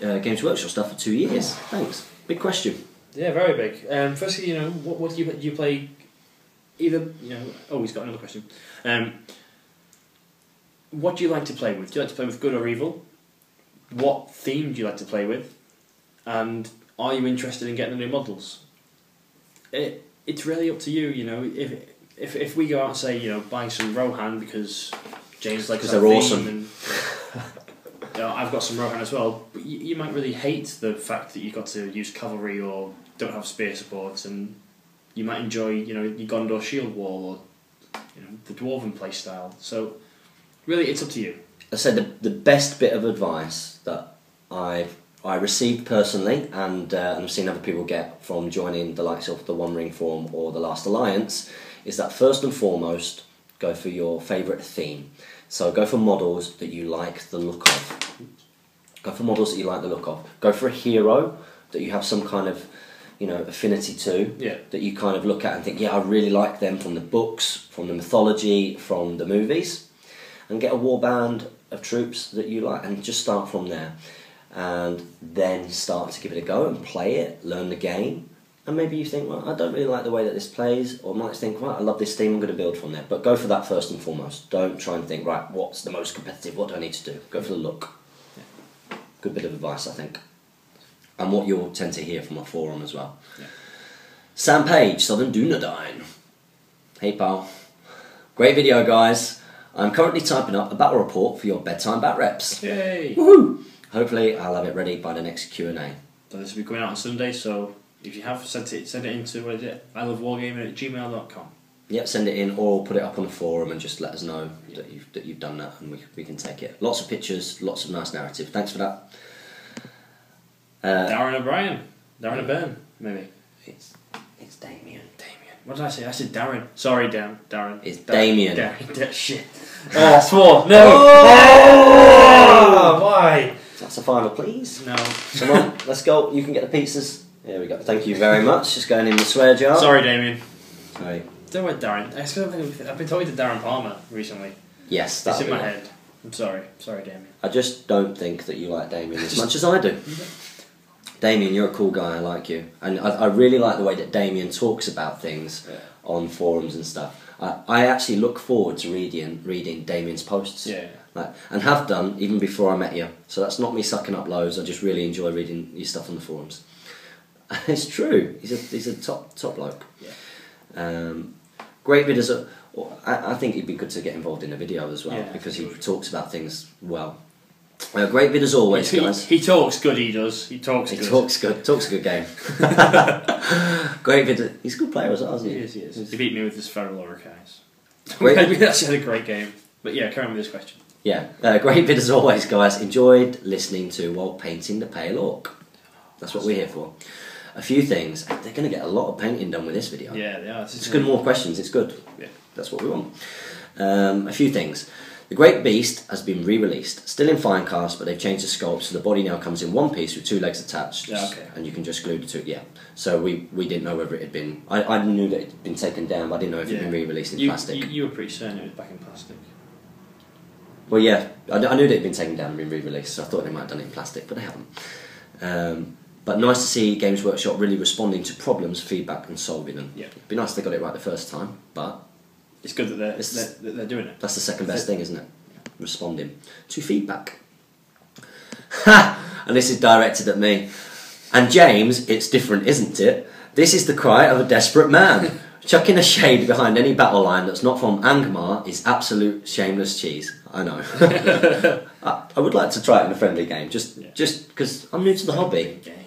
[SPEAKER 2] Games Workshop stuff for 2 years. Thanks. Big question.
[SPEAKER 3] Yeah, very big. Firstly, what do you play? Either he's got another question. What do you like to play with? Do you like to play with good or evil? What theme do you like to play with? And are you interested in getting the new models? It's really up to you. If we go out and say buying some Rohan because James likes that
[SPEAKER 2] they're
[SPEAKER 3] theme,
[SPEAKER 2] awesome.
[SPEAKER 3] and I've got some Rohan as well, but you might really hate the fact that you've got to use cavalry or don't have spear support, and you might enjoy your Gondor shield wall or the dwarven play style. So really, it's up to you.
[SPEAKER 2] I said the best bit of advice that I received personally, and I've seen other people get from joining the likes of the One Ring Forum or the Last Alliance, is that first and foremost, go for your favourite theme. So go for models that you like the look of. Go for models that you like the look of. Go for a hero that you have some kind of affinity to, that you kind of look at and think, yeah, I really like them from the books, from the mythology, from the movies, and get a warband of troops that you like, and just start from there, and then start to give it a go and play it, learn the game, and maybe you think, well, I don't really like the way that this plays, or might think, right, I love this theme, I'm going to build from there. But go for that first and foremost. Don't try and think, right, what's the most competitive, what do I need to do? Go for the look. Good bit of advice, I think. And what you'll tend to hear from a forum as well. Sam Page, Southern Dunedain. Hey pal. Great video, guys. I'm currently typing up a battle report for your bedtime bat reps.
[SPEAKER 3] Yay!
[SPEAKER 2] Woohoo! Hopefully I'll have it ready by the next Q&A.
[SPEAKER 3] So this will be coming out on Sunday, so if you have, send it into, ilovewargaming@gmail.com.
[SPEAKER 2] Yep, send it in, or put it up on the forum and just let us know that you've done that, and we can take it. Lots of pictures, lots of nice narrative. Thanks for that.
[SPEAKER 3] Darren O'Brien. Darren O'Byrne, maybe.
[SPEAKER 2] It's Damien.
[SPEAKER 3] What did I say? I said Darren. Sorry, Darren.
[SPEAKER 2] It's Damien.
[SPEAKER 3] Darren. Shit. I swore. No.
[SPEAKER 2] Oh!
[SPEAKER 3] Why?
[SPEAKER 2] That's a final, please.
[SPEAKER 3] No.
[SPEAKER 2] Come on, let's go. You can get the pizzas. There we go. Thank you very much. Just going in the swear jar.
[SPEAKER 3] Sorry, Damien.
[SPEAKER 2] Sorry.
[SPEAKER 3] Don't worry, Darren. I've been talking to Darren Palmer recently.
[SPEAKER 2] Yes,
[SPEAKER 3] that's in my head. I'm sorry. Sorry, Damien.
[SPEAKER 2] I just don't think that you like Damien as much as I do. Damien, you're a cool guy, I like you. And I really like the way that Damien talks about things on forums and stuff. I actually look forward to reading Damien's posts. And have done, even before I met you. So that's not me sucking up loads, I just really enjoy reading your stuff on the forums. It's true, he's a top bloke. Great videos. I think he'd be good to get involved in a video as well, because he talks about things well. Great vid as always, guys.
[SPEAKER 3] He talks good, he does. He talks good.
[SPEAKER 2] Talks a good game. Great vid. He's a good player as well, isn't he?
[SPEAKER 3] He is. He beat me with his feral Orcais. We actually had a great game. But yeah, carry on with this question.
[SPEAKER 2] Yeah, great vid as always, guys. Enjoyed listening to while painting the Pale Orc. That's what we're here for. a few things. They're going to get a lot of painting done with this video.
[SPEAKER 3] Yeah, they are.
[SPEAKER 2] It's good, more questions. It's good.
[SPEAKER 3] Yeah.
[SPEAKER 2] That's what we want. A few things. The Great Beast has been re-released, still in fine cast, but they've changed the sculpt, so the body now comes in one piece with 2 legs attached, and you can just glue the 2. Yeah. So we didn't know whether it had been. I knew that it had been taken down, but I didn't know if it had been re-released in plastic.
[SPEAKER 3] You were pretty certain it was back in plastic.
[SPEAKER 2] Well, yeah, I knew that it had been taken down and been re-released, so I thought they might have done it in plastic, but they haven't. But nice to see Games Workshop really responding to problems, feedback, and solving them.
[SPEAKER 3] Yeah.
[SPEAKER 2] It'd be nice if they got it right the first time, but
[SPEAKER 3] it's good that they're doing it.
[SPEAKER 2] That's the second best thing, isn't it? Responding to feedback. Ha! And this is directed at me. And James, it's different, isn't it? This is the cry of a desperate man. Chucking a shade behind any battle line that's not from Angmar is absolute shameless cheese. I know. I would like to try it in a friendly game, just because I'm new to the hobby.
[SPEAKER 3] Game.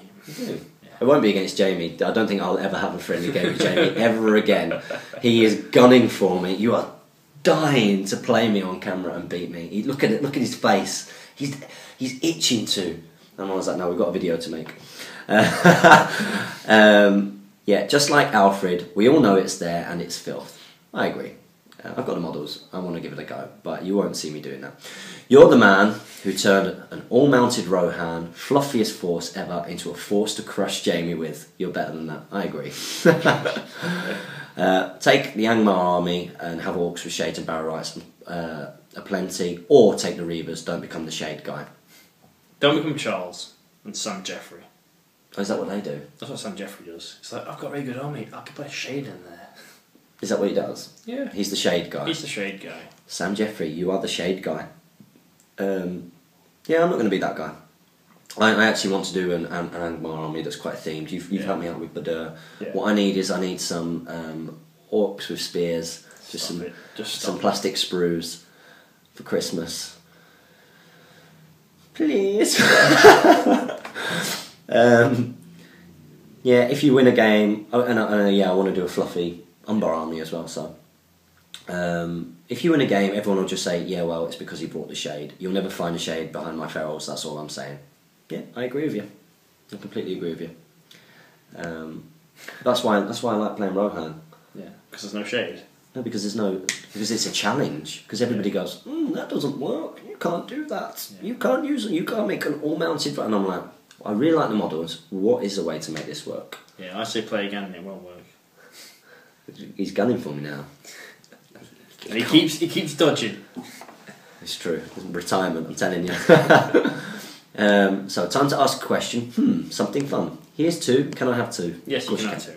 [SPEAKER 2] It won't be against Jamie. I don't think I'll ever have a friendly game with Jamie ever again. He is gunning for me. You are dying to play me on camera and beat me. Look at it. Look at his face. He's itching to. And I was like, no, we've got a video to make. Yeah, just like Alfred, we all know it's there and it's filth. I agree. I've got the models. I want to give it a go, but you won't see me doing that. You're the man who turned an all-mounted Rohan, fluffiest force ever, into a force to crush Jamie with. You're better than that. I agree. Take the Angmar army and have orcs with shades and barrow rights aplenty, or take the Reavers. Don't become the shade guy.
[SPEAKER 3] Don't become Charles and Sam Jeffrey.
[SPEAKER 2] Oh, is that what they do?
[SPEAKER 3] That's what Sam Jeffrey does. It's like, I've got a very good army. I could put a shade in there.
[SPEAKER 2] Is that what he does?
[SPEAKER 3] Yeah.
[SPEAKER 2] He's the shade guy.
[SPEAKER 3] He's the shade guy.
[SPEAKER 2] Sam Jeffrey, you are the shade guy. Yeah, I'm not going to be that guy. I actually want to do an Angmar army that's quite themed. You've helped me out with Badur. Yeah. What I need some orcs with spears, just some plastic sprues for Christmas. Please. Yeah, if you win a game, I want to do a fluffy Umbar army as well. So, if you win a game, everyone will just say, "Yeah, well, it's because he brought the shade." You'll never find a shade behind my ferals. That's all I'm saying. Yeah, I agree with you. I completely agree with you. That's why I like playing Rohan.
[SPEAKER 3] Yeah, because there's no shade.
[SPEAKER 2] No, because it's a challenge. Because everybody goes, that doesn't work. You can't do that. Yeah. You can't use it. You can't make an all-mounted. And I'm like, I really like the models. What is the way to make this work?
[SPEAKER 3] Yeah, I say play again and it won't work.
[SPEAKER 2] He's gunning for me now.
[SPEAKER 3] And he keeps dodging.
[SPEAKER 2] It's true. Retirement, I'm telling you. So time to ask a question. Something fun. Here's 2. Can I have 2?
[SPEAKER 3] Yes, you can have 2.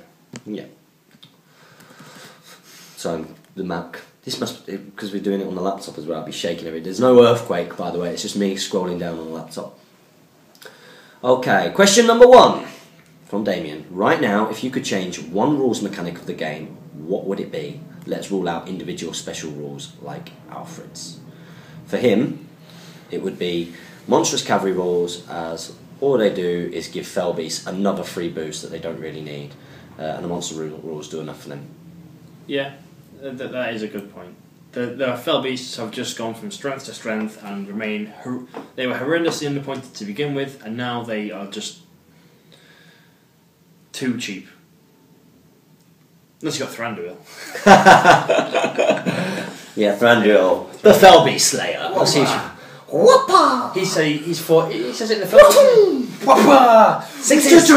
[SPEAKER 2] Yeah. So the Mac. This must, because we're doing it on the laptop as well. I'll be shaking everything. There's no earthquake, by the way. It's just me scrolling down on the laptop. Okay, question number 1 from Damien. Right now, if you could change one rules mechanic of the game, what would it be? Let's rule out individual special rules like Alfred's. For him, it would be monstrous cavalry rules, as all they do is give fell beasts another free boost that they don't really need, and the monster rules do enough for them. Yeah,
[SPEAKER 3] that is a good point. The fell beasts have just gone from strength to strength and remain. They were horrendously underpointed to begin with, and now they are just too cheap. Unless you got Thranduil.
[SPEAKER 2] Yeah, Thranduil, the fell beast slayer. What's he? Whoppa!
[SPEAKER 3] He says it in the film.
[SPEAKER 2] Whoppa! 6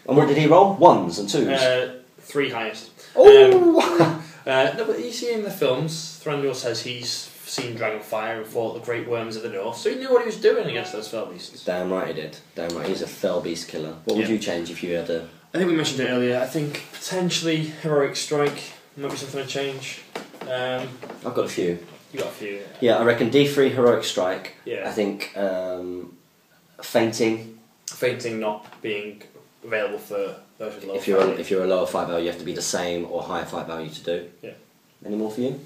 [SPEAKER 2] And what did he roll? 1s and 2s?
[SPEAKER 3] 3 highest.
[SPEAKER 2] Oh!
[SPEAKER 3] No, but you see in the films, Thranduil says he's seen Dragonfire and fought the Great Worms of the North, so he knew what he was doing against those fell beasts.
[SPEAKER 2] Damn right he did. Damn right, he's a fell beast killer. What would you change if you had a...
[SPEAKER 3] I think we mentioned it earlier. I think potentially Heroic Strike might be something to change.
[SPEAKER 2] I've got a few.
[SPEAKER 3] You got a few.
[SPEAKER 2] Yeah, I reckon D3 Heroic Strike.
[SPEAKER 3] Yeah.
[SPEAKER 2] I think Fainting.
[SPEAKER 3] Fainting not being available for those with low
[SPEAKER 2] if you're a lower fight value, you have to be the same or higher fight value to do.
[SPEAKER 3] Yeah.
[SPEAKER 2] Any more for you?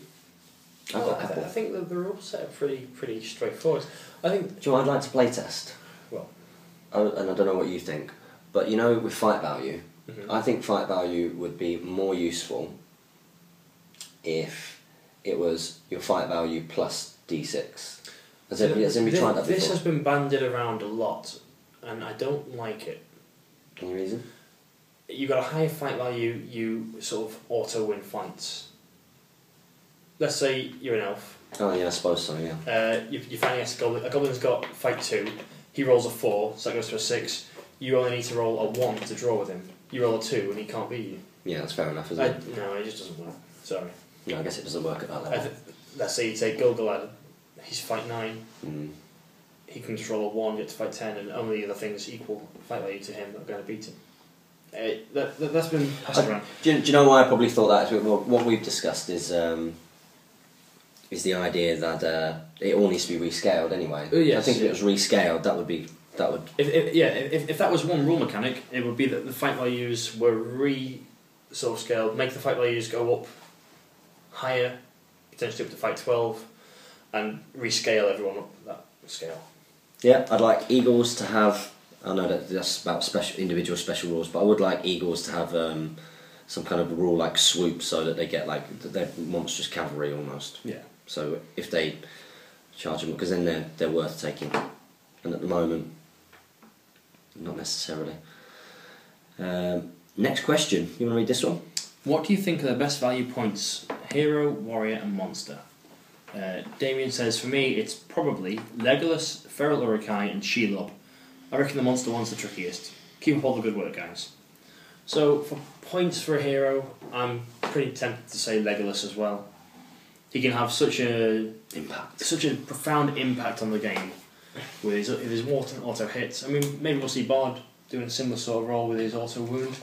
[SPEAKER 3] Well, I think the rules set are pretty straightforward. I think.
[SPEAKER 2] Do you know what I'd like to play test?
[SPEAKER 3] Well.
[SPEAKER 2] And I don't know what you think, but you know, with fight value, I think fight value would be more useful if it was your fight value plus D6. Has anybody tried that before?
[SPEAKER 3] This has been bandied around a lot, and I don't like it.
[SPEAKER 2] Any reason?
[SPEAKER 3] You got a higher fight value, you sort of auto win fights. Let's say you're an elf.
[SPEAKER 2] Oh yeah, I suppose so. Yeah.
[SPEAKER 3] You're fighting against a goblin. A goblin's got fight 2. He rolls a 4, so that goes to a 6. You only need to roll a 1 to draw with him. You roll a 2, and he can't beat you.
[SPEAKER 2] Yeah, that's fair enough, isn't it?
[SPEAKER 3] No, it just doesn't work. Sorry.
[SPEAKER 2] No, I guess it doesn't work at that level.
[SPEAKER 3] Let's say you take Gilgalad. He's fight 9.
[SPEAKER 2] Mm.
[SPEAKER 3] He can just roll a 1, get to fight 10, and only the things equal fight value to him that are going to beat him. That's been passed around.
[SPEAKER 2] Do you know why I probably thought that? Well, what we've discussed is the idea that it all needs to be rescaled anyway.
[SPEAKER 3] Yes,
[SPEAKER 2] I think if it was rescaled, that would.
[SPEAKER 3] If that was one rule mechanic, it would be that the fight values were sort of scaled, make the fight values go up higher, potentially up to fight 12, and rescale everyone up that scale.
[SPEAKER 2] Yeah, I'd like Eagles to have. I know that's about individual special rules, but I would like Eagles to have some kind of rule like swoop, so that they get they're monstrous cavalry almost.
[SPEAKER 3] Yeah.
[SPEAKER 2] So if they charge them, because then they're worth taking, and at the moment, not necessarily. Next question. You want to read this one?
[SPEAKER 3] What do you think are the best value points? Hero, warrior, and monster. Damien says, for me, it's probably Legolas, Feral Uruk-hai, and Shelob. I reckon the monster one's the trickiest. Keep up all the good work, guys. So, for points for a hero, I'm pretty tempted to say Legolas as well. He can have such a profound impact on the game with his auto hits. I mean, maybe we'll see Bard doing a similar sort of role with his auto wound.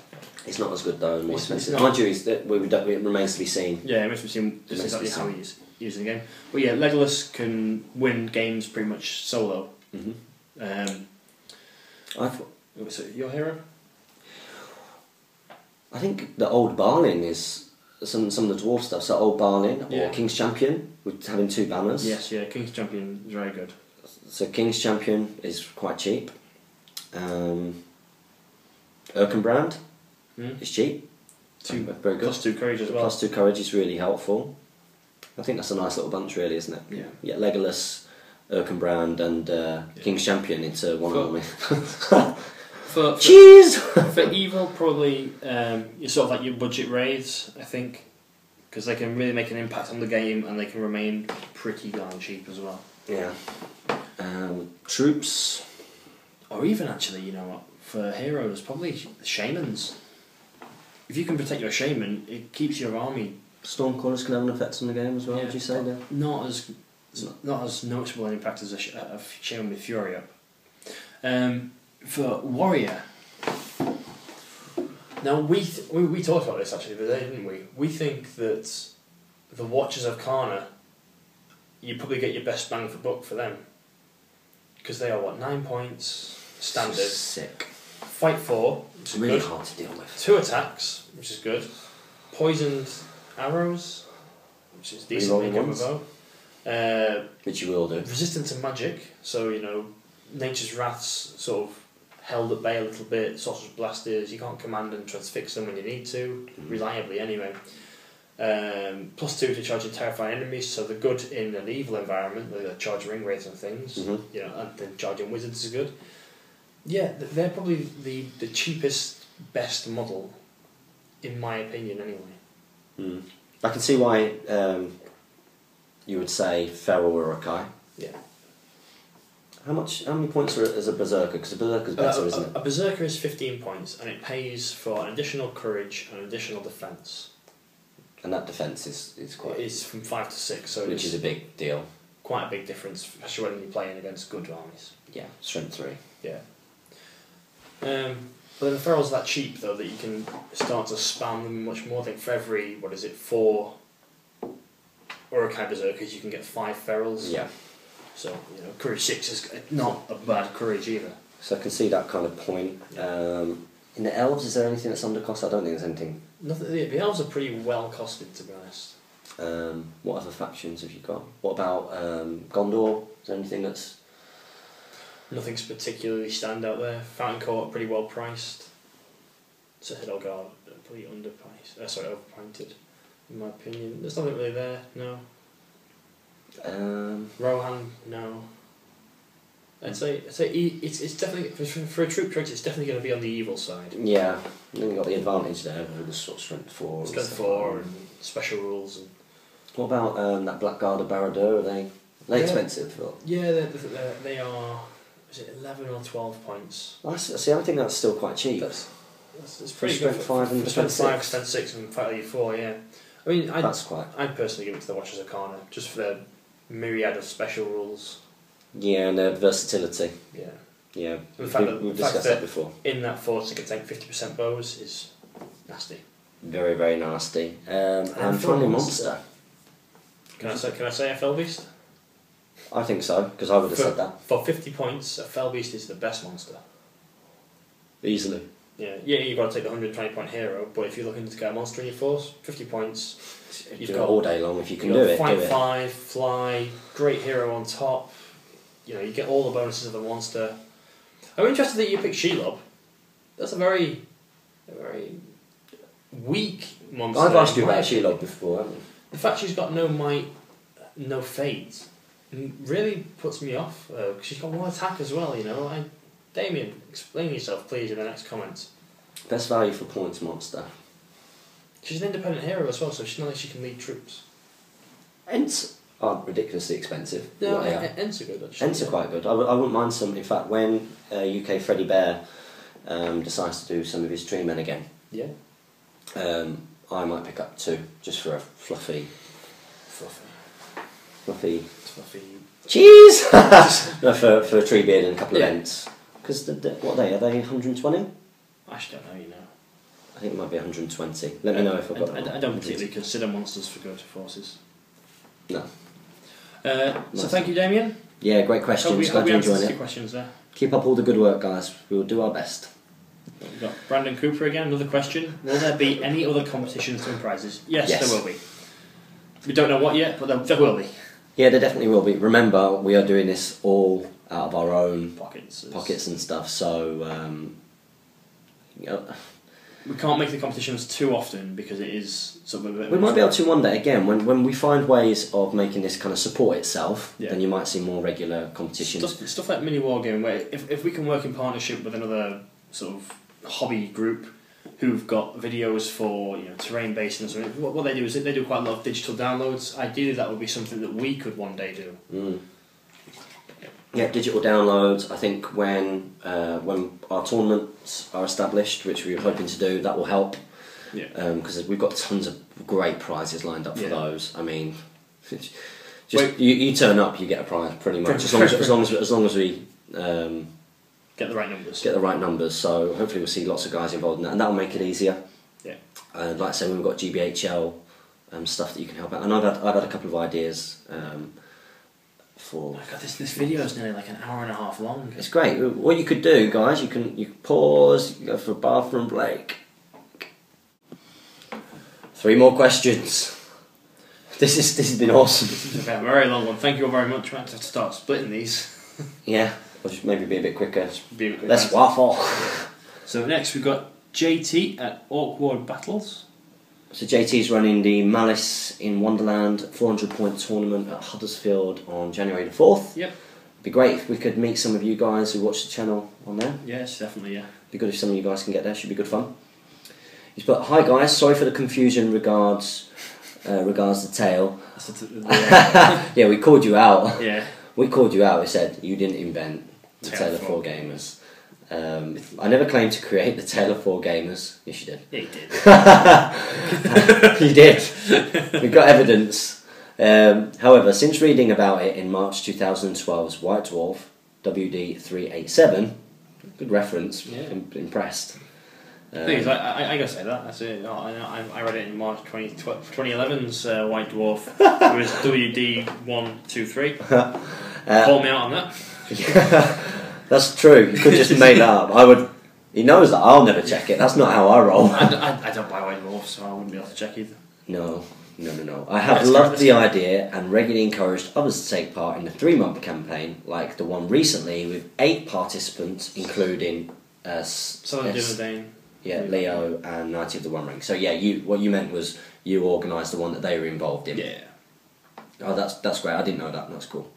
[SPEAKER 2] It's not as good though. More expensive.
[SPEAKER 3] Not.
[SPEAKER 2] Mind you, it remains to be seen.
[SPEAKER 3] Yeah, it remains to be seen just exactly how he's using the game. But yeah, Legolas can win games pretty much solo.
[SPEAKER 2] Mm-hmm.
[SPEAKER 3] So your hero?
[SPEAKER 2] I think the old Barlin is some of the dwarf stuff. So old Barlin or King's Champion with having 2 banners.
[SPEAKER 3] Yes, yeah, King's Champion is very good.
[SPEAKER 2] So King's Champion is quite cheap. Erkenbrand is cheap. Very good.
[SPEAKER 3] +2 courage as well.
[SPEAKER 2] +2 courage is really helpful. I think that's a nice little bunch, really, isn't it?
[SPEAKER 3] Yeah.
[SPEAKER 2] Yeah, Legolas, Erkenbrand, and King's Champion into one army.
[SPEAKER 3] Cheese! For evil, probably you're sort of like your budget wraiths, I think, because they can really make an impact on the game and they can remain pretty darn cheap as well.
[SPEAKER 2] Yeah. Troops.
[SPEAKER 3] Or even actually, you know what, for heroes, probably shamans. If you can protect your shaman, it keeps your army.
[SPEAKER 2] Stormcallers can have an effect on the game as well, would you say? Yeah.
[SPEAKER 3] Not as noticeable an impact as a shaman with Fury up. For warrior, now we talked about this actually the other day, didn't we? We think that the Watchers of Karna, you probably get your best bang for buck for them, because they are 9 points standard.
[SPEAKER 2] Sick.
[SPEAKER 3] Fight 4, which is
[SPEAKER 2] really
[SPEAKER 3] good.
[SPEAKER 2] hard to deal with.
[SPEAKER 3] 2 attacks, which is good. Poisoned arrows, which is decent.
[SPEAKER 2] Which you will do.
[SPEAKER 3] Resistant to magic, so Nature's Wrath's sort of held at bay a little bit. Sorcerer's Blasters, you can't command and transfix them when you need to, reliably anyway. +2 to charging terrifying enemies, so they're good in an evil environment, like charging ring wraiths and things. And then charging wizards is good. Yeah, they're probably the cheapest, best model, in my opinion, anyway.
[SPEAKER 2] I can see why you would say Feral Uruk-hai.
[SPEAKER 3] Yeah.
[SPEAKER 2] How many points is a Berserker? Because a Berserker's better, isn't it?
[SPEAKER 3] A Berserker is 15 points, and it pays for an additional courage and an additional defence.
[SPEAKER 2] And that defence is quite...
[SPEAKER 3] It's from 5 to 6, so
[SPEAKER 2] which is a big deal.
[SPEAKER 3] Quite a big difference, especially when you're playing against good armies.
[SPEAKER 2] Yeah, strength 3.
[SPEAKER 3] Yeah. But then the ferals are that cheap, though, that you can start to spam them much more. I think for every, 4 Uruk-hai Berserkers, you can get 5 ferals.
[SPEAKER 2] Yeah.
[SPEAKER 3] So, courage 6 is not a bad courage either.
[SPEAKER 2] So I can see that kind of point. In the elves, is there anything that's under cost? I don't think there's anything.
[SPEAKER 3] Nothing. The elves are pretty well costed, to be honest.
[SPEAKER 2] What other factions have you got? What about Gondor? Is there anything that's...
[SPEAKER 3] Nothing's particularly stand out there. Fountain Court, pretty well priced. Citadel Guard, pretty underpriced. Overpriced, in my opinion. There's nothing really there, no. Rohan, no. I'd say it's definitely for a troop character. It's definitely going to be on the evil side.
[SPEAKER 2] Yeah, and then you got the advantage there with the sort of strength 4.
[SPEAKER 3] Strength 4 and special rules. And
[SPEAKER 2] what about that Blackguard of Barad-dûr? Are they expensive? Or?
[SPEAKER 3] Yeah, they are. Is it 11 or 12 points?
[SPEAKER 2] See, I think that's still quite cheap.
[SPEAKER 3] That's pretty
[SPEAKER 2] strength
[SPEAKER 3] good.
[SPEAKER 2] 5 and
[SPEAKER 3] strength 5,
[SPEAKER 2] 6.
[SPEAKER 3] strength 6, and fatality 4. Yeah, I mean, I'd personally give it to the Watchers Arcana just for the myriad of special rules.
[SPEAKER 2] Yeah, and their versatility.
[SPEAKER 3] Yeah.
[SPEAKER 2] Yeah,
[SPEAKER 3] we've
[SPEAKER 2] discussed that before.
[SPEAKER 3] In that force, it can take 50% bows is nasty.
[SPEAKER 2] Very, very nasty. And
[SPEAKER 3] for
[SPEAKER 2] finally,
[SPEAKER 3] a
[SPEAKER 2] monster.
[SPEAKER 3] Can I say a Fell Beast?
[SPEAKER 2] I think so, because I would have said that.
[SPEAKER 3] For 50 points, a Fell Beast is the best monster.
[SPEAKER 2] Easily.
[SPEAKER 3] Yeah, you've got to take the 120 point hero, but if you're looking to get a monster in your force, 50 points.
[SPEAKER 2] You've got all day long if you can do it.
[SPEAKER 3] Fight 5, fly, great hero on top. You know, you get all the bonuses of a monster. I'm interested that you picked Shelob. That's a very weak monster.
[SPEAKER 2] I've asked you about Shelob before, haven't you?
[SPEAKER 3] The fact she's got no might, no fate, really puts me off. She's got 1 attack as well, you know. Damien, explain yourself, please, in the next comment.
[SPEAKER 2] Best value for points monster.
[SPEAKER 3] She's an independent hero as well, so she's not like she can lead troops.
[SPEAKER 2] Ents aren't ridiculously expensive.
[SPEAKER 3] No, Ents are good, actually.
[SPEAKER 2] Ents are quite good. I wouldn't mind some. In fact, when UK Freddy Bear decides to do some of his tree men again,
[SPEAKER 3] yeah,
[SPEAKER 2] I might pick up 2 just for a fluffy cheese. No, for a tree beard and a couple of Ents. Because what are they 120?
[SPEAKER 3] I actually don't know, you know.
[SPEAKER 2] I think it might be 120. Let me know if I've got.
[SPEAKER 3] I don't particularly consider monsters for go-to forces.
[SPEAKER 2] No.
[SPEAKER 3] So thank you, Damien.
[SPEAKER 2] Yeah, great questions. Glad you enjoyed it.
[SPEAKER 3] Questions there.
[SPEAKER 2] Keep up all the good work, guys. We will do our best.
[SPEAKER 3] We've got Brandon Cooper again. Another question: will there be any other competitions to win prizes? Yes, there will be. We don't know what yet, but there will be.
[SPEAKER 2] Yeah, there definitely will be. Remember, we are doing this all out of our own pockets and stuff. So,
[SPEAKER 3] we can't make the competitions too often because it is sort of a bit.
[SPEAKER 2] We might be able to one day again when we find ways of making this kind of support itself. Yeah. Then you might see more regular competitions. Stuff
[SPEAKER 3] like mini wargame, where if we can work in partnership with another sort of hobby group who've got videos for terrain based and something. What they do is they do quite a lot of digital downloads. Ideally, that would be something that we could one day do.
[SPEAKER 2] Mm. Yeah, digital downloads. I think when our tournaments are established, which we're hoping to do, that will help. Yeah. Because we've got tons of great prizes lined up for those. I mean, you turn up, you get a prize pretty much. As long as we
[SPEAKER 3] get the right numbers.
[SPEAKER 2] Get the right numbers. So hopefully we'll see lots of guys involved in that, and that'll make it easier.
[SPEAKER 3] Yeah.
[SPEAKER 2] Like I say, we've got GBHL stuff that you can help out, and I've had a couple of ideas. For
[SPEAKER 3] oh my God, this video is nearly like an hour and a half long.
[SPEAKER 2] It's great. What you could do, guys, you can pause, you can go for a bathroom break. 3 more questions. This has been awesome.
[SPEAKER 3] This is a very long one. Thank you all very much. We might have to start splitting these.
[SPEAKER 2] Yeah, we'll just maybe be a bit quicker.
[SPEAKER 3] Quicker.
[SPEAKER 2] Less waffle.
[SPEAKER 3] So next we've got JT at Awkward Battles.
[SPEAKER 2] So JT's running the Malice in Wonderland 400-point tournament at Huddersfield on January the 4th.
[SPEAKER 3] Yep.
[SPEAKER 2] It'd be great if we could meet some of you guys who watch the channel on there.
[SPEAKER 3] Yes, definitely, yeah.
[SPEAKER 2] It'd be good if some of you guys can get there. Should be good fun. He's put, hi guys, sorry for the confusion regards the tale. Yeah, we called you out.
[SPEAKER 3] Yeah.
[SPEAKER 2] We called you out. We said you didn't invent the Tale of 4 Gamers. I never claimed to create the Tale of 4 Gamers. Yes, you did.
[SPEAKER 3] Yeah, you did.
[SPEAKER 2] You did. We've got evidence. However, since reading about it in March 2012's White Dwarf WD387, good reference. Yeah. Impressed.
[SPEAKER 3] The thing is, I gotta say that. That's it. I read it in March 2011's White Dwarf. It was WD123. Call me out on that.
[SPEAKER 2] That's true. You could just make that up. He knows that I'll never check it. That's not how I roll.
[SPEAKER 3] I don't buy White Dwarf, so I wouldn't be able to check either.
[SPEAKER 2] No. I have loved the idea and regularly encouraged others to take part in the 3-month campaign, like the one recently with 8 participants, including
[SPEAKER 3] Dane.
[SPEAKER 2] Yeah, Leo and 90 of the One Ring. So yeah, what you meant was you organised the one that they were involved in.
[SPEAKER 3] Yeah.
[SPEAKER 2] Oh, that's great. I didn't know that. That's cool.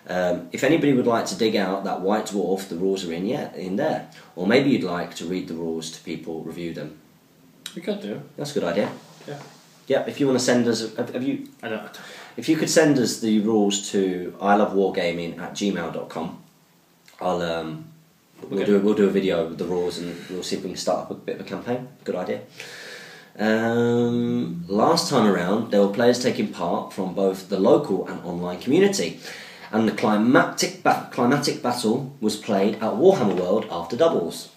[SPEAKER 2] If anybody would like to dig out that White Dwarf, the rules are in there. Or maybe you'd like to read the rules to people, review them.
[SPEAKER 3] We could do.
[SPEAKER 2] That's a good idea.
[SPEAKER 3] Yeah.
[SPEAKER 2] Yeah, if you want to send us... Have you...
[SPEAKER 3] I don't.
[SPEAKER 2] If you could send us the rules to ilovewargaming@gmail.com, we'll do a video with the rules and we'll see if we can start up a bit of a campaign. Good idea. Last time around, there were players taking part from both the local and online community, and the climatic battle was played at Warhammer World after doubles.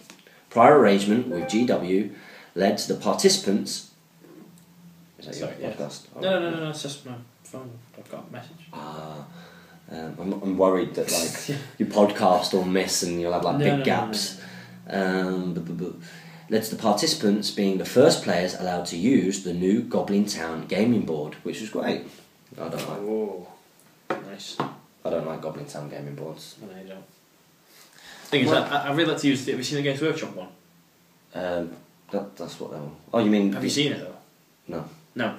[SPEAKER 2] Prior arrangement with GW led to the participants. Is that
[SPEAKER 3] Sorry,
[SPEAKER 2] your
[SPEAKER 3] yeah.
[SPEAKER 2] podcast?
[SPEAKER 3] No, it's just my phone. I've got a message.
[SPEAKER 2] I'm worried that like your podcast will miss and you'll have like big gaps. Led to the participants being the first players allowed to use the new Goblin Town gaming board, which was great. I don't like.
[SPEAKER 3] Oh, nice.
[SPEAKER 2] I don't like Goblin Town gaming boards.
[SPEAKER 3] No, you don't. Thing is, I really like to use. Have you seen the Games Workshop one?
[SPEAKER 2] That's what they'll. Oh, you mean?
[SPEAKER 3] Have you seen it though?
[SPEAKER 2] No.
[SPEAKER 3] No.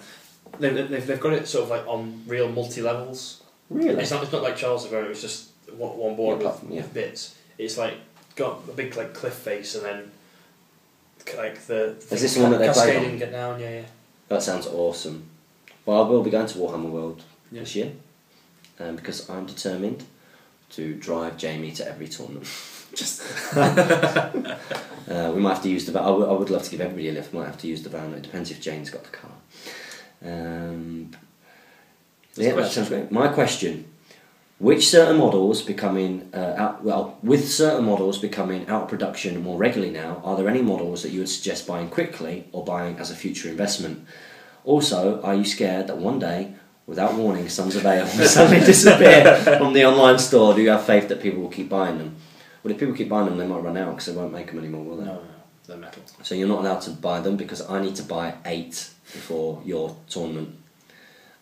[SPEAKER 3] They've got it sort of like on real multi levels.
[SPEAKER 2] Really?
[SPEAKER 3] It's not like Charles where it was just one board
[SPEAKER 2] Yeah,
[SPEAKER 3] with bits. It's like got a big like cliff face and then like the
[SPEAKER 2] Is this the one that they played
[SPEAKER 3] cascading
[SPEAKER 2] on?
[SPEAKER 3] get down. Yeah.
[SPEAKER 2] That sounds awesome. Well, I will be going to Warhammer World
[SPEAKER 3] Yeah.
[SPEAKER 2] this year, because I'm determined to drive Jamie to every tournament.
[SPEAKER 3] Just.
[SPEAKER 2] We might have to use the van. I would love to give everybody a lift. We might have to use the van. It depends if Jane's got the car. Yeah, that sounds great. My question: which certain models becoming with certain models becoming out of production more regularly now, are there any models that you would suggest buying quickly or buying as a future investment? Also, are you scared that one day, without warning, Sons of Ale will suddenly disappear from the online store? Do you have faith that people will keep buying them? Well, if people keep buying them, they might run out because they won't make them anymore, will they?
[SPEAKER 3] No, they're metal.
[SPEAKER 2] So you're not allowed to buy them because I need to buy 8 before your tournament.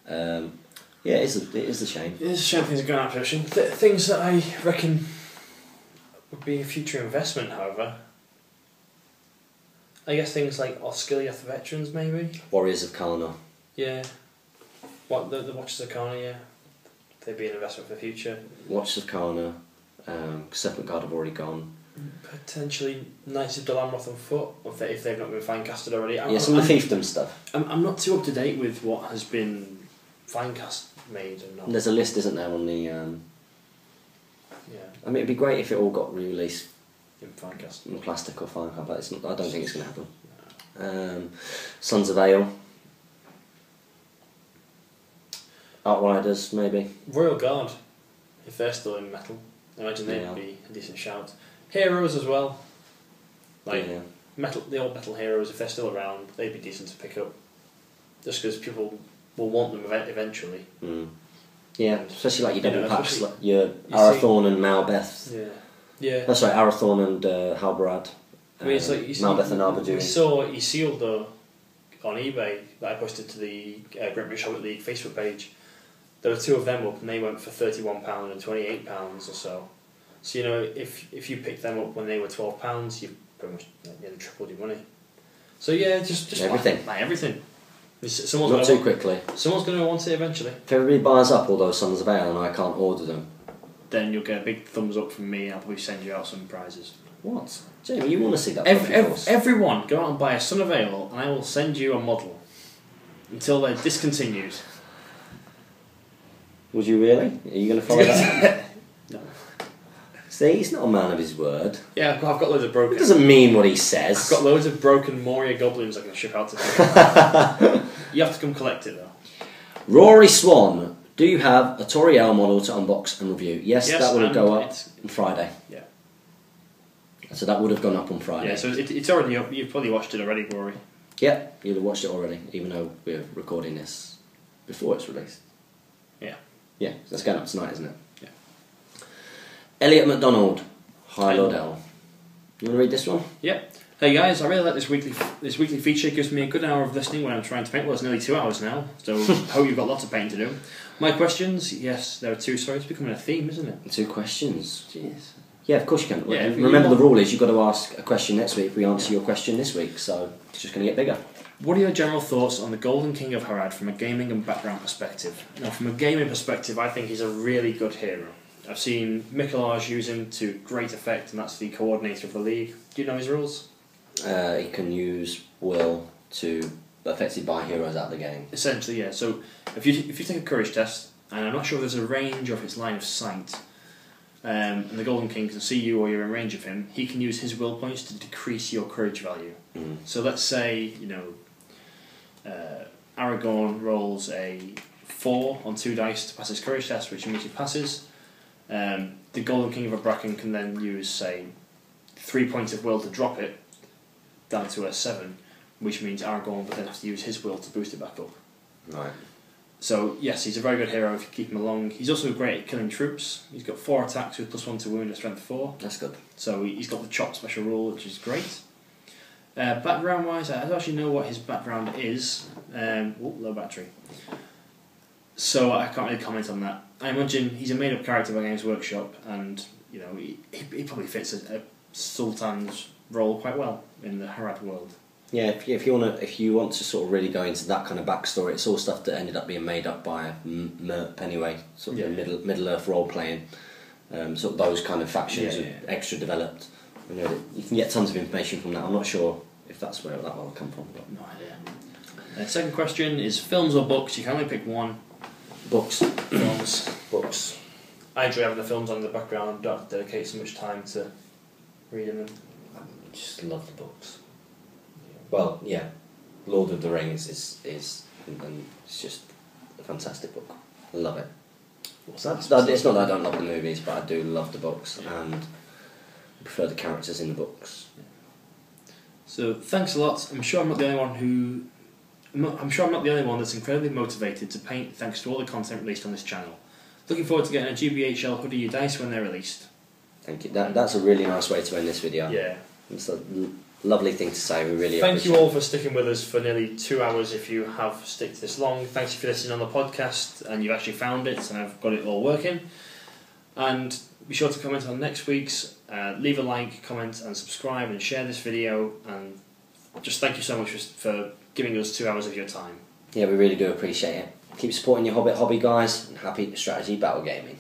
[SPEAKER 2] Yeah, it is a shame.
[SPEAKER 3] It is a shame things are going out of production. Things that I reckon would be a future investment, however. I guess things like Osgiliath Veterans, maybe?
[SPEAKER 2] Warriors of Karna.
[SPEAKER 3] Yeah. What the Watchers of Karna, yeah. They'd be an investment for the future.
[SPEAKER 2] Watchers of Karna. Serpent Guard have already gone.
[SPEAKER 3] Potentially Knights of Dalamroth on foot, if they've not been finecasted already.
[SPEAKER 2] Some of the fiefdom stuff.
[SPEAKER 3] I'm not too up to date with what has been finecast made and not.
[SPEAKER 2] There's a list, isn't there, on the...
[SPEAKER 3] Yeah.
[SPEAKER 2] I mean, it'd be great if it all got re-released
[SPEAKER 3] In finecast.
[SPEAKER 2] in plastic or finecast, but it's not, I don't think it's going to happen. Sons of Ale. Outriders, maybe.
[SPEAKER 3] Royal Guard, if they're still in metal. I imagine they'd be a decent shout. Heroes as well. Like the old metal heroes, if they're still around, they'd be decent to pick up. Just because people will want them eventually.
[SPEAKER 2] Mm. Yeah, especially like your double packs, like your
[SPEAKER 3] you
[SPEAKER 2] Arathorn and Malbeth.
[SPEAKER 3] Yeah.
[SPEAKER 2] That's right, Arathorn and Halbarad.
[SPEAKER 3] I mean, it's like you see,
[SPEAKER 2] Malbeth and Arbaduin.
[SPEAKER 3] We saw Isildur on eBay that I posted to the Great British Hobbit League Facebook page. There were 2 of them up and they went for £31 and £28 or so. So, you know, if you picked them up when they were £12, you've pretty much nearly tripled your money. So, yeah, just
[SPEAKER 2] everything.
[SPEAKER 3] Buy everything.
[SPEAKER 2] Not too quickly.
[SPEAKER 3] Someone's going to want it eventually.
[SPEAKER 2] If everybody buys up all those Sons of Ale and I can't order them.
[SPEAKER 3] Then you'll get a big thumbs up from me and I'll probably send you out some prizes.
[SPEAKER 2] What? Jamie, you want to see that?
[SPEAKER 3] Everyone, go out and buy a Son of Ale and I will send you a model. Until they're discontinued.
[SPEAKER 2] Would you really? Are you going to follow that?
[SPEAKER 3] No.
[SPEAKER 2] See, he's not a man of his word.
[SPEAKER 3] Yeah, I've got loads of broken...
[SPEAKER 2] It doesn't mean what he says.
[SPEAKER 3] I've got loads of broken Moria goblins I can ship out to people. You have to come collect it though.
[SPEAKER 2] Rory Swan, do you have a Toriel model to unbox and review? Yes, that would have gone up on Friday.
[SPEAKER 3] Yeah.
[SPEAKER 2] So that would have gone up on Friday.
[SPEAKER 3] Yeah, so it's already up. You've probably watched it already, Rory.
[SPEAKER 2] Yeah, you'd have watched it already, even though we're recording this before it's released.
[SPEAKER 3] Yeah.
[SPEAKER 2] Yeah, that's going up tonight, isn't it?
[SPEAKER 3] Yeah.
[SPEAKER 2] Elliot McDonald, Hi Lord L. You want to read this one?
[SPEAKER 3] Yeah. Hey guys, I really like this weekly feature. It gives me a good hour of listening when I'm trying to paint. Well, it's nearly 2 hours now, so hope you've got lots of painting to do. My questions, yes, there are 2. Sorry, it's becoming a theme, isn't it?
[SPEAKER 2] 2 questions.
[SPEAKER 3] Jeez.
[SPEAKER 2] Yeah, of course you can.
[SPEAKER 3] Yeah,
[SPEAKER 2] remember the rule is you've got to ask a question next week if we answer your question this week, so it's just going to get bigger.
[SPEAKER 3] What are your general thoughts on the Golden King of Harad from a gaming and background perspective? Now, from a gaming perspective, I think he's a really good hero. I've seen Mikolaj use him to great effect, and that's the coordinator of the league. Do you know his rules?
[SPEAKER 2] He can use will to effectively buy heroes out of the game.
[SPEAKER 3] Essentially, yeah. So if you take a courage test, and I'm not sure if there's a range or if it's line of sight, and the Golden King can see you or you're in range of him, he can use his will points to decrease your courage value. So let's say, Aragorn rolls a 4 on 2 dice to pass his courage test, which immediately passes. The Golden King of a Bracken can then use, say, 3 points of will to drop it down to a 7, which means Aragorn would then have to use his will to boost it back up.
[SPEAKER 2] Right.
[SPEAKER 3] So, yes, he's a very good hero if you keep him along. He's also great at killing troops. He's got 4 attacks with +1 to wound and strength 4.
[SPEAKER 2] That's good.
[SPEAKER 3] So he's got the chop special rule, which is great. Background-wise, I don't actually know what his background is. Low battery. So I can't really comment on that. I imagine he's a made-up character by Games Workshop, and he probably fits a Sultan's role quite well in the Harad world.
[SPEAKER 2] Yeah, if you want to sort of really go into that kind of backstory, it's all stuff that ended up being made up by Merp anyway, sort of Middle Earth role playing, sort of those kind of factions are extra developed. You can get tons of information from that. I'm not sure if that's where that will come from. But.
[SPEAKER 3] No idea. Second question is films or books. You can only pick one.
[SPEAKER 2] Books.
[SPEAKER 3] Films.
[SPEAKER 2] Books.
[SPEAKER 3] I enjoy having the films on in the background. Don't have to dedicate so much time to reading them.
[SPEAKER 2] I just love the books. Well, yeah, Lord of the Rings is it's just a fantastic book. I love it.
[SPEAKER 3] What's that?
[SPEAKER 2] It's not that I don't love the movies, but I do love the books and I prefer the characters in the books.
[SPEAKER 3] So thanks a lot. I'm sure I'm not the only one that's incredibly motivated to paint thanks to all the content released on this channel. Looking forward to getting a GBHL hoodie dice when they're released.
[SPEAKER 2] Thank you. That's a really nice way to end this video.
[SPEAKER 3] Yeah.
[SPEAKER 2] It's a lovely thing to say. We really
[SPEAKER 3] Thank
[SPEAKER 2] appreciate
[SPEAKER 3] you all for sticking with us for nearly 2 hours if you have stuck this long. Thanks for listening on the podcast and you've actually found it and I've got it all working. And be sure to comment on next week's, leave a like, comment and subscribe and share this video, and just thank you so much for giving us 2 hours of your time.
[SPEAKER 2] Yeah, we really do appreciate it. Keep supporting your Hobbit hobby, guys, and happy strategy battle gaming.